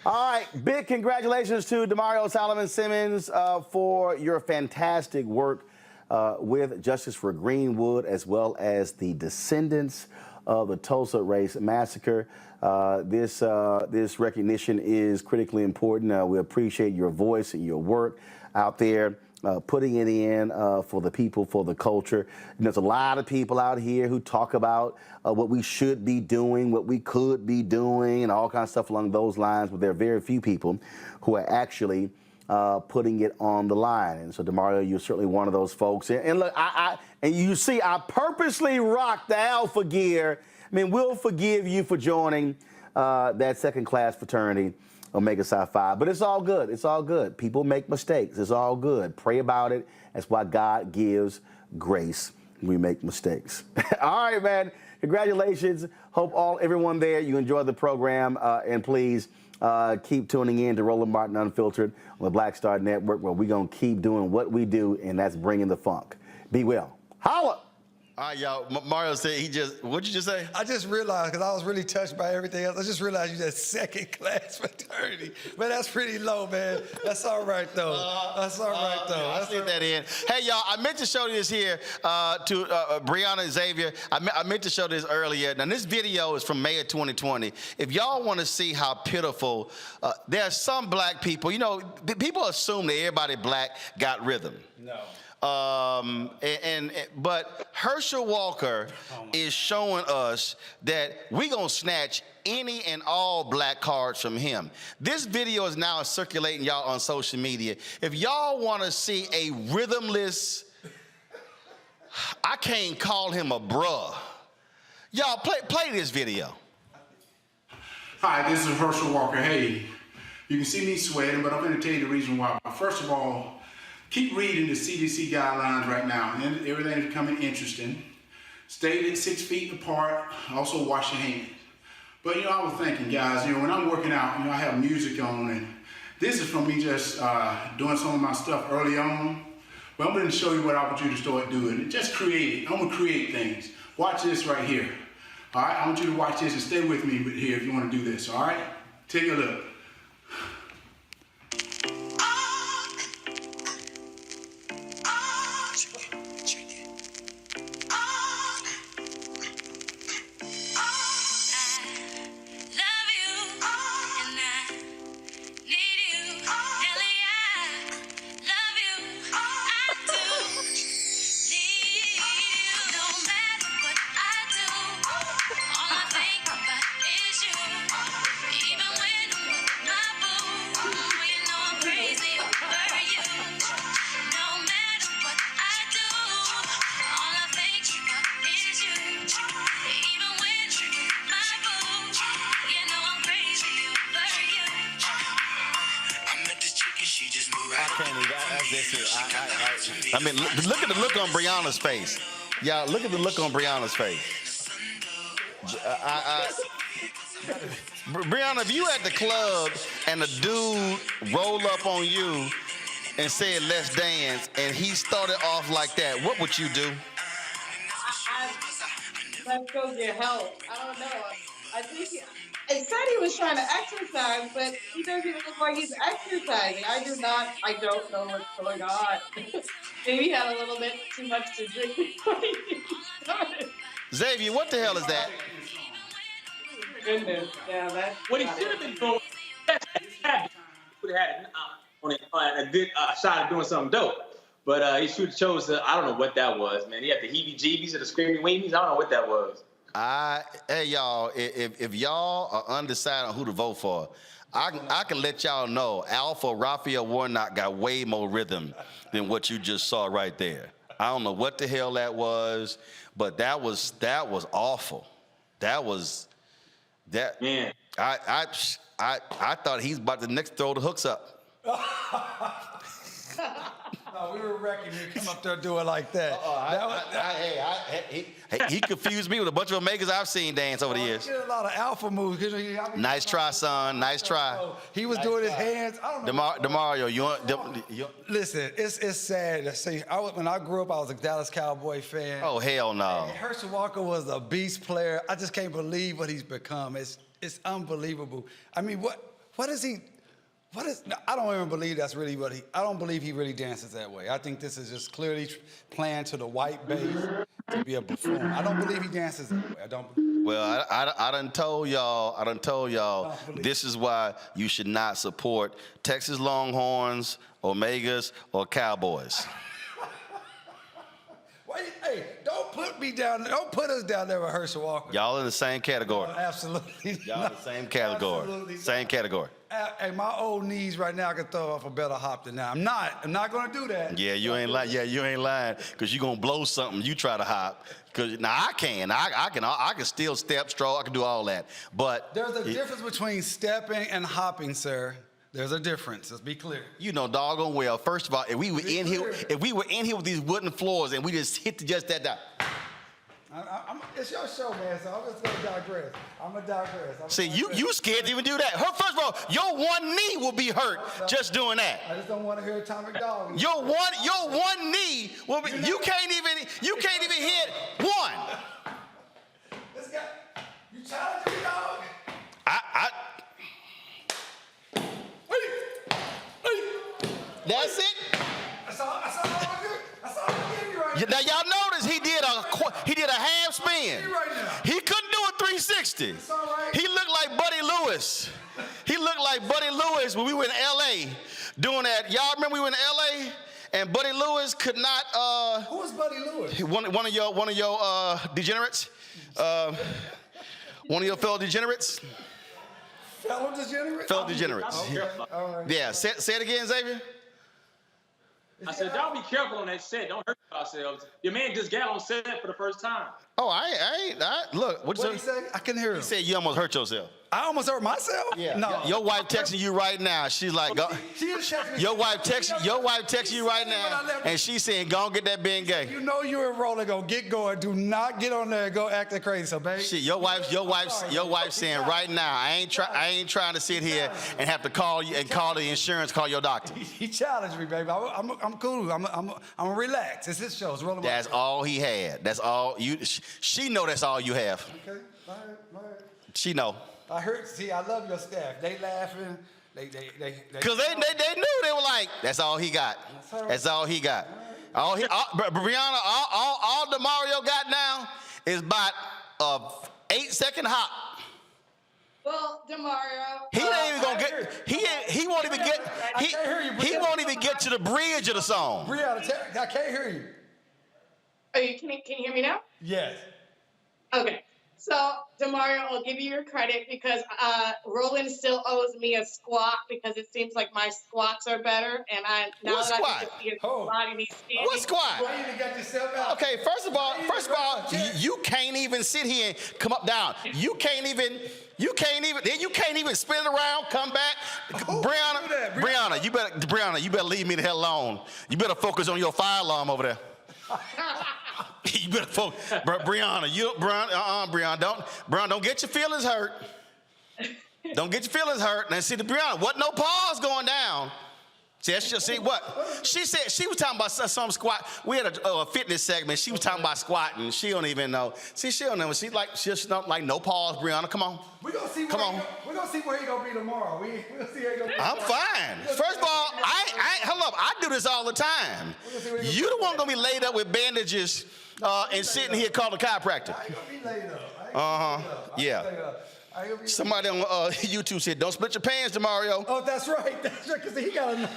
All right, big congratulations to DeMario Solomon Simmons for your fantastic work with Justice for Greenwood, as well as the descendants of the Tulsa Race Massacre. This recognition is critically important. We appreciate your voice and your work out there, putting it in for the people, for the culture. And there's a lot of people out here who talk about what we should be doing, what we could be doing, and all kinds of stuff along those lines, but there are very few people who are actually putting it on the line. And so, DeMario, you're certainly one of those folks. And look, and you see, I purposely rocked the Alpha gear. I mean, we'll forgive you for joining that second-class fraternity, Omega Psi Phi. But it's all good. It's all good. People make mistakes. It's all good. Pray about it. That's why God gives grace when we make mistakes. All right, man. Congratulations. Hope everyone there, you enjoy the program. And please keep tuning in to Roland Martin Unfiltered on the Black Star Network, where we're going to keep doing what we do, and that's bringing the funk. Be well. Holla! All right, y'all. Mario said what'd you just say? I just realized, because I was really touched by everything else, I just realized you said second-class fraternity. Man, that's pretty low, man. That's all right, though. That's all right, though. Yeah, I'll slip that in. Hey, y'all, I meant to show this here to Brianna and Xavier. I meant to show this earlier. Now, this video is from May of 2020. If y'all want to see how pitiful, there are some black people, people assume that everybody black got rhythm. No. But Herschel Walker is showing us that we gonna snatch any and all black cards from him. This video is now circulating, y'all, on social media. If y'all want to see a rhythmless, I can't call him a bruh. Y'all play this video. Hi, this is Herschel Walker. Hey, you can see me sweating, but I'm going to tell you the reason why. First of all, keep reading the CDC guidelines right now, and everything is becoming interesting. Stay 6 feet apart. Also wash your hands. But I was thinking, guys, when I'm working out, I have music on, and this is from me just doing some of my stuff early on. But I'm going to show you what I want you to start doing. Just create it. I'm going to create things. Watch this right here. All right, I want you to watch this and stay with me here if you want to do this. All right, take a look. All I think about is you. I mean, look at the look on Breonna's face. Y'all, look at the look on Breonna's face. Breonna, if you at the club and a dude roll up on you and said, let's dance, and he started off like that, what would you do? Let's go get help. I don't know. I think it said he was trying to exercise, but he doesn't even look like he's exercising. I don't know what's going on. Maybe he had a little bit too much to drink before he started. Xavier, what the hell is that? Goodness, yeah, that's What he should have been doing, would have had a good shot at doing something dope. But he should have chose I don't know what that was, man. He had the heebie-jeebies or the screaming weebies. I don't know what that was. Hey, y'all, if y'all are undecided on who to vote for, I can let y'all know Alpha Raphael Warnock got way more rhythm than what you just saw right there. I don't know what the hell that was, but that was awful. Man. I thought he's about to next throw the hooks up. No, we were wrecking you come up there doing like that. He confused me with a bunch of Omegas I've seen dance over the years. He did a lot of alpha moves. Nice try, son. Nice try. He was doing his hands. I don't know. DeMario, you want? Listen, it's sad to see. When I grew up, I was a Dallas Cowboy fan. Oh, hell no. And Herschel Walker was a beast player. I just can't believe what he's become. It's unbelievable. I mean, what is he? I don't even believe that's really I don't believe he really dances that way. I think this is just clearly playing to the white base to be a buffoon. I don't believe he dances that way. I don't. Well, I done told y'all, this is why you should not support Texas Longhorns, Omegas, or Cowboys. Hey, don't put me down. Don't put us down there with Herschel Walker. Y'all in the same category. No, absolutely. Y'all in the same category. Absolutely. Same category. Hey, my old knees right now can throw off a better hop than that. I'm not going to do that. Yeah, you ain't lying. Yeah, you ain't lying, because you're gonna blow something. You try to hop. Because now I can still step, stroll. I can do all that. But there's a difference between stepping and hopping, sir. There's a difference. Let's be clear. You know doggone well. First of all, if we were in here with these wooden floors and we just hit just that down. It's your show, man, so I'm just going to digress. I'm going to digress. See, you scared to even do that. First of all, your one knee will be hurt just doing that. I just don't want to hear Atomic Dog. Your one knee will be. You can't even hit one. This guy, you challenging me, dog? That's it. That's all I give you right now. Now y'all notice he did a half spin. He couldn't do a 360. He looked like Buddy Lewis. He looked like Buddy Lewis when we were in L.A. doing that. Y'all remember we were in L.A. and Buddy Lewis could not. Who was Buddy Lewis? One of your degenerates. One of your fellow degenerates. Fellow degenerates. Fellow degenerates. Okay. All right. Yeah. Say it again, Xavier. I said, y'all be careful on that set. Don't hurt yourselves. Your man just got on set for the first time. Oh, look. What did he say? I couldn't hear him. He said you almost hurt yourself. I almost hurt myself? Yeah. No. Your wife texting you right now. She's like, go. Your wife texting you right now, and she's saying, go and get that Ben Gay. You know you and Roland gonna get going. Do not get on there and go acting crazy, so baby. Shit, your wife saying right now, I ain't trying to sit here and have to call you and call the insurance, call your doctor. He challenged me, baby. I'm cool. I'm relaxed. It's his show. It's Roland. That's all he had. That's all you. She know that's all you have. Okay. All right. She know. I heard. See, I love your staff. They laughing. Because they knew. They were like, that's all he got. That's all he got. Breonna, all DeMario got now is about a 8-second hop. Well, DeMario. He ain't even gonna get. He won't even get. He won't even get to the bridge of the song. Brianna, I can't hear you. Can you hear me now? Yes. Okay. So, Demario, I'll give you your credit because Roland still owes me a squat because it seems like my squats are better. And now What that squat? I can see his body, he's standing. What squat? Why you got yourself out? Okay, first of all, you can't even sit here and come up down. You can't even spin it around, come back. Brianna, you better leave me the hell alone. You better focus on your fire alarm over there. You better focus, Brianna. Brianna, don't get your feelings hurt. Don't get your feelings hurt. Now see, the Brianna, what no pause going down. See what? She said she was talking about some squat. We had a fitness segment. She was talking about squatting. She don't even know. See, she don't know. She's like no pause, Brianna. Come on. We're gonna see where he gonna be tomorrow. We'll see how he gonna be. I'm fine. First of all, hold up. I do this all the time. You the one gonna be laid up with bandages and sitting here called a chiropractor. I ain't gonna be laid up. Yeah. Somebody on YouTube said, "Don't split your pants, Demario." Oh, that's right. That's right. Cause he got a.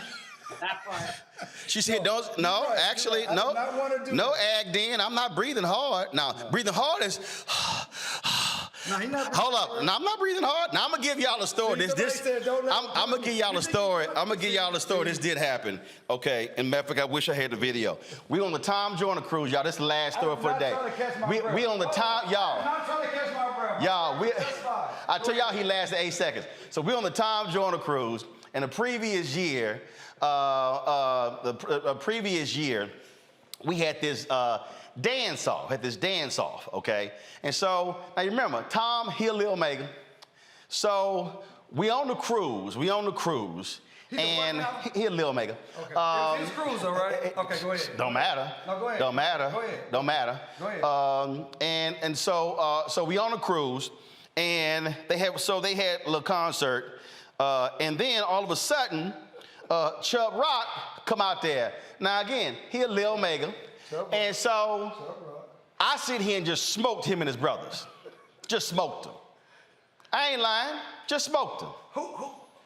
That part. She said, "No, actually, no agged in. I'm not breathing hard. Now, breathing hard is." Hold up. Now, I'm not breathing hard. Now, I'm gonna give y'all a story. I'm gonna give y'all a story. I'm gonna give y'all a story. This did happen. Okay. And matter of fact, I wish I had the video. We on the Tom Joyner cruise, y'all. This is the last story for the day. We on the Tom, y'all. I'm not trying to catch my breath. Y'all, I tell y'all he lasted 8 seconds. So we're on the Tom Joyner cruise, and the previous year, we had this dance off, okay? And so, now you remember, Tom, he a Lil Omega. So we on the cruise, and he a Lil Omega. Okay. It's his cruise, all right? Okay, go ahead. Don't matter. No, go ahead. Don't matter. Go ahead. Don't matter. Go ahead. And so we on a cruise, and they had a little concert, and then all of a sudden, Chubb Rock come out there. Now again, he a Lil Omega, and so I sit here and just smoked him and his brothers. Just smoked them. I ain't lying. Just smoked them.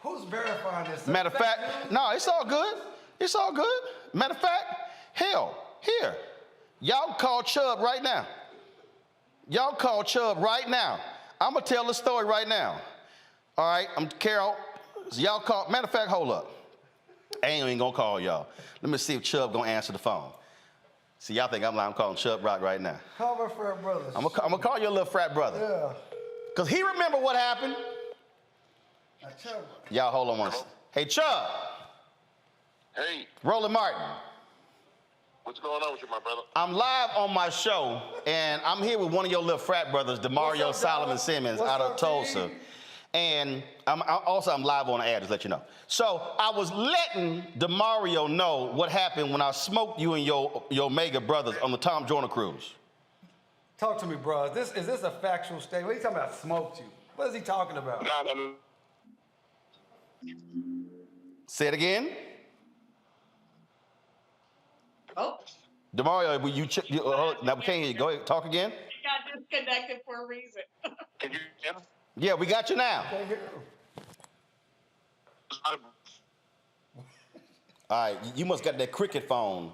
Who's verifying this? Matter of fact, no, it's all good. It's all good. Matter of fact, hell, here, y'all call Chubb right now. Y'all call Chubb right now. I'm gonna tell the story right now. All right, I'm Carol. So y'all call. Matter of fact, hold up. I ain't even gonna call y'all. Let me see if Chubb gonna answer the phone. See, y'all think I'm calling Chubb Rock right now. Call my frat brothers. I'm gonna call your little frat brother. Yeah. Cause he remember what happened. Chubb. Y'all hold on one second. Hey, Chubb. Hey. Roland Martin. What's going on with you, my brother? I'm live on my show, and I'm here with one of your little frat brothers, DeMario Solomon Simmons, out of Tulsa. And I'm live on the air, just let you know. So I was letting DeMario know what happened when I smoked you and your Omega brothers on the Tom Joyner cruise. Talk to me, bro. Is this a factual statement? What are you talking about, smoked you? What is he talking about? No. Say it again. Oh. DeMario, now we can't hear you. Go ahead, talk again. Got disconnected for a reason. Can you hear me? Yeah, we got you now. All right, you must got that cricket phone.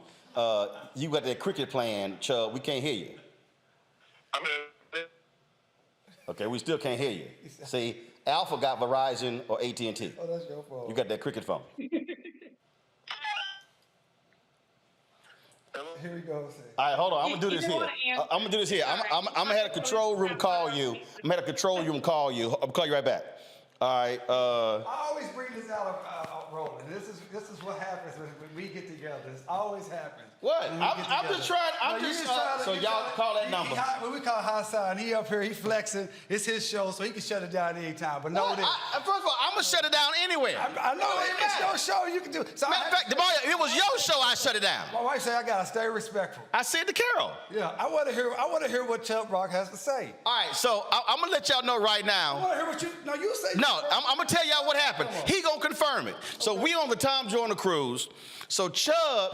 You got that cricket plan, Chubb. We can't hear you. Okay, we still can't hear you. See, Alpha got Verizon or AT&T. Oh, that's your fault. You got that cricket phone. Here we go. All right, hold on. I'm gonna do this here. I'm gonna do this here. I'm gonna have a control room call you. I'm gonna have a control room call you. I'm gonna call you right back. All right. I always bring this out, Roland. This is what happens when we get together. This always happens. What? I'm just trying. So y'all call that number. When we call Hassan, he up here, he flexing. It's his show, so he can shut it down anytime. But no, first of all, I'm gonna shut it down anywhere. I know it's your show. You can do. So matter of fact, DeMario, it was your show. I shut it down. My wife said I gotta stay respectful. I said to Carol. Yeah, I want to hear what Chubb Rock has to say. All right, so I'm gonna let y'all know right now. I want to hear what you. No, you say. No, I'm gonna tell y'all what happened. He gonna confirm it. So we on the Tom Joyner cruise. So Chubb,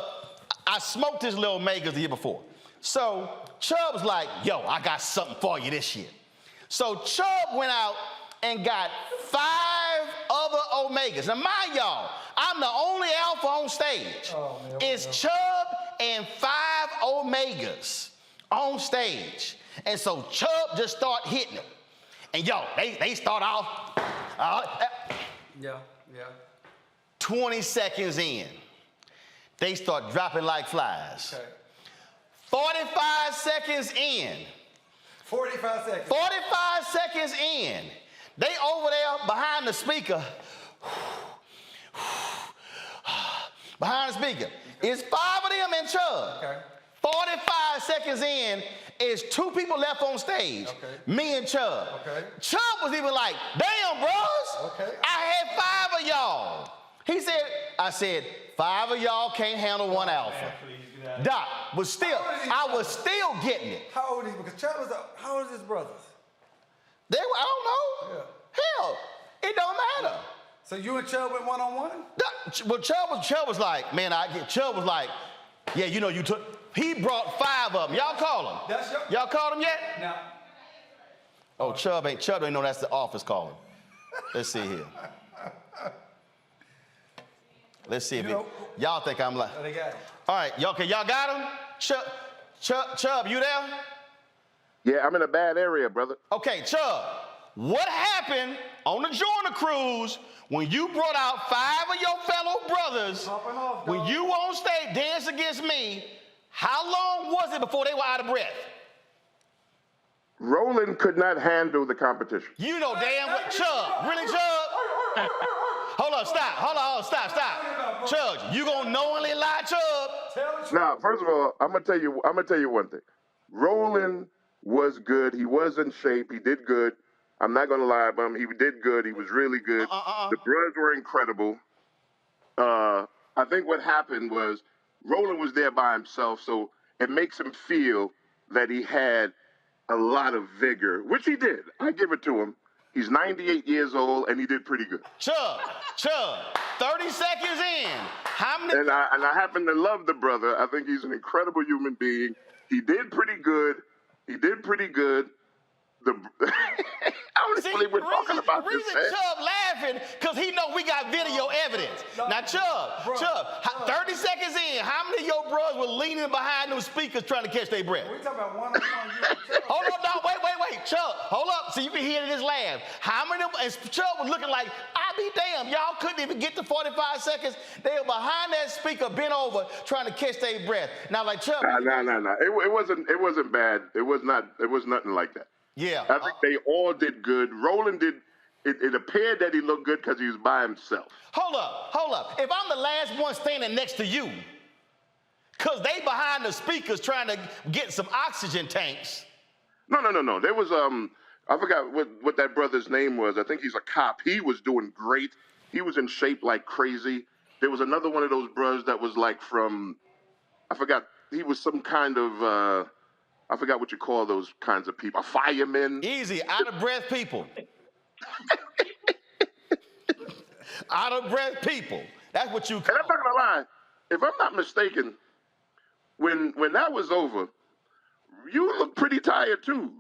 I smoked his little Omegas the year before. So Chubb's like, yo, I got something for you this year. So Chubb went out and got 5 other Omegas. Now mind y'all, I'm the only alpha on stage. It's Chubb and 5 Omegas on stage. And so Chubb just start hitting it. And yo, they start off. Yeah. 20 seconds in, they start dropping like flies. Okay. 45 seconds in. 45 seconds. 45 seconds in. They over there behind the speaker. Behind the speaker. It's 5 of them and Chubb. Okay. 45 seconds in, is 2 people left on stage. Okay. Me and Chubb. Okay. Chubb was even like, damn, bros. Okay. I had 5 of y'all. He said, I said, 5 of y'all can't handle 1 alpha. Doc, was still, I was still getting it. How old is he? Because Chubb was, how old is his brothers? They were, I don't know. Yeah. Hell, it don't matter. So you and Chubb went one-on-one? Well, Chubb was like, man, Chubb was like, yeah, you know, he brought 5 of them. Y'all call him. That's your... Y'all called him yet? No. Oh, Chubb ain't know that's the office calling. Let's see here. Let's see if y'all think I'm like. Oh, they got it. All right, y'all got him? Chubb, you there? Yeah, I'm in a bad area, brother. Okay, Chubb, what happened on the Joyner cruise when you brought out 5 of your fellow brothers, when you on stage dance against me, how long was it before they were out of breath? Roland could not handle the competition. You know damn what, Chubb, really Chubb? Hold on, stop. Chubb, you gonna knowingly lie, Chubb? Now, first of all, I'm gonna tell you one thing. Roland was good. He was in shape. He did good. I'm not gonna lie about him. He did good. He was really good. The brothers were incredible. I think what happened was Roland was there by himself, so it makes him feel that he had a lot of vigor, which he did. I give it to him. He's 98 years old, and he did pretty good. Chubb, 30 seconds in. How many? And I happen to love the brother. I think he's an incredible human being. He did pretty good. Honestly, we're talking about this. The reason Chubb laughing, because he know we got video evidence. Now, Chubb, 30 seconds in, how many of your brothers were leaning behind those speakers trying to catch their breath? We talking about one-on-one. Hold on, no, wait. Chubb, hold up, so you can hear this laugh. How many of them, and Chubb was looking like, I be damn, y'all couldn't even get to 45 seconds. They were behind that speaker, bent over, trying to catch their breath. Now, like Chubb. No. It wasn't bad. It was nothing like that. Yeah. I think they all did good. Roland did, it appeared that he looked good because he was by himself. Hold up. If I'm the last one standing next to you, because they behind the speakers trying to get some oxygen tanks. No. There was, I forgot what that brother's name was. I think he's a cop. He was doing great. He was in shape like crazy. There was another one of those brothers that was like from, I forgot, he was some kind of, I forgot what you call those kinds of people. A fireman. Easy, out of breath people. Out of breath people. That's what you call. And I'm not gonna lie. If I'm not mistaken, when that was over, you looked pretty tired too.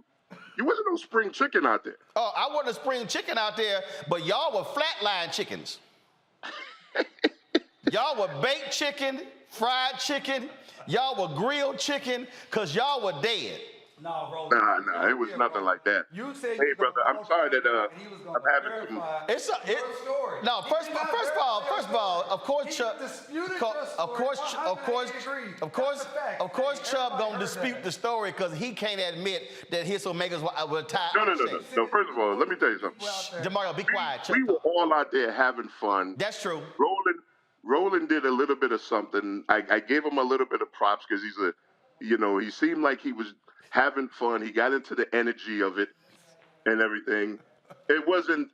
You wasn't no spring chicken out there. Oh, I wasn't a spring chicken out there, but y'all were flatline chickens. Y'all were baked chicken, fried chicken. Y'all were grilled chicken because y'all were dead. No, Roland. Nah, it was nothing like that. Hey, brother, I'm sorry that I'm having some. Story. No, first of all, of course, Chubb gonna dispute the story because he can't admit that his Omegas were tied. No. First of all, let me tell you something. Demario, be quiet. We were all out there having fun. That's true. Roland did a little bit of something. I gave him a little bit of props because he seemed like he was having fun. He got into the energy of it and everything. It wasn't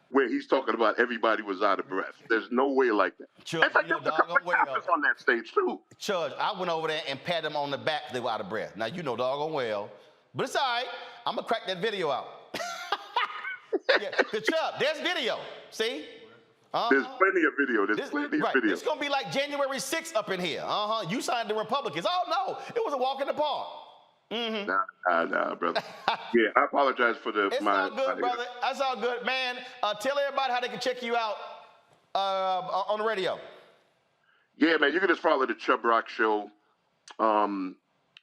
where he's talking about everybody was out of breath. There's no way like that. Chubb, in fact, there was a couple of cops on that stage too. Chubb, I went over there and patted them on the back. They were out of breath. Now, you know doggone well. But it's all right. I'm going to crack that video out. Chubb, there's video. See? There's plenty of video. There's plenty of video. It's going to be like January 6th up in here. You signed the Republicans. Oh, no. It was a walk in the park. Nah, brother. Yeah, I apologize for the. It's all good, brother. That's all good, man. Tell everybody how they can check you out on the radio. Yeah, man. You can just follow the Chubb Rock Show.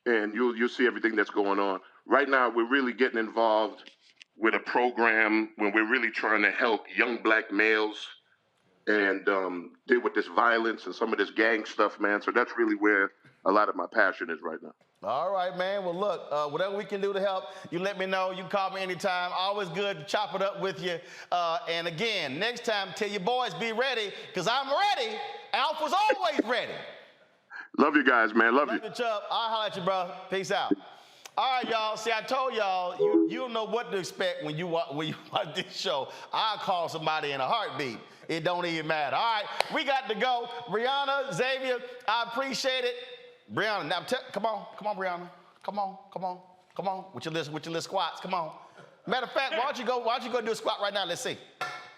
and you'll see everything that's going on. Right now, we're really getting involved with a program when we're really trying to help young black males and deal with this violence and some of this gang stuff, man. So that's really where a lot of my passion is right now. All right, man. Well, look, whatever we can do to help, you let me know. You can call me anytime. Always good to chop it up with you. And again, next time, tell your boys be ready, because I'm ready. Alpha's always ready. Love you guys, man. Love you. Love you, Chubb. I'll holler at you, bro. Peace out. All right, y'all. See, I told y'all, you don't know what to expect when you watch this show. I'll call somebody in a heartbeat. It don't even matter. All right, we got to go. Brianna, Xavier, I appreciate it. Brianna, now come on, Brianna. Come on. With your little squats, come on. Matter of fact, why don't you go do a squat right now? Let's see.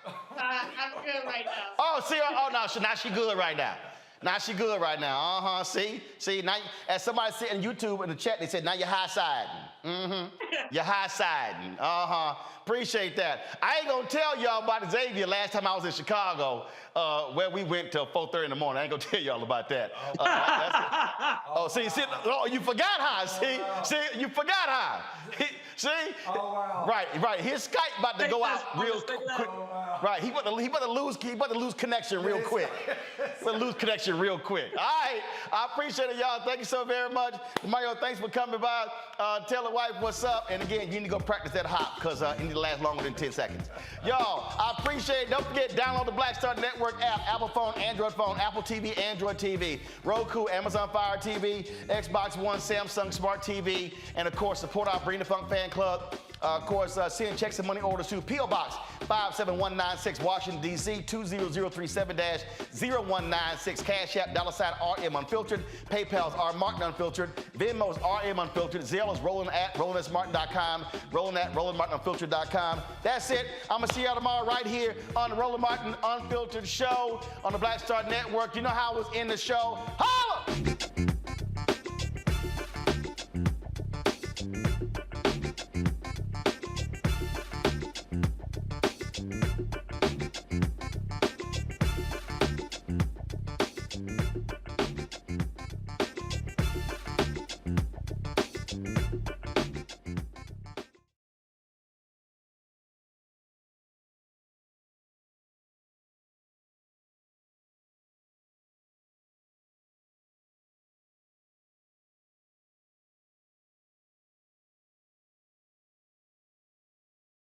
I'm good right now. Oh, see, no, now she good right now. Now she good right now. See, now as somebody said in YouTube in the chat, they said now you're high siding. You're high siding. Appreciate that. I ain't gonna tell y'all about Xavier last time I was in Chicago, where we went till 4:30 in the morning. I ain't gonna tell y'all about that. You forgot how. See, you forgot how. See? Oh, wow. Right. His Skype about to go out real quick. Right. He about to lose connection real quick. All right. I appreciate it, y'all. Thank you so very much. Mario, thanks for coming by. Tell the wife what's up. And again, you need to go practice that hop, because it need to last longer than 10 seconds. Y'all, I appreciate it. Don't forget, download the Black Star Network app. Apple phone, Android phone, Apple TV, Android TV, Roku, Amazon Fire TV, Xbox One, Samsung Smart TV, and of course, support our Bring the Funk fan club. Of course, send checks and money orders to P.O. Box 57196, Washington, D.C. 20037-0196. Cash App, $RM Unfiltered. PayPal's R Martin Unfiltered. Venmo's RM Unfiltered. Zelle is Roland at RolandSMartin.com. Roland at RolandMartinUnfiltered.com. That's it. I'm going to see y'all tomorrow right here on the Roland Martin Unfiltered show on the Black Star Network. You know how I was in the show. Holla!